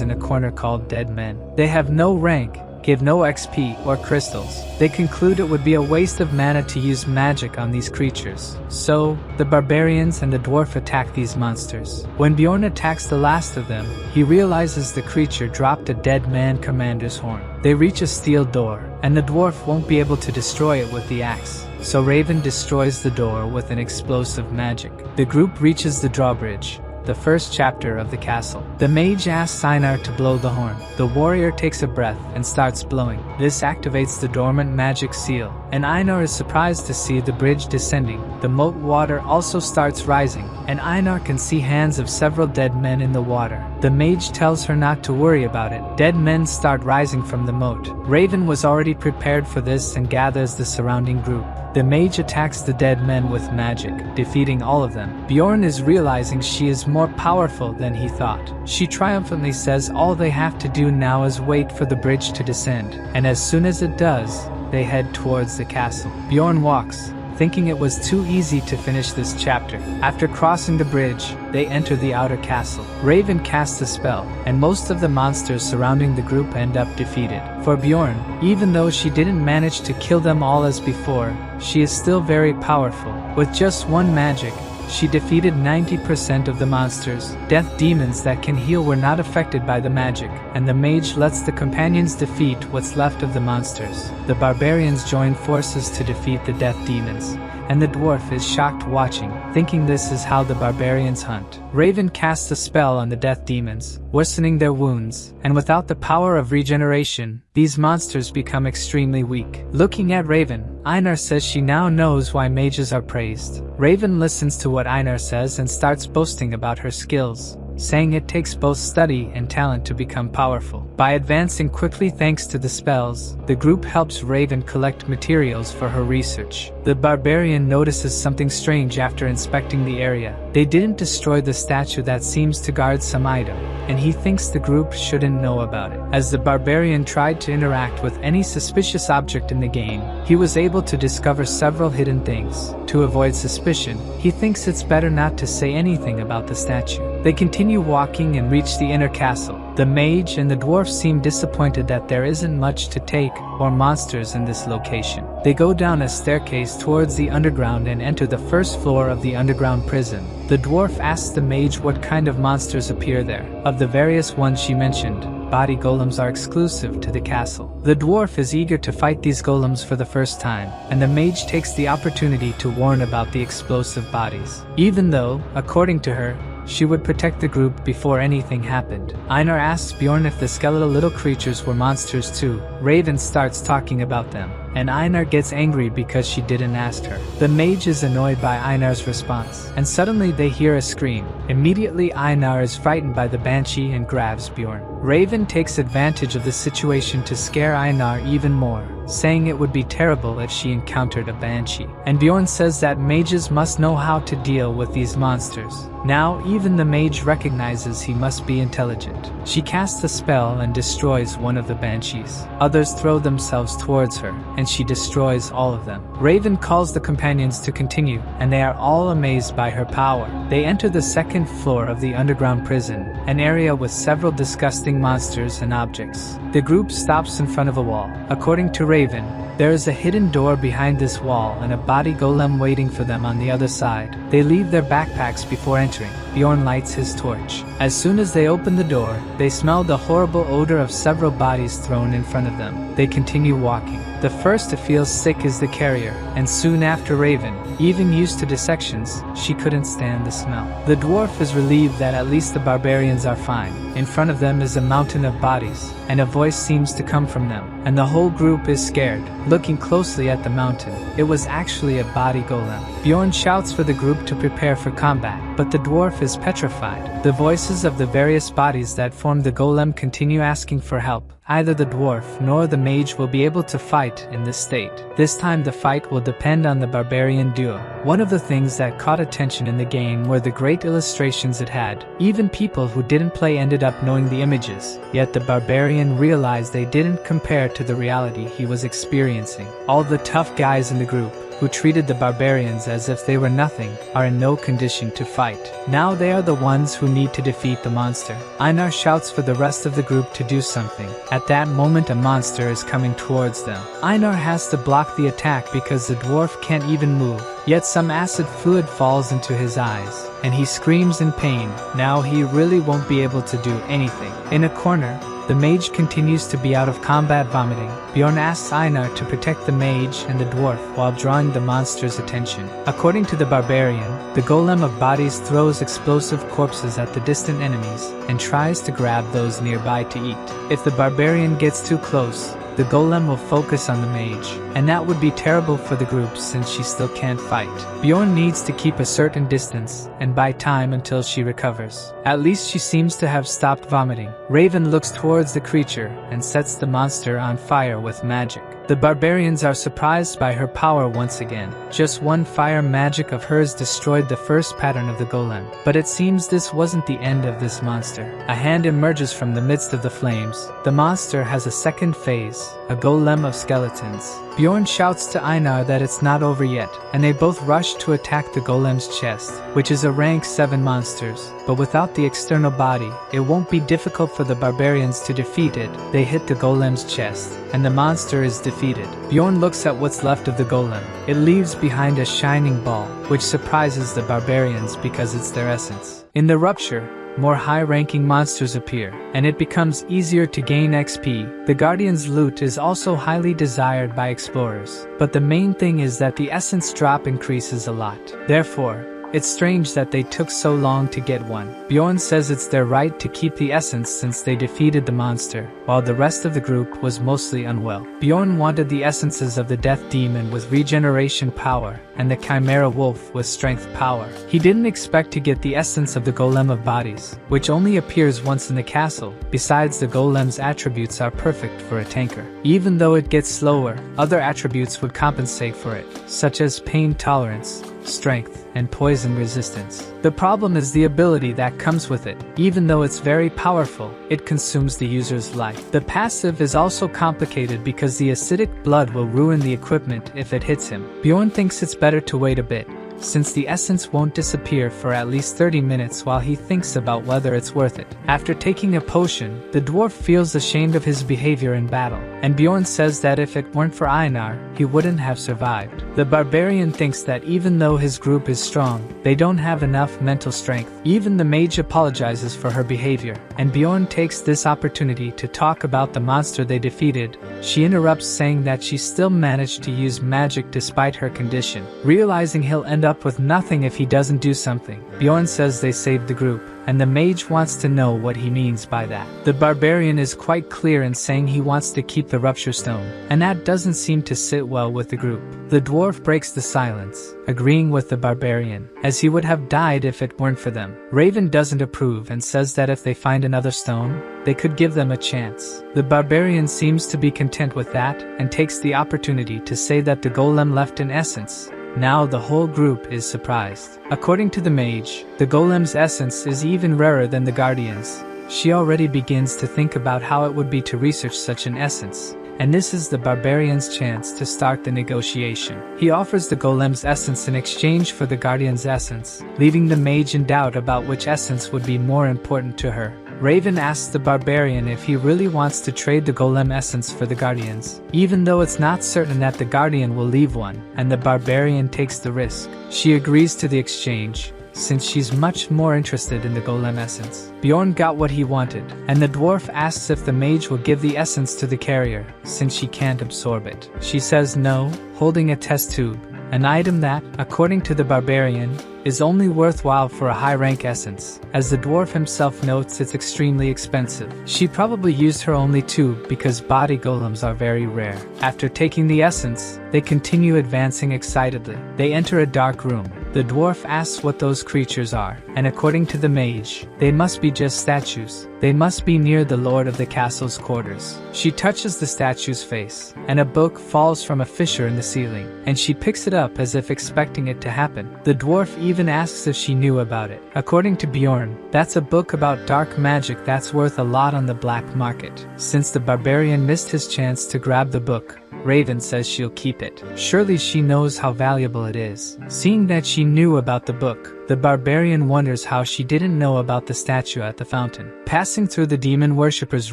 in a corner called Dead Men. They have no rank, give no XP or crystals. They conclude it would be a waste of mana to use magic on these creatures. So, the barbarians and the dwarf attack these monsters. When Bjorn attacks the last of them, he realizes the creature dropped a dead man commander's horn. They reach a steel door, and the dwarf won't be able to destroy it with the axe. So Raven destroys the door with an explosive magic. The group reaches the drawbridge, the first chapter of the castle. The mage asks Einar to blow the horn. The warrior takes a breath and starts blowing. This activates the dormant magic seal, and Einar is surprised to see the bridge descending. The moat water also starts rising, and Einar can see hands of several dead men in the water. The mage tells her not to worry about it. Dead men start rising from the moat. Raven was already prepared for this and gathers the surrounding group. The mage attacks the dead men with magic, defeating all of them. Bjorn is realizing she is more powerful than he thought. She triumphantly says all they have to do now is wait for the bridge to descend, and as soon as it does, they head towards the castle. Bjorn walks, thinking it was too easy to finish this chapter. After crossing the bridge, they enter the outer castle. Raven casts a spell, and most of the monsters surrounding the group end up defeated. For Bjorn, even though she didn't manage to kill them all as before, she is still very powerful. With just one magic, she defeated 90% of the monsters. Death demons that can heal were not affected by the magic, and the mage lets the companions defeat what's left of the monsters. The barbarians join forces to defeat the death demons. and the dwarf is shocked watching, thinking this is how the barbarians hunt. Raven casts a spell on the death demons, worsening their wounds, and without the power of regeneration, these monsters become extremely weak. Looking at Raven, Einar says she now knows why mages are praised. Raven listens to what Einar says and starts boasting about her skills, saying it takes both study and talent to become powerful. By advancing quickly thanks to the spells, the group helps Raven collect materials for her research. The barbarian notices something strange after inspecting the area. They didn't destroy the statue that seems to guard some item, and he thinks the group shouldn't know about it. As the barbarian tried to interact with any suspicious object in the game, he was able to discover several hidden things. To avoid suspicion, he thinks it's better not to say anything about the statue. They continue walking and reach the inner castle. The mage and the dwarf seem disappointed that there isn't much to take or monsters in this location. They go down a staircase towards the underground and enter the first floor of the underground prison. The dwarf asks the mage what kind of monsters appear there. Of the various ones she mentioned, body golems are exclusive to the castle. The dwarf is eager to fight these golems for the first time, and the mage takes the opportunity to warn about the explosive bodies. Even though, according to her, she would protect the group before anything happened. Einar asks Bjorn if the skeletal little creatures were monsters too. Raven starts talking about them, and Einar gets angry because she didn't ask her. The mage is annoyed by Einar's response, and suddenly they hear a scream. Immediately Einar is frightened by the banshee and grabs Bjorn. Raven takes advantage of the situation to scare Einar even more, saying it would be terrible if she encountered a banshee. And Bjorn says that mages must know how to deal with these monsters. Now even the mage recognizes he must be intelligent. She casts a spell and destroys one of the banshees. Others throw themselves towards her, and she destroys all of them. Raven calls the companions to continue, and they are all amazed by her power. They enter the second floor of the underground prison, an area with several disgusting monsters and objects. The group stops in front of a wall. According to Raven, there is a hidden door behind this wall and a body golem waiting for them on the other side. They leave their backpacks before entering. Bjorn lights his torch. As soon as they open the door, they smell the horrible odor of several bodies thrown in front of them. They continue walking. The first to feel sick is the carrier, and soon after Raven. Even used to dissections, she couldn't stand the smell. The dwarf is relieved that at least the barbarians are fine. In front of them is a mountain of bodies, and a voice seems to come from them, and the whole group is scared. Looking closely at the mountain, it was actually a body golem. Bjorn shouts for the group to prepare for combat, but the dwarf is petrified. The voices of the various bodies that form the golem continue asking for help. Either the dwarf nor the mage will be able to fight in this state. This time the fight will depend on the barbarian duo. One of the things that caught attention in the game were the great illustrations it had. Even people who didn't play ended up knowing the images, yet the barbarian realized they didn't compare to the reality he was experiencing. All the tough guys in the group, who treated the barbarians as if they were nothing, are in no condition to fight. Now they are the ones who need to defeat the monster. Einar shouts for the rest of the group to do something. At that moment a monster is coming towards them. Einar has to block the attack because the dwarf can't even move. Yet some acid fluid falls into his eyes, and he screams in pain. Now he really won't be able to do anything. In a corner, the mage continues to be out of combat vomiting. Bjorn asks Einar to protect the mage and the dwarf while drawing the monster's attention. According to the barbarian, the golem of bodies throws explosive corpses at the distant enemies and tries to grab those nearby to eat. If the barbarian gets too close, the golem will focus on the mage, and that would be terrible for the group since she still can't fight. Bjorn needs to keep a certain distance and buy time until she recovers. At least she seems to have stopped vomiting. Raven looks towards the creature and sets the monster on fire with magic. The barbarians are surprised by her power once again. Just one fire magic of hers destroyed the first pattern of the golem. But it seems this wasn't the end of this monster. A hand emerges from the midst of the flames. The monster has a second phase, a golem of skeletons. Bjorn shouts to Einar that it's not over yet, and they both rush to attack the golem's chest, which is a rank 7 monsters. But without the external body, it won't be difficult for the barbarians to defeat it. They hit the golem's chest, and the monster is defeated. Bjorn looks at what's left of the golem. It leaves behind a shining ball, which surprises the barbarians because it's their essence. In the rupture, more high-ranking monsters appear, and it becomes easier to gain XP. The Guardian's loot is also highly desired by explorers, but the main thing is that the essence drop increases a lot. Therefore, it's strange that they took so long to get one. Bjorn says it's their right to keep the essence since they defeated the monster, while the rest of the group was mostly unwell. Bjorn wanted the essences of the Death Demon with regeneration power, and the Chimera Wolf with strength power. He didn't expect to get the essence of the Golem of Bodies, which only appears once in the castle. Besides, the Golem's attributes are perfect for a tanker. Even though it gets slower, other attributes would compensate for it, such as pain tolerance, strength, and poison resistance. The problem is the ability that comes with it. Even though it's very powerful, it consumes the user's life. The passive is also complicated because the acidic blood will ruin the equipment if it hits him. Bjorn thinks it's better to wait a bit, since the essence won't disappear for at least 30 minutes while he thinks about whether it's worth it. After taking a potion, the dwarf feels ashamed of his behavior in battle, and Bjorn says that if it weren't for Einar, he wouldn't have survived. The barbarian thinks that even though his group is strong, they don't have enough mental strength. Even the mage apologizes for her behavior, and Bjorn takes this opportunity to talk about the monster they defeated. She interrupts, saying that she still managed to use magic despite her condition. Realizing he'll end up with nothing if he doesn't do something, Bjorn says they saved the group, and the mage wants to know what he means by that. The barbarian is quite clear in saying he wants to keep the rupture stone, and that doesn't seem to sit well with the group. The dwarf breaks the silence, agreeing with the barbarian, as he would have died if it weren't for them. Raven doesn't approve and says that if they find another stone, they could give them a chance. The barbarian seems to be content with that, and takes the opportunity to say that the golem left an essence. Now the whole group is surprised. According to the mage, the golem's essence is even rarer than the guardian's. She already begins to think about how it would be to research such an essence, and this is the barbarian's chance to start the negotiation. He offers the golem's essence in exchange for the guardian's essence, leaving the mage in doubt about which essence would be more important to her. Raven asks the barbarian if he really wants to trade the golem essence for the guardians, even though it's not certain that the guardian will leave one, and the barbarian takes the risk. She agrees to the exchange, since she's much more interested in the golem essence. Bjorn got what he wanted, and the dwarf asks if the mage will give the essence to the carrier, since she can't absorb it. She says no, holding a test tube, an item that, according to the barbarian, is only worthwhile for a high-rank essence. As the dwarf himself notes, it's extremely expensive. She probably used her only tube because body golems are very rare. After taking the essence, they continue advancing excitedly. They enter a dark room. The dwarf asks what those creatures are, and according to the mage, they must be just statues. They must be near the lord of the castle's quarters. She touches the statue's face, and a book falls from a fissure in the ceiling, and she picks it up as if expecting it to happen. The dwarf even asks if she knew about it. According to Bjorn, that's a book about dark magic that's worth a lot on the black market. Since the barbarian missed his chance to grab the book, Raven says she'll keep it. Surely she knows how valuable it is. Seeing that she knew about the book, the barbarian wonders how she didn't know about the statue at the fountain. Passing through the demon worshipper's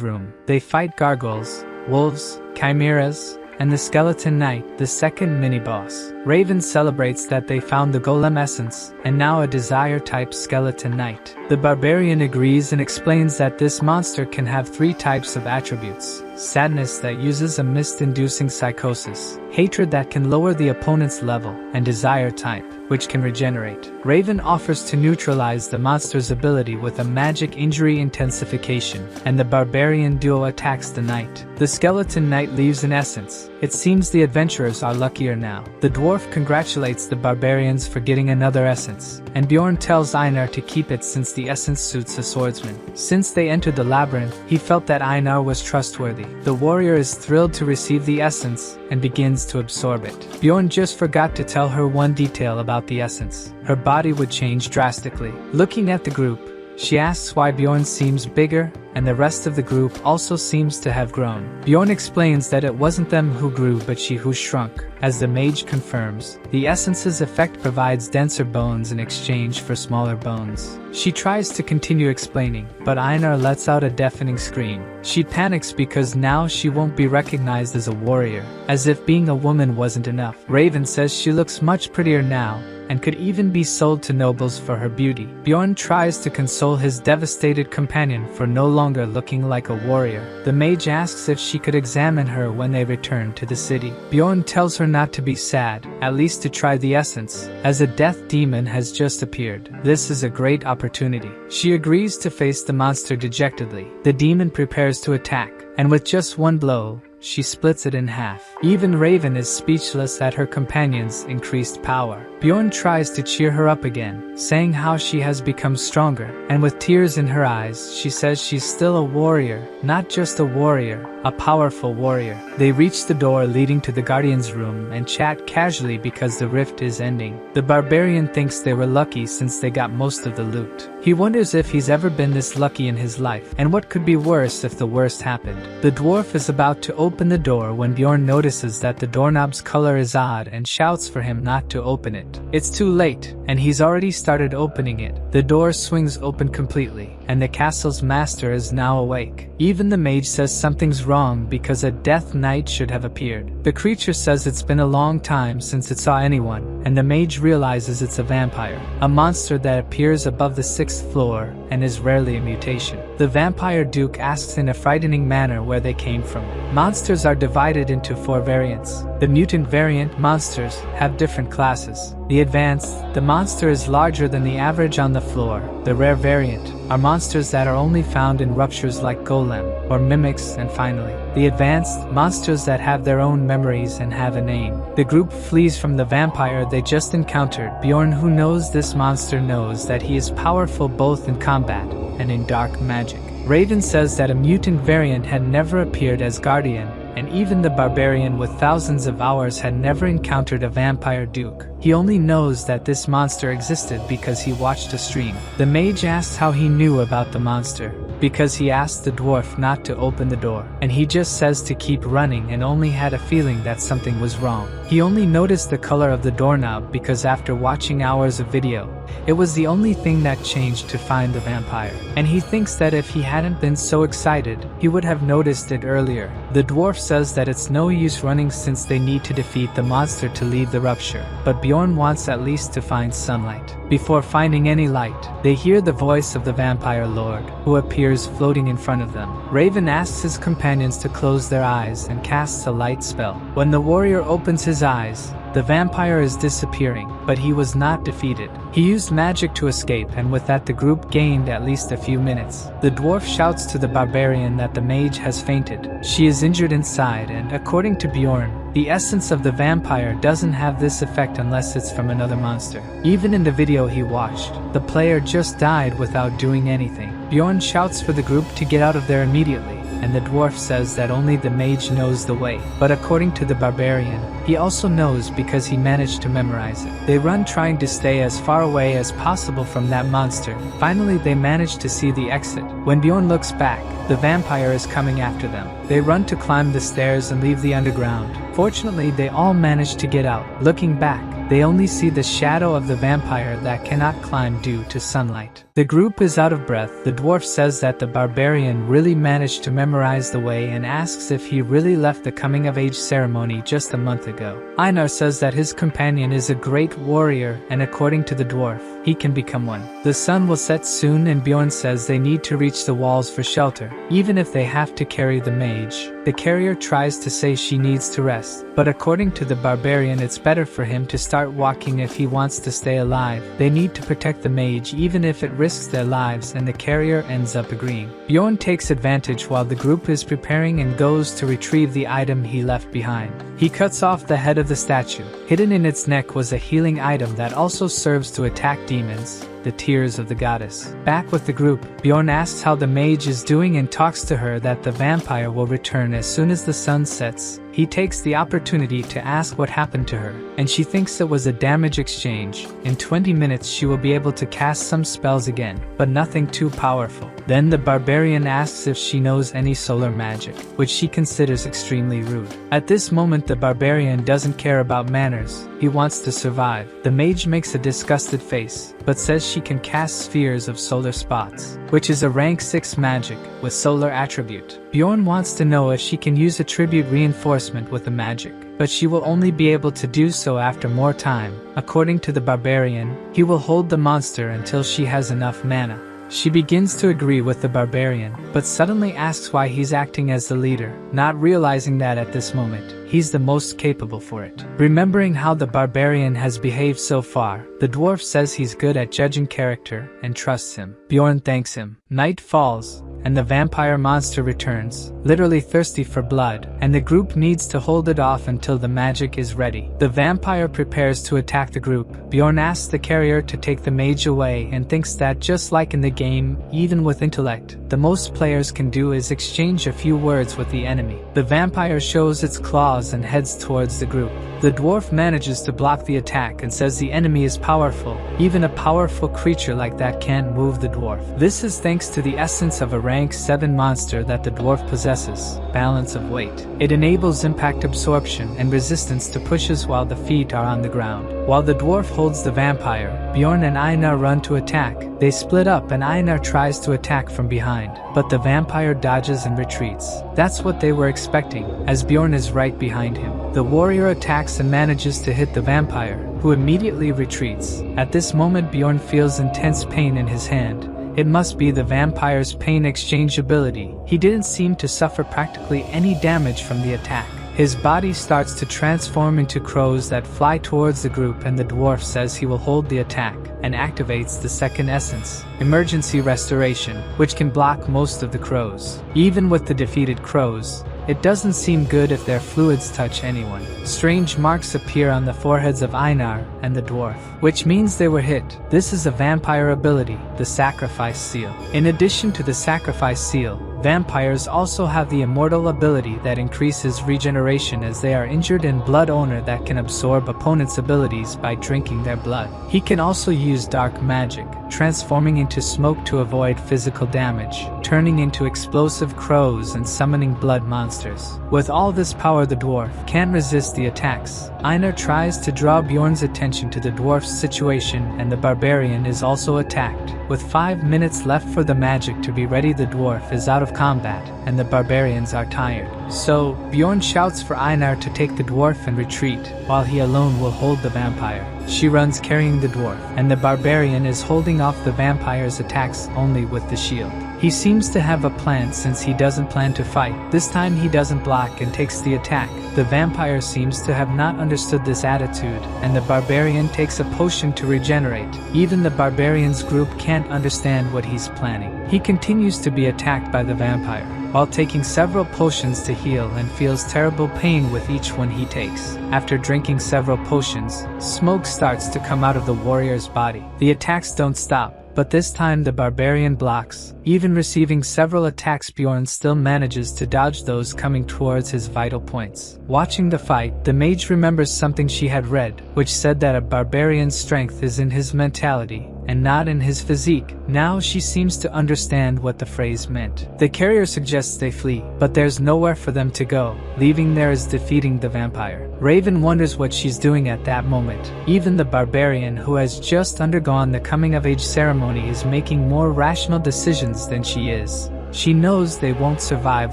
room, they fight gargoyles, wolves, chimeras, and the Skeleton Knight, the second mini-boss. Raven celebrates that they found the golem essence, and now a desire-type Skeleton Knight. The barbarian agrees and explains that this monster can have 3 types of attributes: sadness that uses a mist-inducing psychosis, hatred that can lower the opponent's level, and desire type, which can regenerate. Raven offers to neutralize the monster's ability with a magic injury intensification, and the barbarian duo attacks the knight. The Skeleton Knight leaves an essence. It seems the adventurers are luckier now. The dwarf congratulates the barbarians for getting another essence, and Bjorn tells Einar to keep it since the essence suits a swordsman. Since they entered the labyrinth, he felt that Einar was trustworthy. The warrior is thrilled to receive the essence, and begins to absorb it. Bjorn just forgot to tell her one detail about the essence. Her body would change drastically. Looking at the group, she asks why Bjorn seems bigger, and the rest of the group also seems to have grown. Bjorn explains that it wasn't them who grew but she who shrunk. As the mage confirms, the essence's effect provides denser bones in exchange for smaller bones. She tries to continue explaining, but Einar lets out a deafening scream. She panics because now she won't be recognized as a warrior, as if being a woman wasn't enough. Raven says she looks much prettier now, and could even be sold to nobles for her beauty. Bjorn tries to console his devastated companion for no longer looking like a warrior. The mage asks if she could examine her when they return to the city. Bjorn tells her not to be sad, at least to try the essence, as a death demon has just appeared. This is a great opportunity. She agrees to face the monster dejectedly. The demon prepares to attack, and with just one blow, she splits it in half. Even Raven is speechless at her companion's increased power. Bjorn tries to cheer her up again, saying how she has become stronger, and with tears in her eyes, she says she's still a warrior, not just a warrior, a powerful warrior. They reach the door leading to the Guardian's room and chat casually because the rift is ending. The barbarian thinks they were lucky since they got most of the loot. He wonders if he's ever been this lucky in his life, and what could be worse if the worst happened. The dwarf is about to open the door when Bjorn notices that the doorknob's color is odd and shouts for him not to open it. It's too late, and he's already started opening it. The door swings open completely, and the castle's master is now awake. Even the mage says something's wrong because a death knight should have appeared. The creature says it's been a long time since it saw anyone, and the mage realizes it's a vampire, a monster that appears above the 6th floor and is rarely a mutation. The vampire duke asks in a frightening manner where they came from. Monsters are divided into 4 variants. The mutant variant monsters have different classes. The advanced, the monster is larger than the average on the floor. The rare variant are monsters that are only found in ruptures like golem or mimics, and finally, the advanced monsters that have their own memories and have a name. The group flees from the vampire they just encountered. Bjorn, who knows this monster, knows that he is powerful both in combat and in dark magic. Raven says that a mutant variant had never appeared as guardian, and even the barbarian with thousands of hours had never encountered a vampire duke. He only knows that this monster existed because he watched a stream. The mage asks how he knew about the monster, because he asked the dwarf not to open the door, and he just says to keep running and only had a feeling that something was wrong. He only noticed the color of the doorknob because after watching hours of video, it was the only thing that changed to find the vampire, and he thinks that if he hadn't been so excited, he would have noticed it earlier. The dwarf says that it's no use running since they need to defeat the monster to leave the rupture, but Bjorn wants at least to find sunlight. Before finding any light, they hear the voice of the vampire lord, who appears floating in front of them. Raven asks his companions to close their eyes and casts a light spell. When the warrior opens his eyes, the vampire is disappearing, but he was not defeated. He used magic to escape, and with that the group gained at least a few minutes. The dwarf shouts to the barbarian that the mage has fainted. She is injured inside, and according to Bjorn, the essence of the vampire doesn't have this effect unless it's from another monster. Even in the video he watched, the player just died without doing anything. Bjorn shouts for the group to get out of there immediately, and the dwarf says that only the mage knows the way. But according to the barbarian, he also knows because he managed to memorize it. They run trying to stay as far away as possible from that monster. Finally, they manage to see the exit. When Bjorn looks back, the vampire is coming after them. They run to climb the stairs and leave the underground. Fortunately, they all manage to get out. Looking back, they only see the shadow of the vampire that cannot climb due to sunlight. The group is out of breath. The dwarf says that the barbarian really managed to memorize the way and asks if he really left the coming-of-age ceremony just a month ago. Einar says that his companion is a great warrior, and according to the dwarf, he can become one. The sun will set soon, and Bjorn says they need to reach the walls for shelter, even if they have to carry the mage. The carrier tries to say she needs to rest, but according to the barbarian it's better for him to start walking if he wants to stay alive. They need to protect the mage even if it risks their lives, and the carrier ends up agreeing. Bjorn takes advantage while the group is preparing and goes to retrieve the item he left behind. He cuts off the head of the statue. Hidden in its neck was a healing item that also serves to attack demons, the tears of the goddess. Back with the group, Bjorn asks how the mage is doing and talks to her that the vampire will return as soon as the sun sets. He takes the opportunity to ask what happened to her, and she thinks it was a damage exchange. In 20 minutes she will be able to cast some spells again, but nothing too powerful. Then the barbarian asks if she knows any solar magic, which she considers extremely rude. At this moment the barbarian doesn't care about manners, he wants to survive. The mage makes a disgusted face, but says she can cast spheres of solar spots, which is a rank 6 magic with solar attribute. Bjorn wants to know if she can use attribute reinforcement with the magic, but she will only be able to do so after more time. According to the barbarian, he will hold the monster until she has enough mana. She begins to agree with the barbarian, but suddenly asks why he's acting as the leader, not realizing that at this moment, he's the most capable for it. Remembering how the barbarian has behaved so far, the dwarf says he's good at judging character and trusts him. Bjorn thanks him. Night falls, and the vampire monster returns, literally thirsty for blood, and the group needs to hold it off until the magic is ready. The vampire prepares to attack the group. Bjorn asks the carrier to take the mage away and thinks that just like in the game, even with intellect, the most players can do is exchange a few words with the enemy. The vampire shows its claws and heads towards the group. The dwarf manages to block the attack and says the enemy is powerful. Even a powerful creature like that can't move the dwarf. This is thanks to the essence of a rank 7 monster that the dwarf possesses, balance of weight. It enables impact absorption and resistance to pushes while the feet are on the ground. While the dwarf holds the vampire, Bjorn and Einar run to attack. They split up and Einar tries to attack from behind, but the vampire dodges and retreats. That's what they were expecting, as Bjorn is right behind him. The warrior attacks and manages to hit the vampire, who immediately retreats. At this moment Bjorn feels intense pain in his hand. It must be the vampire's pain exchange ability. He didn't seem to suffer practically any damage from the attack. His body starts to transform into crows that fly towards the group, and the dwarf says he will hold the attack and activates the second essence, Emergency Restoration, which can block most of the crows. Even with the defeated crows, it doesn't seem good if their fluids touch anyone. Strange marks appear on the foreheads of Einar and the dwarf, which means they were hit. This is a vampire ability, the Sacrifice Seal. In addition to the Sacrifice Seal, vampires also have the immortal ability that increases regeneration as they are injured, and Blood Owner that can absorb opponents' abilities by drinking their blood. He can also use dark magic, transforming into smoke to avoid physical damage, turning into explosive crows and summoning blood monsters. With all this power, the dwarf can't resist the attacks. Einar tries to draw Bjorn's attention to the dwarf's situation, and the barbarian is also attacked. With 5 minutes left for the magic to be ready, the dwarf is out of combat, and the barbarians are tired. So, Bjorn shouts for Einar to take the dwarf and retreat, while he alone will hold the vampire. She runs carrying the dwarf, and the barbarian is holding off the vampire's attacks only with the shield. He seems to have a plan since he doesn't plan to fight. This time he doesn't block and takes the attack. The vampire seems to have not understood this attitude, and the barbarian takes a potion to regenerate. Even the barbarian's group can't understand what he's planning. He continues to be attacked by the vampire, while taking several potions to heal, and feels terrible pain with each one he takes. After drinking several potions, smoke starts to come out of the warrior's body. The attacks don't stop, but this time the barbarian blocks. Even receiving several attacks, Bjorn still manages to dodge those coming towards his vital points. Watching the fight, the mage remembers something she had read, which said that a barbarian's strength is in his mentality and not in his physique. Now she seems to understand what the phrase meant. The carrier suggests they flee, but there's nowhere for them to go. Leaving there is defeating the vampire. Raven wonders what she's doing at that moment. Even the barbarian, who has just undergone the coming-of-age ceremony, is making more rational decisions than she is. She knows they won't survive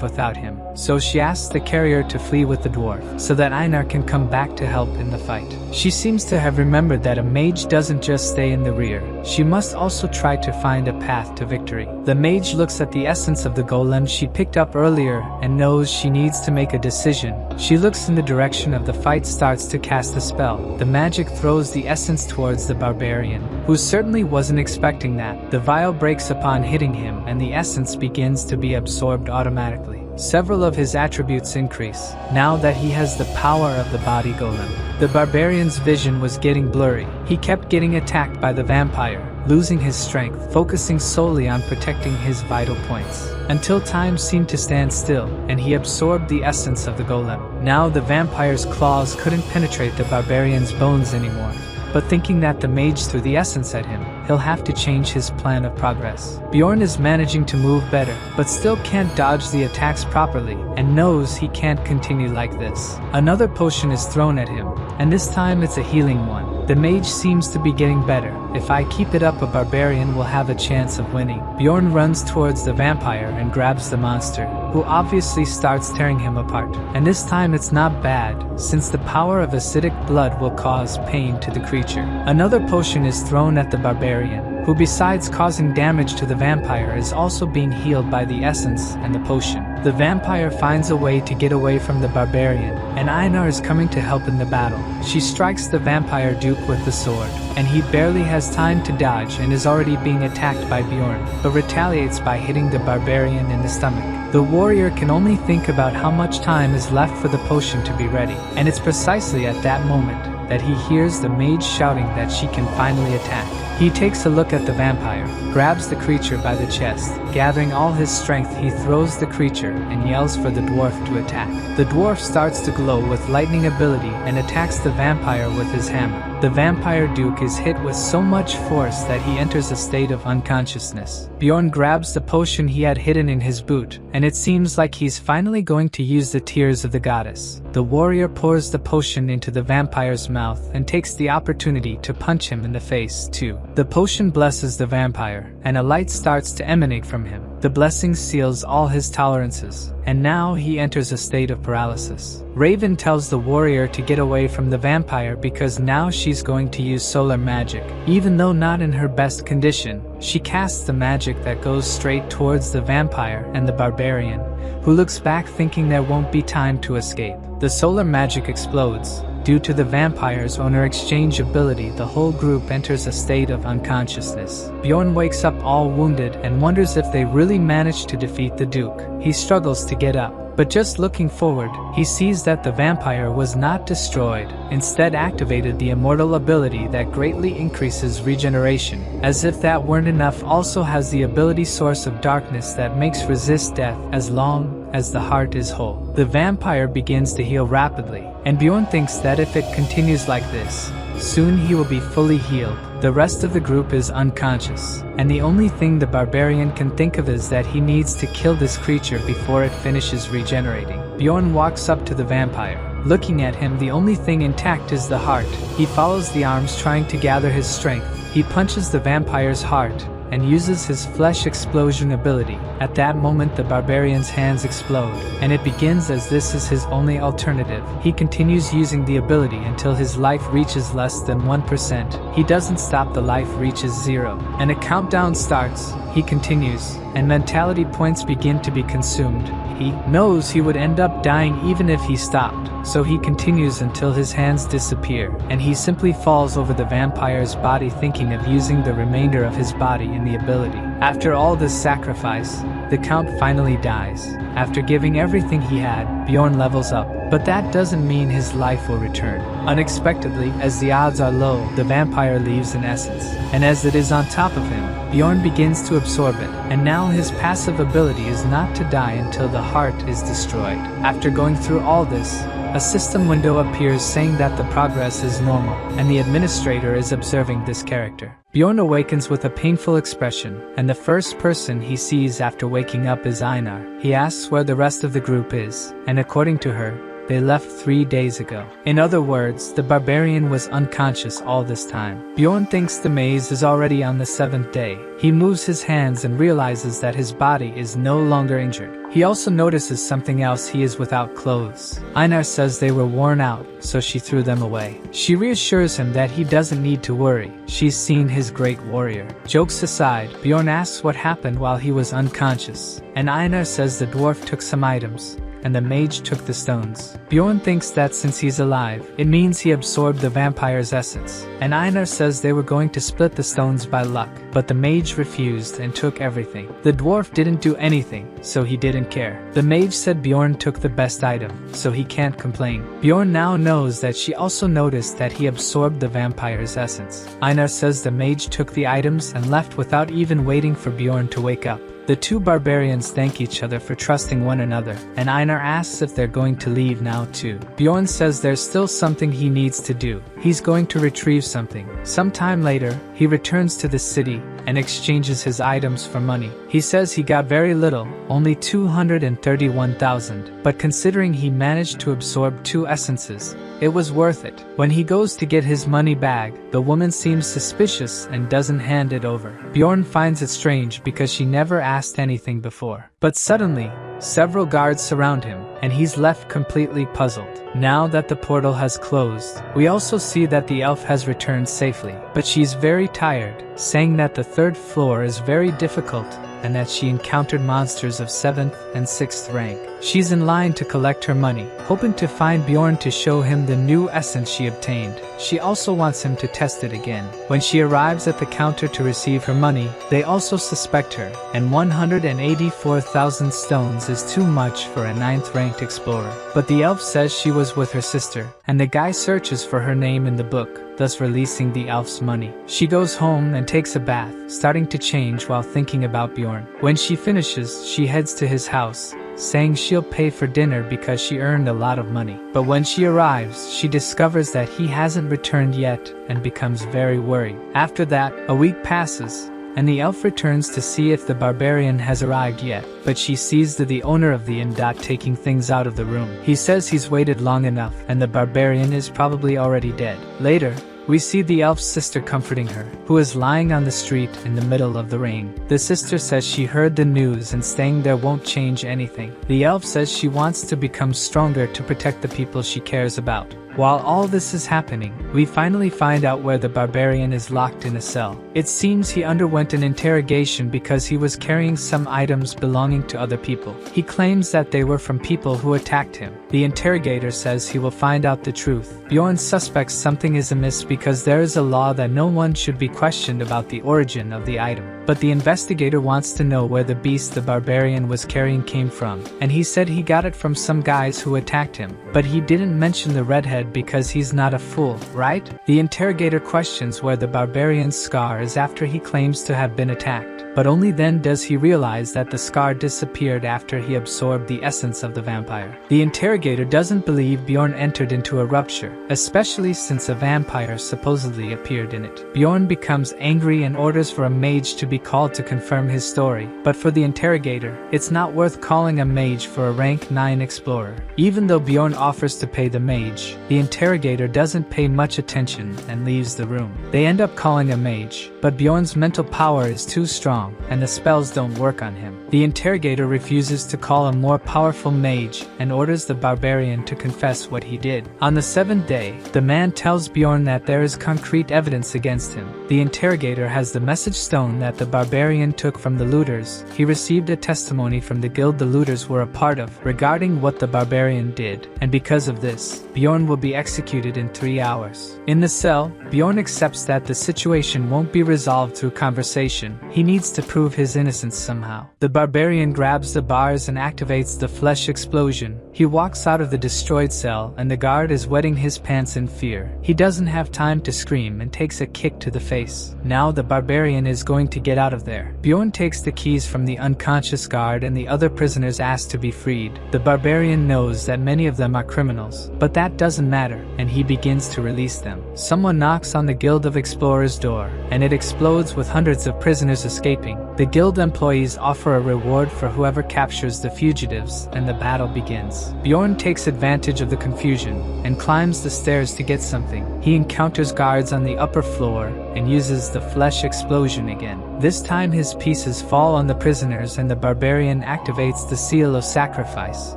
without him, so she asks the carrier to flee with the dwarf, so that Einar can come back to help in the fight. She seems to have remembered that a mage doesn't just stay in the rear. She must also try to find a path to victory. The mage looks at the essence of the golem she picked up earlier and knows she needs to make a decision. She looks in the direction of the fight, starts to cast a spell. The magic throws the essence towards the barbarian, who certainly wasn't expecting that. The vial breaks upon hitting him, and the essence begins to be absorbed automatically. Several of his attributes increase, now that he has the power of the body golem. The barbarian's vision was getting blurry. He kept getting attacked by the vampire, losing his strength, focusing solely on protecting his vital points, until time seemed to stand still, and he absorbed the essence of the golem. Now the vampire's claws couldn't penetrate the barbarian's bones anymore. but thinking that the mage threw the essence at him, he'll have to change his plan of progress. Bjorn is managing to move better, but still can't dodge the attacks properly, and knows he can't continue like this. Another potion is thrown at him, and this time it's a healing one. The mage seems to be getting better. If I keep it up, a barbarian will have a chance of winning. Bjorn runs towards the vampire and grabs the monster, who obviously starts tearing him apart. And this time it's not bad, since the power of acidic blood will cause pain to the creature. Another potion is thrown at the barbarian, who besides causing damage to the vampire is also being healed by the essence and the potion. The vampire finds a way to get away from the barbarian, and Einar is coming to help in the battle. She strikes the vampire duke with the sword, and he barely has time to dodge and is already being attacked by Bjorn, but retaliates by hitting the barbarian in the stomach. The warrior can only think about how much time is left for the potion to be ready, and it's precisely at that moment that he hears the mage shouting that she can finally attack. He takes a look at the vampire, grabs the creature by the chest. Gathering all his strength, he throws the creature and yells for the dwarf to attack. The dwarf starts to glow with lightning ability and attacks the vampire with his hammer. The vampire duke is hit with so much force that he enters a state of unconsciousness. Bjorn grabs the potion he had hidden in his boot, and it seems like he's finally going to use the tears of the goddess. The warrior pours the potion into the vampire's mouth and takes the opportunity to punch him in the face too. The potion blesses the vampire, and a light starts to emanate from him. The blessing seals all his tolerances, and now he enters a state of paralysis. Raven tells the warrior to get away from the vampire because now she's going to use solar magic. Even though not in her best condition, she casts the magic that goes straight towards the vampire and the barbarian, who looks back thinking there won't be time to escape. The solar magic explodes. Due to the vampire's owner exchange ability, the whole group enters a state of unconsciousness. Bjorn wakes up all wounded and wonders if they really managed to defeat the Duke. He struggles to get up, but just looking forward, he sees that the vampire was not destroyed, instead activated the immortal ability that greatly increases regeneration. As if that weren't enough, also has the ability source of darkness that makes resist death as long as the heart is whole. The vampire begins to heal rapidly, and Bjorn thinks that if it continues like this, soon he will be fully healed. The rest of the group is unconscious, and the only thing the barbarian can think of is that he needs to kill this creature before it finishes regenerating. Bjorn walks up to the vampire. Looking at him, the only thing intact is the heart. He follows the arms, trying to gather his strength. He punches the vampire's heart and uses his flesh explosion ability. At that moment, the barbarian's hands explode, and it begins as this is his only alternative. He continues using the ability until his life reaches less than 1%. He doesn't stop, the life reaches 0, and a countdown starts. He continues, and mentality points begin to be consumed. He knows he would end up dying even if he stopped, so he continues until his hands disappear, and he simply falls over the vampire's body, thinking of using the remainder of his body in the ability. After all this sacrifice, the Count finally dies. After giving everything he had, Bjorn levels up, but that doesn't mean his life will return. Unexpectedly, as the odds are low, the vampire leaves an essence, and as it is on top of him, Bjorn begins to absorb it, and now his passive ability is not to die until the heart is destroyed. After going through all this, a system window appears saying that the progress is normal, and the administrator is observing this character. Bjorn awakens with a painful expression, and the first person he sees after waking up is Einar. He asks where the rest of the group is, and according to her, they left 3 days ago. In other words, the barbarian was unconscious all this time. Bjorn thinks the maze is already on the 7th day. He moves his hands and realizes that his body is no longer injured. He also notices something else: he is without clothes. Einar says they were worn out, so she threw them away. She reassures him that he doesn't need to worry. She's seen his great warrior. Jokes aside, Bjorn asks what happened while he was unconscious, and Einar says the dwarf took some items, and the mage took the stones. Bjorn thinks that since he's alive, it means he absorbed the vampire's essence, and Einar says they were going to split the stones by luck, but the mage refused and took everything. The dwarf didn't do anything, so he didn't care. The mage said Bjorn took the best item, so he can't complain. Bjorn now knows that she also noticed that he absorbed the vampire's essence. Einar says the mage took the items and left without even waiting for Bjorn to wake up. The two barbarians thank each other for trusting one another, and Einar asks if they're going to leave now too. Bjorn says there's still something he needs to do. He's going to retrieve something. Sometime later, he returns to the city and exchanges his items for money. He says he got very little, only 231,000, but considering he managed to absorb 2 essences, it was worth it. When he goes to get his money bag, the woman seems suspicious and doesn't hand it over. Bjorn finds it strange because she never asked anything before. But suddenly, several guards surround him, and he's left completely puzzled. Now that the portal has closed, we also see that the elf has returned safely, but she's very tired, saying that the 3rd floor is very difficult and that she encountered monsters of 7th and 6th rank. She's in line to collect her money, hoping to find Bjorn to show him the new essence she obtained. She also wants him to test it again. When she arrives at the counter to receive her money, they also suspect her, and 184,000 stones is too much for a 9th ranked explorer. But the elf says she was with her sister, and the guy searches for her name in the book, thus releasing the elf's money. She goes home and takes a bath, starting to change while thinking about Bjorn. When she finishes, she heads to his house, saying she'll pay for dinner because she earned a lot of money. But when she arrives, she discovers that he hasn't returned yet and becomes very worried. After that, a week passes, and the elf returns to see if the barbarian has arrived yet, but she sees the owner of the inn taking things out of the room. He says he's waited long enough, and the barbarian is probably already dead. Later, we see the elf's sister comforting her, who is lying on the street in the middle of the rain. The sister says she heard the news and staying there won't change anything. The elf says she wants to become stronger to protect the people she cares about. While all this is happening, we finally find out where the barbarian is locked in a cell. It seems he underwent an interrogation because he was carrying some items belonging to other people. He claims that they were from people who attacked him. The interrogator says he will find out the truth. Bjorn suspects something is amiss because there is a law that no one should be questioned about the origin of the item. But the investigator wants to know where the beast the barbarian was carrying came from, and he said he got it from some guys who attacked him. But he didn't mention the redhead because he's not a fool, right? The interrogator questions where the barbarian's scar is after he claims to have been attacked, but only then does he realize that the scar disappeared after he absorbed the essence of the vampire. The interrogator doesn't believe Bjorn entered into a rupture, especially since a vampire supposedly appeared in it. Bjorn becomes angry and orders for a mage to be called to confirm his story, but for the interrogator, it's not worth calling a mage for a rank 9 explorer. Even though Bjorn offers to pay the mage, the interrogator doesn't pay much attention and leaves the room. They end up calling a mage, but Bjorn's mental power is too strong, and the spells don't work on him. The interrogator refuses to call a more powerful mage and orders the barbarian to confess what he did. On the 7th day, the man tells Bjorn that there is concrete evidence against him. The interrogator has the message stone that the barbarian took from the looters. He received a testimony from the guild the looters were a part of regarding what the barbarian did, and because of this, Bjorn will be executed in 3 hours. In the cell, Bjorn accepts that the situation won't be resolved through conversation. He needs to prove his innocence somehow. The barbarian grabs the bars and activates the flesh explosion. He walks out of the destroyed cell, and the guard is wetting his pants in fear. He doesn't have time to scream and takes a kick to the face. Now the barbarian is going to get out of there. Bjorn takes the keys from the unconscious guard, and the other prisoners ask to be freed. The barbarian knows that many of them are criminals, but that doesn't matter, and he begins to release them. Someone knocks on the Guild of Explorers' door, and it explodes with hundreds of prisoners escaping. The guild employees offer a reward for whoever captures the fugitives, and the battle begins. Bjorn takes advantage of the confusion and climbs the stairs to get something. He encounters guards on the upper floor and uses the flesh explosion again. This time his pieces fall on the prisoners, and the barbarian activates the seal of sacrifice.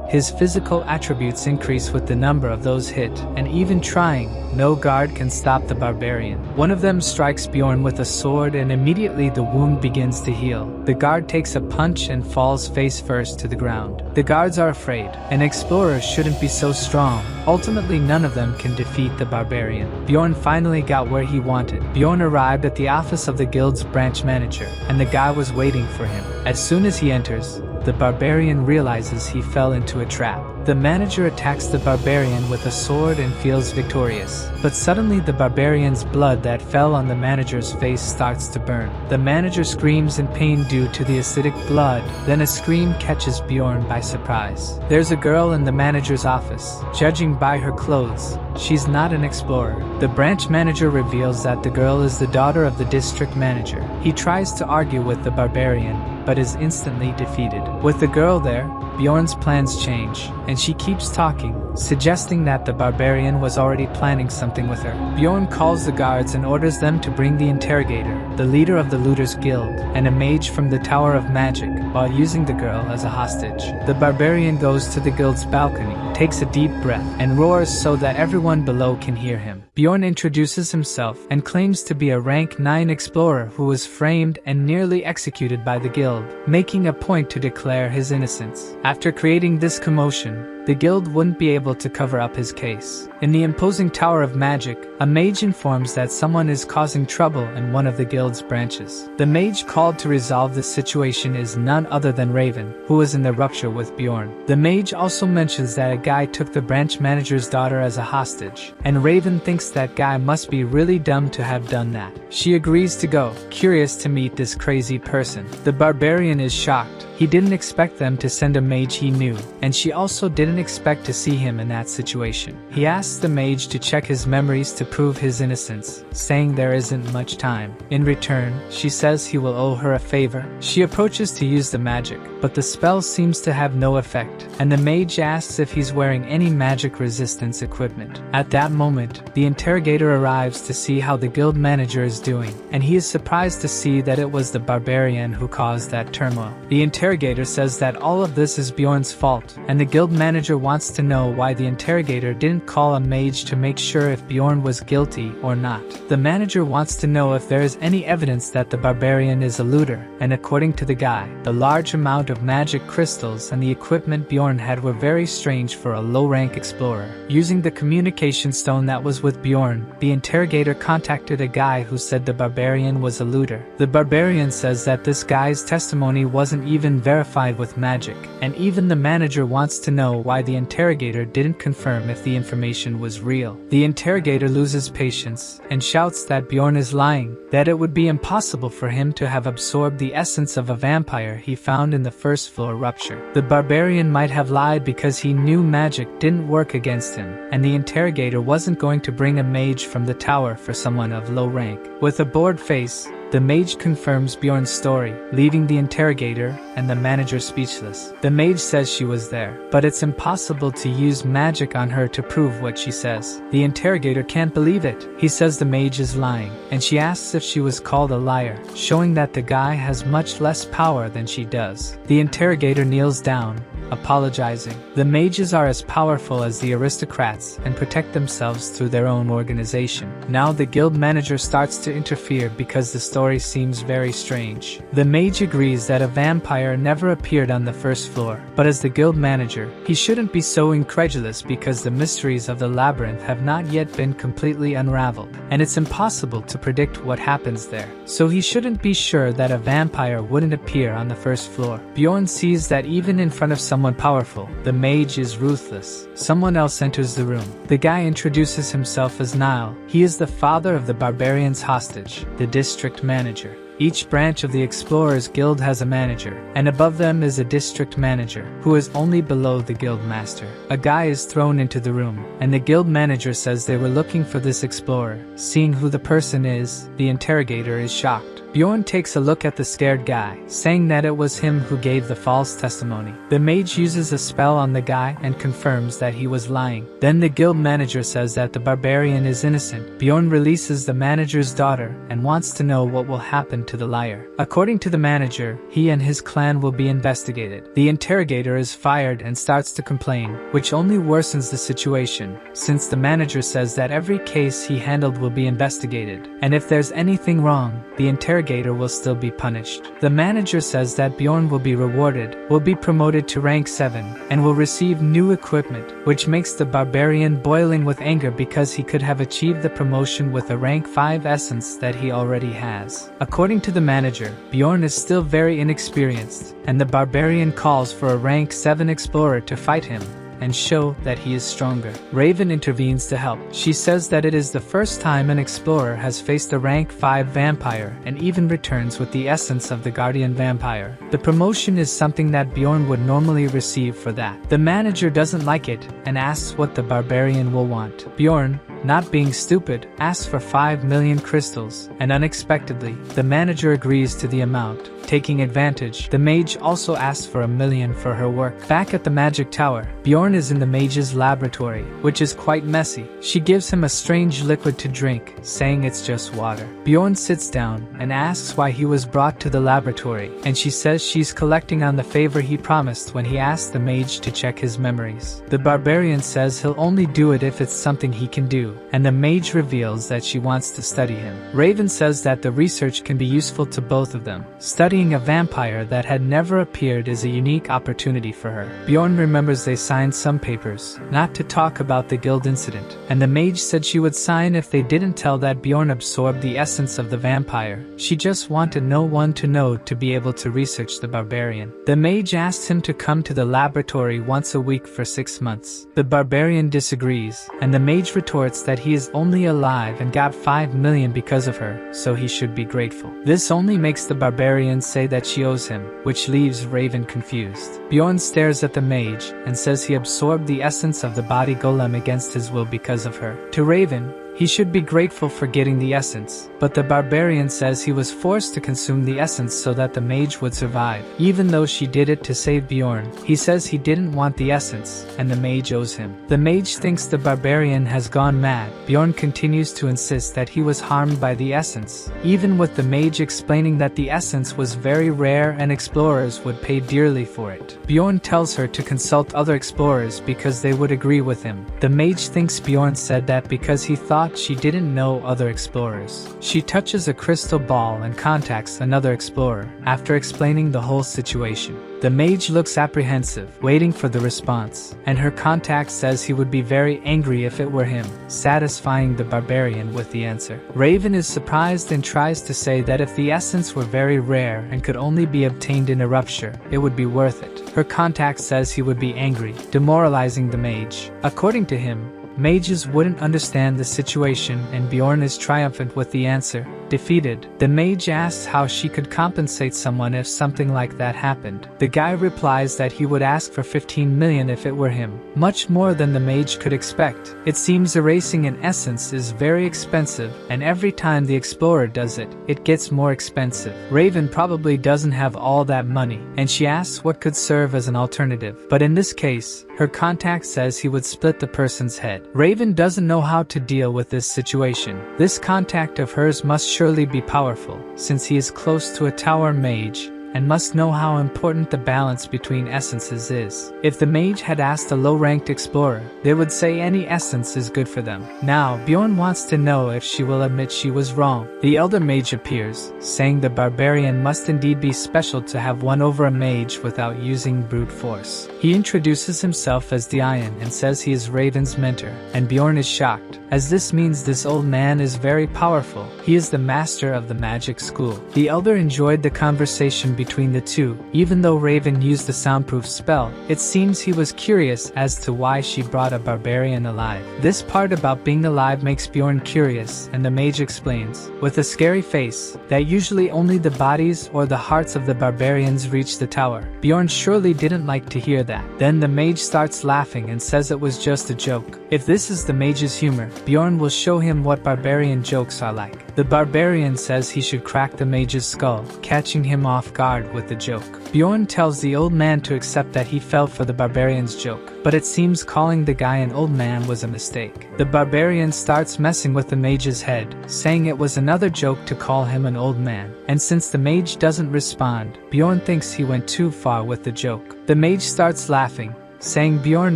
His physical attributes increase with the number of those hit, and even trying, no guard can stop the barbarian. One of them strikes Bjorn with a sword, and immediately the wound begins to heal. The guard takes a punch and falls face first to the ground. The guards are afraid. An explorer shouldn't be so strong. Ultimately, none of them can defeat the barbarian. Bjorn finally got where he wanted. Bjorn arrived at the office of the guild's branch manager, and the guy was waiting for him. As soon as he enters, the barbarian realizes he fell into a trap. The manager attacks the barbarian with a sword and feels victorious. But suddenly the barbarian's blood that fell on the manager's face starts to burn. The manager screams in pain due to the acidic blood, then a scream catches Bjorn by surprise. There's a girl in the manager's office. Judging by her clothes, she's not an explorer. The branch manager reveals that the girl is the daughter of the district manager. He tries to argue with the barbarian, but is instantly defeated. With the girl there, Bjorn's plans change, and she keeps talking, suggesting that the barbarian was already planning something with her. Bjorn calls the guards and orders them to bring the interrogator, the leader of the Looters Guild, and a mage from the Tower of Magic, while using the girl as a hostage. The barbarian goes to the guild's balcony, takes a deep breath, and roars so that everyone below can hear him. Bjorn introduces himself and claims to be a rank 9 explorer who was framed and nearly executed by the guild, making a point to declare his innocence. After creating this commotion, the guild wouldn't be able to cover up his case. In the imposing Tower of Magic, a mage informs that someone is causing trouble in one of the guild's branches. The mage called to resolve the situation is none other than Raven, who was in the rupture with Bjorn. The mage also mentions that a guy took the branch manager's daughter as a hostage, and Raven thinks that guy must be really dumb to have done that. She agrees to go, curious to meet this crazy person. The barbarian is shocked. He didn't expect them to send a mage he knew, and she also didn't expect to see him in that situation. He asks the mage to check his memories to prove his innocence, saying there isn't much time. In return, she says he will owe her a favor. She approaches to use the magic, but the spell seems to have no effect, and the mage asks if he's wearing any magic resistance equipment. At that moment, the interrogator arrives to see how the guild manager is doing, and he is surprised to see that it was the barbarian who caused that turmoil. The interrogator says that all of this is Bjorn's fault, and the guild manager wants to know why the interrogator didn't call a mage to make sure if Bjorn was guilty or not. The manager wants to know if there is any evidence that the barbarian is a looter, and according to the guy, the large amount of magic crystals and the equipment Bjorn had were very strange for a low-rank explorer. Using the communication stone that was with Bjorn, the interrogator contacted a guy who said the barbarian was a looter. The barbarian says that this guy's testimony wasn't even verified with magic, and even the manager wants to know why the interrogator didn't confirm if the information was real. The interrogator loses patience and shouts that Bjorn is lying, that it would be impossible for him to have absorbed the essence of a vampire he found in the first floor rupture. The barbarian might have lied because he knew magic didn't work against him, and the interrogator wasn't going to bring a mage from the tower for someone of low rank. With a bored face, the mage confirms Bjorn's story, leaving the interrogator and the manager speechless. The mage says she was there, but it's impossible to use magic on her to prove what she says. The interrogator can't believe it. He says the mage is lying, and she asks if she was called a liar, showing that the guy has much less power than she does. The interrogator kneels down, apologizing. The mages are as powerful as the aristocrats and protect themselves through their own organization. Now the guild manager starts to interfere because the story seems very strange. The mage agrees that a vampire never appeared on the first floor, but as the guild manager, he shouldn't be so incredulous because the mysteries of the labyrinth have not yet been completely unraveled, and it's impossible to predict what happens there. So he shouldn't be sure that a vampire wouldn't appear on the first floor. Bjorn sees that even in front of someone powerful, the mage is ruthless. Someone else enters the room. The guy introduces himself as Niall. He is the father of the barbarian's hostage, the district manager. Each branch of the Explorers Guild has a manager, and above them is a district manager, who is only below the guild master. A guy is thrown into the room, and the guild manager says they were looking for this explorer. Seeing who the person is, the interrogator is shocked. Bjorn takes a look at the scared guy, saying that it was him who gave the false testimony. The mage uses a spell on the guy and confirms that he was lying. Then the guild manager says that the barbarian is innocent. Bjorn releases the manager's daughter and wants to know what will happen to the liar. According to the manager, he and his clan will be investigated. The interrogator is fired and starts to complain, which only worsens the situation, since the manager says that every case he handled will be investigated, and if there's anything wrong, the interrogator interrogator will still be punished. The manager says that Bjorn will be rewarded, will be promoted to rank 7, and will receive new equipment, which makes the barbarian boiling with anger because he could have achieved the promotion with a rank 5 essence that he already has. According to the manager, Bjorn is still very inexperienced, and the barbarian calls for a rank 7 explorer to fight him and show that he is stronger. Raven intervenes to help. She says that it is the first time an explorer has faced a rank 5 vampire and even returns with the essence of the guardian vampire. The promotion is something that Bjorn would normally receive for that. The manager doesn't like it and asks what the barbarian will want. Bjorn, not being stupid, asks for 5 million crystals, and unexpectedly, the manager agrees to the amount. Taking advantage, the mage also asks for 1 million for her work. Back at the magic tower, Bjorn is in the mage's laboratory, which is quite messy. She gives him a strange liquid to drink, saying it's just water. Bjorn sits down and asks why he was brought to the laboratory, and she says she's collecting on the favor he promised when he asked the mage to check his memories. The barbarian says he'll only do it if it's something he can do, and the mage reveals that she wants to study him. Raven says that the research can be useful to both of them. Studying a vampire that had never appeared is a unique opportunity for her. Bjorn remembers they signed some papers, not to talk about the guild incident, and the mage said she would sign if they didn't tell that Bjorn absorbed the essence of the vampire. She just wanted no one to know to be able to research the barbarian. The mage asks him to come to the laboratory once a week for 6 months. The barbarian disagrees, and the mage retorts that he is only alive and got 5 million because of her, so he should be grateful. This only makes the barbarian say that she owes him, which leaves Raven confused. Bjorn stares at the mage and says he absorbed the essence of the body golem against his will because of her. To Raven, he should be grateful for getting the essence, but the barbarian says he was forced to consume the essence so that the mage would survive. Even though she did it to save Bjorn, he says he didn't want the essence, and the mage owes him. The mage thinks the barbarian has gone mad. Bjorn continues to insist that he was harmed by the essence, even with the mage explaining that the essence was very rare and explorers would pay dearly for it. Bjorn tells her to consult other explorers because they would agree with him. The mage thinks Bjorn said that because he thought she didn't know other explorers. She touches a crystal ball and contacts another explorer. After explaining the whole situation, the mage looks apprehensive, waiting for the response, and her contact says he would be very angry if it were him, satisfying the barbarian with the answer. Raven is surprised and tries to say that if the essence were very rare and could only be obtained in a rupture, it would be worth it. Her contact says he would be angry, demoralizing the mage. According to him, mages wouldn't understand the situation, and Bjorn is triumphant with the answer. Defeated, the mage asks how she could compensate someone if something like that happened. The guy replies that he would ask for 15 million if it were him, much more than the mage could expect. It seems erasing an essence is very expensive, and every time the explorer does it, it gets more expensive. Raven probably doesn't have all that money, and she asks what could serve as an alternative. But in this case, her contact says he would split the person's head. Raven doesn't know how to deal with this situation. This contact of hers must surely be powerful, since he is close to a tower mage, and must know how important the balance between essences is. If the mage had asked a low-ranked explorer, they would say any essence is good for them. Now, Bjorn wants to know if she will admit she was wrong. The elder mage appears, saying the barbarian must indeed be special to have won over a mage without using brute force. He introduces himself as Dian and says he is Raven's mentor, and Bjorn is shocked, as this means this old man is very powerful. He is the master of the magic school. The elder enjoyed the conversation between the two. Even though Raven used the soundproof spell, it seems he was curious as to why she brought a barbarian alive. This part about being alive makes Bjorn curious, and the mage explains, with a scary face, that usually only the bodies or the hearts of the barbarians reach the tower. Bjorn surely didn't like to hear that. Then the mage starts laughing and says it was just a joke. If this is the mage's humor, Bjorn will show him what barbarian jokes are like. The barbarian says he should crack the mage's skull, catching him off guard with the joke. Bjorn tells the old man to accept that he fell for the barbarian's joke, but it seems calling the guy an old man was a mistake. The barbarian starts messing with the mage's head, saying it was another joke to call him an old man, and since the mage doesn't respond, Bjorn thinks he went too far with the joke. The mage starts laughing, saying Bjorn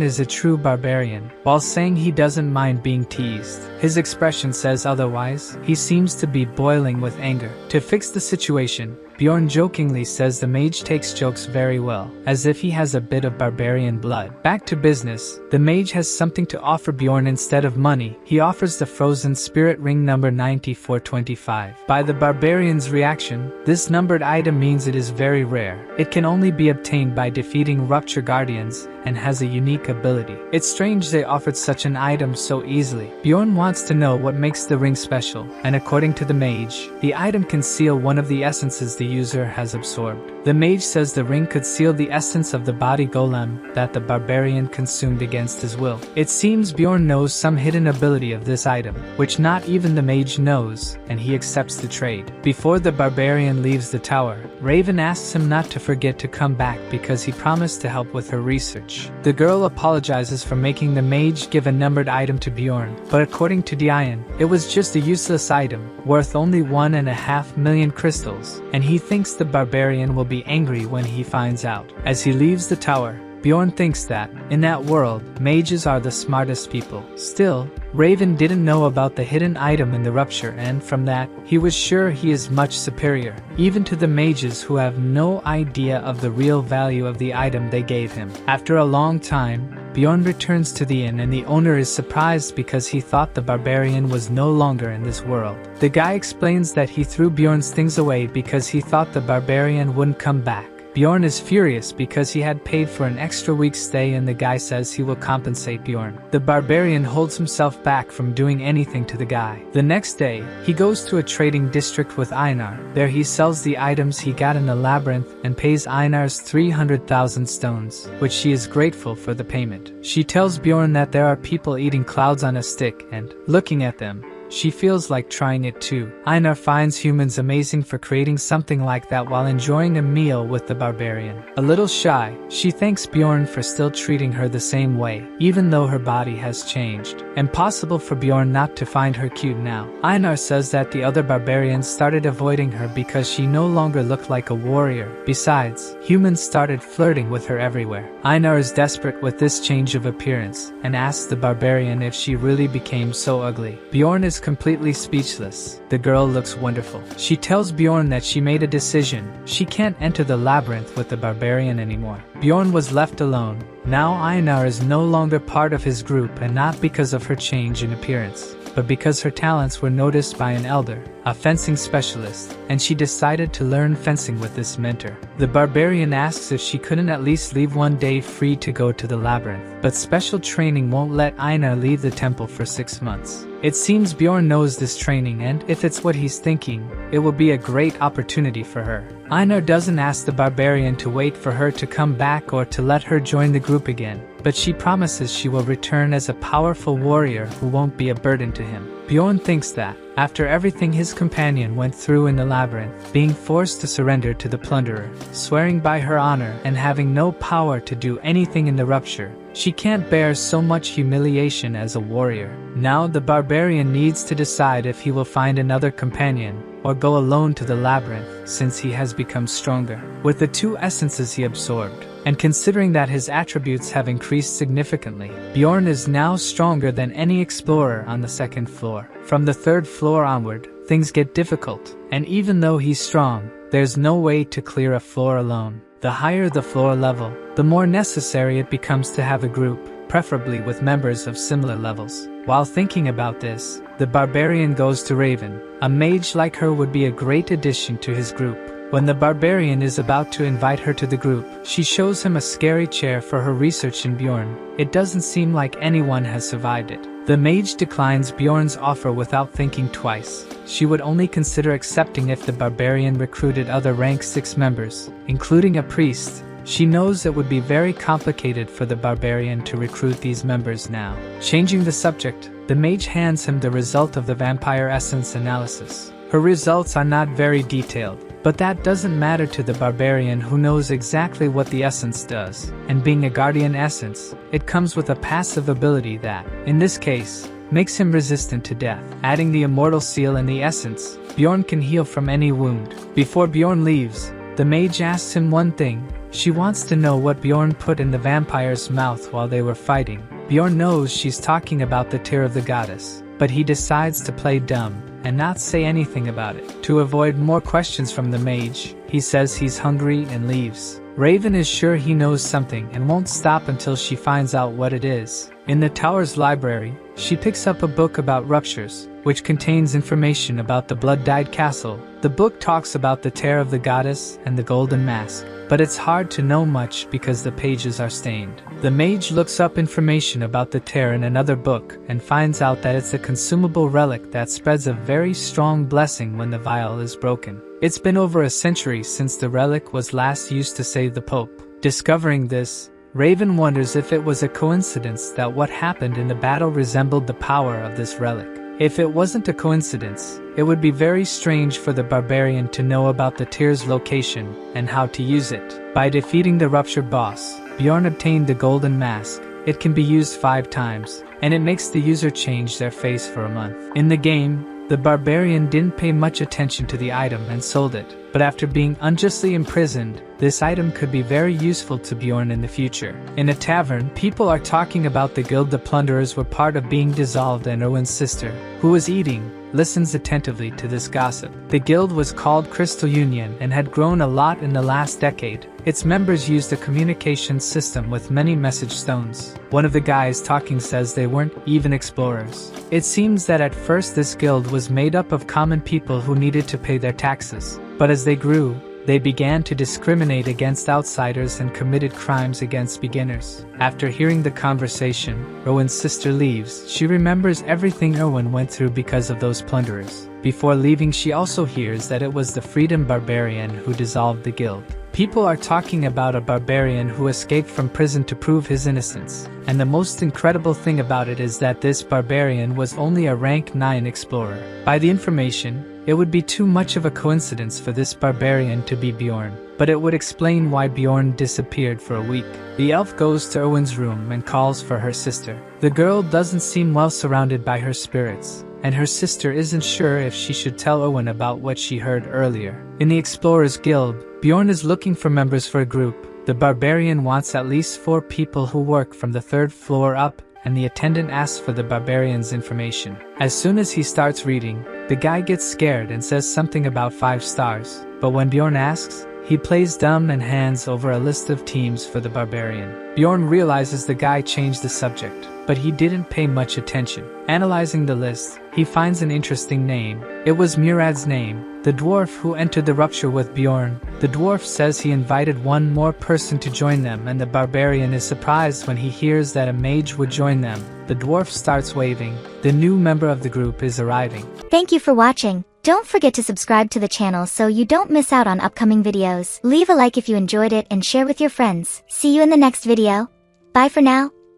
is a true barbarian, while saying he doesn't mind being teased. His expression says otherwise. He seems to be boiling with anger. To fix the situation, Bjorn jokingly says the mage takes jokes very well, as if he has a bit of barbarian blood. Back to business, the mage has something to offer Bjorn instead of money. He offers the frozen spirit ring number 9425. By the barbarian's reaction, this numbered item means it is very rare. It can only be obtained by defeating Rupture Guardians, and has a unique ability. It's strange they offered such an item so easily. Bjorn wants to know what makes the ring special, and according to the mage, the item can seal one of the essences the user has absorbed. The mage says the ring could seal the essence of the body golem that the barbarian consumed against his will. It seems Bjorn knows some hidden ability of this item, which not even the mage knows, and he accepts the trade. Before the barbarian leaves the tower, Raven asks him not to forget to come back because he promised to help with her research. The girl apologizes for making the mage give a numbered item to Bjorn, but according to Diane, it was just a useless item, worth only 1.5 million crystals, and he thinks the barbarian will be angry when he finds out. As he leaves the tower, Bjorn thinks that, in that world, mages are the smartest people. Still, Raven didn't know about the hidden item in the rupture, and from that, he was sure he is much superior, even to the mages who have no idea of the real value of the item they gave him. After a long time, Bjorn returns to the inn and the owner is surprised because he thought the barbarian was no longer in this world. The guy explains that he threw Bjorn's things away because he thought the barbarian wouldn't come back. Bjorn is furious because he had paid for an extra week's stay and the guy says he will compensate Bjorn. The barbarian holds himself back from doing anything to the guy. The next day, he goes to a trading district with Einar. There he sells the items he got in the labyrinth and pays Einar's 300,000 stones, which she is grateful for the payment. She tells Bjorn that there are people eating clouds on a stick and, looking at them, she feels like trying it too. Einar finds humans amazing for creating something like that while enjoying a meal with the barbarian. A little shy, she thanks Bjorn for still treating her the same way, even though her body has changed. Impossible for Bjorn not to find her cute now. Einar says that the other barbarians started avoiding her because she no longer looked like a warrior. Besides, humans started flirting with her everywhere. Einar is desperate with this change of appearance, and asks the barbarian if she really became so ugly. Bjorn is completely speechless. The girl looks wonderful. She tells Bjorn that she made a decision. She can't enter the labyrinth with the barbarian anymore. Bjorn was left alone. Now Einar is no longer part of his group, and not because of her change in appearance, but because her talents were noticed by an elder, a fencing specialist, and she decided to learn fencing with this mentor. The barbarian asks if she couldn't at least leave one day free to go to the labyrinth, but special training won't let Einar leave the temple for 6 months. It seems Bjorn knows this training, and if it's what he's thinking, it will be a great opportunity for her. Einar doesn't ask the barbarian to wait for her to come back or to let her join the group again, but she promises she will return as a powerful warrior who won't be a burden to him. Bjorn thinks that, after everything his companion went through in the labyrinth, being forced to surrender to the plunderer, swearing by her honor, and having no power to do anything in the rupture, she can't bear so much humiliation as a warrior. Now the barbarian needs to decide if he will find another companion, or go alone to the labyrinth, since he has become stronger. With the 2 essences he absorbed, and considering that his attributes have increased significantly, Bjorn is now stronger than any explorer on the 2nd floor. From the 3rd floor onward, things get difficult, and even though he's strong, there's no way to clear a floor alone. The higher the floor level, the more necessary it becomes to have a group, preferably with members of similar levels. While thinking about this, the barbarian goes to Raven. A mage like her would be a great addition to his group. When the barbarian is about to invite her to the group, she shows him a scary chair for her research in Bjorn. It doesn't seem like anyone has survived it. The mage declines Bjorn's offer without thinking twice. She would only consider accepting if the barbarian recruited other rank 6 members, including a priest. She knows it would be very complicated for the barbarian to recruit these members now. Changing the subject, the mage hands him the result of the vampire essence analysis. Her results are not very detailed, but that doesn't matter to the barbarian who knows exactly what the essence does. And being a guardian essence, it comes with a passive ability that, in this case, makes him resistant to death. Adding the immortal seal and the essence, Bjorn can heal from any wound. Before Bjorn leaves, The mage asks him one thing. She wants to know what Bjorn put in the vampire's mouth while they were fighting. Bjorn knows she's talking about the tear of the goddess, but he decides to play dumb and not say anything about it. To avoid more questions from the mage, he says he's hungry and leaves. Raven is sure he knows something and won't stop until she finds out what it is. In the tower's library, she picks up a book about ruptures, which contains information about the blood-dyed castle. The book talks about the tear of the goddess and the golden mask, but it's hard to know much because the pages are stained. The mage looks up information about the tear in another book and finds out that it's a consumable relic that spreads a very strong blessing when the vial is broken. It's been over a century since the relic was last used to save the Pope. Discovering this, Raven wonders if it was a coincidence that what happened in the battle resembled the power of this relic. If it wasn't a coincidence, it would be very strange for the barbarian to know about the tear's location and how to use it. By defeating the ruptured boss, Bjorn obtained the golden mask. It can be used 5 times, and it makes the user change their face for a month. In the game, the barbarian didn't pay much attention to the item and sold it, but after being unjustly imprisoned, this item could be very useful to Bjorn in the future. In a tavern, people are talking about the guild the plunderers were part of being dissolved, and Owen's sister, who was eating, listens attentively to this gossip. The guild was called Crystal Union and had grown a lot in the last decade. Its members used a communication system with many message stones. One of the guys talking says they weren't even explorers. It seems that at first this guild was made up of common people who needed to pay their taxes, but as they grew, they began to discriminate against outsiders and committed crimes against beginners. After hearing the conversation, Rowan's sister leaves. She remembers everything Erwin went through because of those plunderers. Before leaving, she also hears that it was the Freedom Barbarian who dissolved the guild. People are talking about a barbarian who escaped from prison to prove his innocence. And the most incredible thing about it is that this barbarian was only a rank 9 explorer. By the information, it would be too much of a coincidence for this barbarian to be Bjorn, but it would explain why Bjorn disappeared for a week. The elf goes to Erwin's room and calls for her sister. The girl doesn't seem well surrounded by her spirits, and her sister isn't sure if she should tell Erwin about what she heard earlier. In the Explorers Guild, Bjorn is looking for members for a group. The barbarian wants at least 4 people who work from the 3rd floor up, and the attendant asks for the barbarian's information. As soon as he starts reading, the guy gets scared and says something about 5 stars, but when Bjorn asks, he plays dumb and hands over a list of teams for the barbarian. Bjorn realizes the guy changed the subject, but he didn't pay much attention. Analyzing the list, he finds an interesting name. It was Murad's name, the dwarf who entered the rupture with Bjorn. The dwarf says he invited one more person to join them, and the barbarian is surprised when he hears that a mage would join them. The dwarf starts waving. The new member of the group is arriving. Thank you for watching. Don't forget to subscribe to the channel so you don't miss out on upcoming videos. Leave a like if you enjoyed it and share with your friends. See you in the next video. Bye for now.